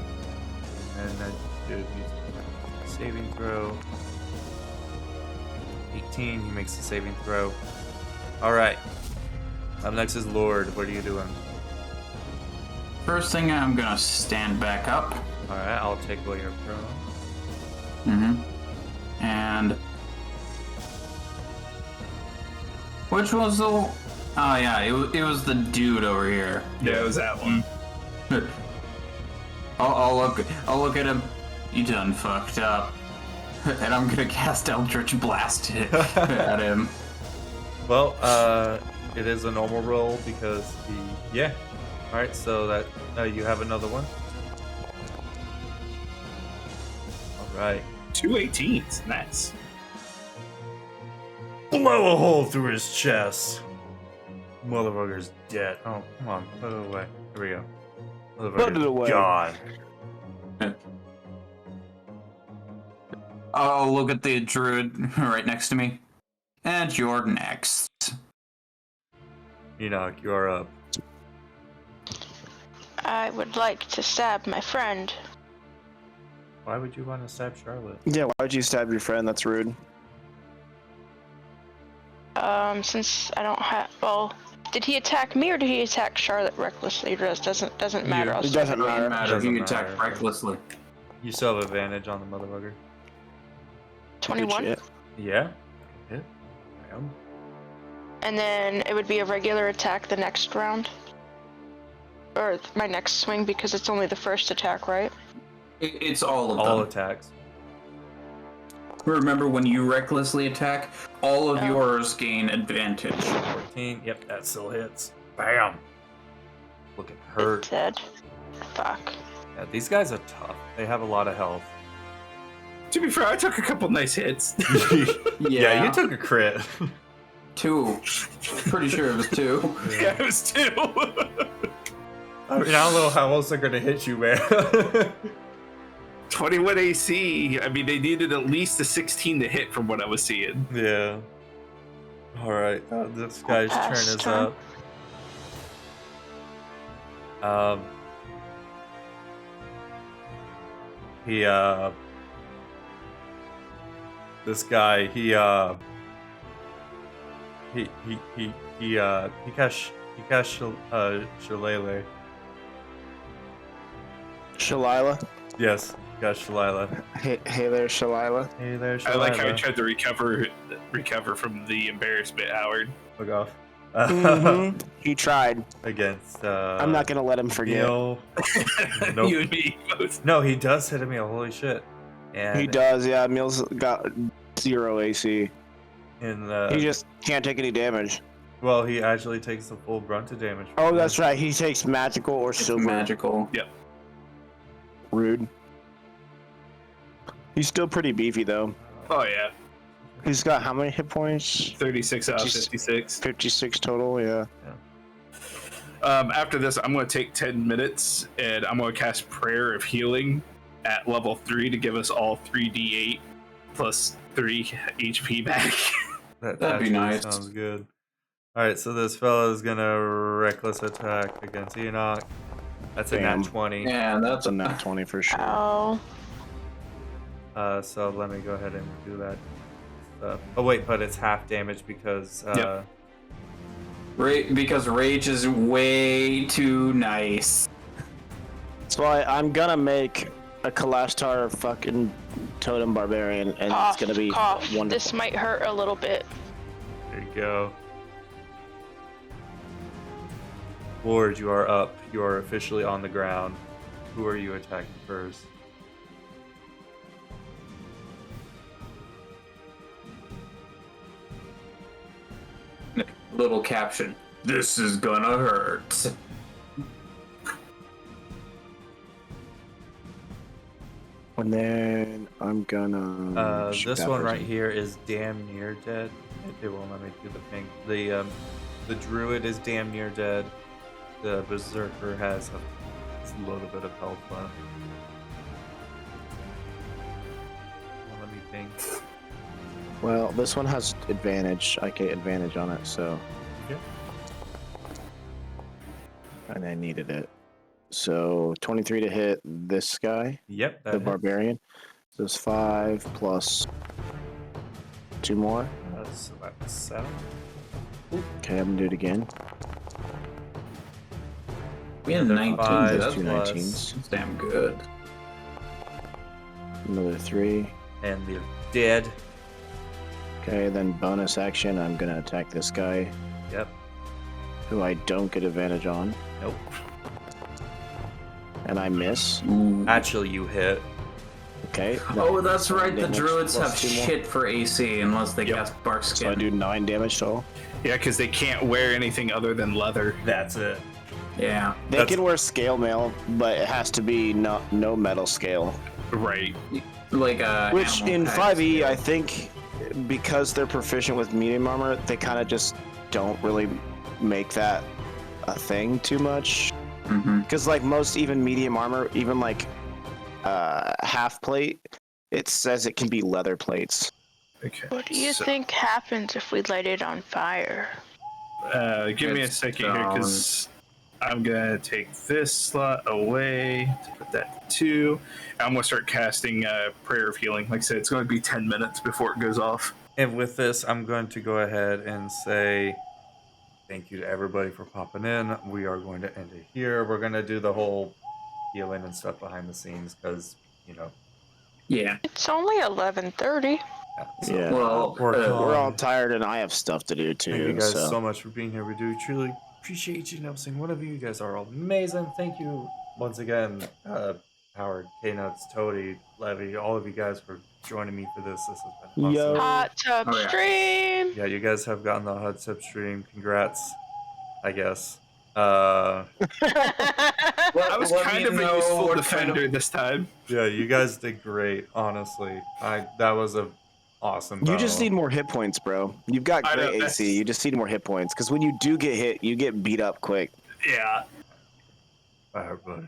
And that dude needs a saving throw. 18, he makes the saving throw. Alright. Up next is Lord. What are you doing? First thing, I'm gonna stand back up. All right, I'll take away your prone. And which was the? Oh yeah, it was the dude over here. Yeah, it was that one. I'll look at him. You done fucked up. And I'm gonna cast Eldritch Blast at him. Well, it is a normal roll because yeah. All right, so that you have another one. All right. 2 18s. Nice. Blow a hole through his chest. Motherfucker's dead. Oh, come on, put it away. Here we go. Put it away. Gone. I'll look at the druid right next to me. And you're next. Enoch, you're up. I would like to stab my friend. Why would you want to stab Charlotte? Yeah, why would you stab your friend? That's rude. Since I don't have. Well, did he attack me or did he attack Charlotte recklessly? It doesn't matter. I'll It stab doesn't him. matter. Matter if you Doesn't attack matter. recklessly. You still have advantage on the motherfucker. 21. Good shit. Yeah. Hit. Bam. And then it would be a regular attack the next round. Or my next swing because it's only the first attack, right? It's all of All them. attacks. Remember, when you recklessly attack, all of Oh. yours gain advantage. 14. Yep, that still hits. Bam. Look at her. Dead. Fuck. Yeah, these guys are tough. They have a lot of health. To be fair, I took a couple nice hits. Yeah, you took a crit. 2. Pretty sure it was 2. Yeah, it was 2. I mean, I don't know how else they're gonna hit you, man. 21 AC. I mean, they needed at least a 16 to hit from what I was seeing. Yeah. All right. This guy's turn pass is turn. up. This guy, he cast Shillelagh. Shalila. Yes, he cast Shillelagh. Hey there, Shalila. Hey there, I Shillelagh. like how he tried to recover from the embarrassment, Howard. Fuck off. Mhm. He tried. Against. I'm not gonna let him forget. Neil. Nope. You and me both. No, he does hit Emil. Holy shit. And He does, yeah. Mills got 0 AC. In He just can't take any damage. well, he actually takes the full brunt of damage. Oh, that's right. He takes magical or silver. Magical. Rude. He's still pretty beefy though. Oh, yeah. He's got how many hit points? 36 out of 56. 56. 56 total, yeah. After this, I'm going to take 10 minutes and I'm going to cast Prayer of Healing at level 3 to give us all 3d8 plus 3 HP back. That That'd be actually nice. Sounds good. Alright, so this fella is gonna reckless attack against Enoch. That's a Damn. nat 20. Yeah, that's That's a nat 20 for sure. Oh. So let me go ahead and do that stuff. Oh wait, but it's half damage because Yep. because rage is way too nice. So I'm gonna make a Kalashtar fucking Totem Barbarian, and Cough, it's gonna be cough. wonderful. This might hurt a little bit. there you go. Lord, you are up. You are officially on the ground. Who are you attacking first? Little caption. This is gonna hurt. And then I'm gonna. shoot This that one person. right here is damn near dead. It won't let me do the thing. The druid is damn near dead. The berserker has a little bit of health left. Won't let me think. Well, this one has advantage. I get advantage on it, so. Yep. And I needed it. So 23 to hit this guy, Yep, that the hits. barbarian. So it's 5 plus 2 more. That's about 7. Okay, I'm gonna do it again. We had 19. Five That's two plus- 19s. that's damn good. Another 3. And the dead. Okay, then bonus action, I'm gonna attack this guy, Yep. who I don't get advantage on, Nope. and I miss. Ooh. Actually, you hit. Okay. Oh, that's right. The damage druids plus have 2 more. shit for AC unless they cast bark So I skin. do 9 damage total. Yeah, because they can't wear anything other than leather. That's it. Yeah. They That's- can wear scale mail, but it has to be no metal scale. Right. Like Which animal in pack 5e, scale. I think, because they're proficient with medium armor, they kind of just don't really make that a thing too much. Mhm. Because like most even medium armor, even like half plate, it says it can be leather plates. Okay. What do you so, think happens if we light it on fire? Give me a It's second here, because I'm gonna take this slot away to put that to 2. I'm gonna start casting Prayer of Healing. Like I said, it's gonna be 10 minutes before it goes off. And with this, I'm going to go ahead and say thank you to everybody for popping in. We are going to end it here. We're going to do the whole healing and stuff behind the scenes because, you know, Yeah. It's only 11:30. so Yeah. Well, Work on- We're all tired, and I have stuff to do too. thank you guys so. so much for being here. We do truly appreciate each and every single one of you. You guys are all amazing. Thank you once again, Howard, K-Nuts, Toady, Levy, all of you guys for joining me for this. This has been awesome. Yo. Hot tub Oh, yeah. stream. Yeah, you guys have gotten the hot tub stream. Congrats, I guess. Uh, I was kind of a useful defender this time. yeah, you guys did great. Honestly, that was a awesome. You just battle. need more hit points, bro. You've got I know, great that's- AC. You just need more hit points, because when you do get hit, you get beat up quick. Yeah. Bye, everybody.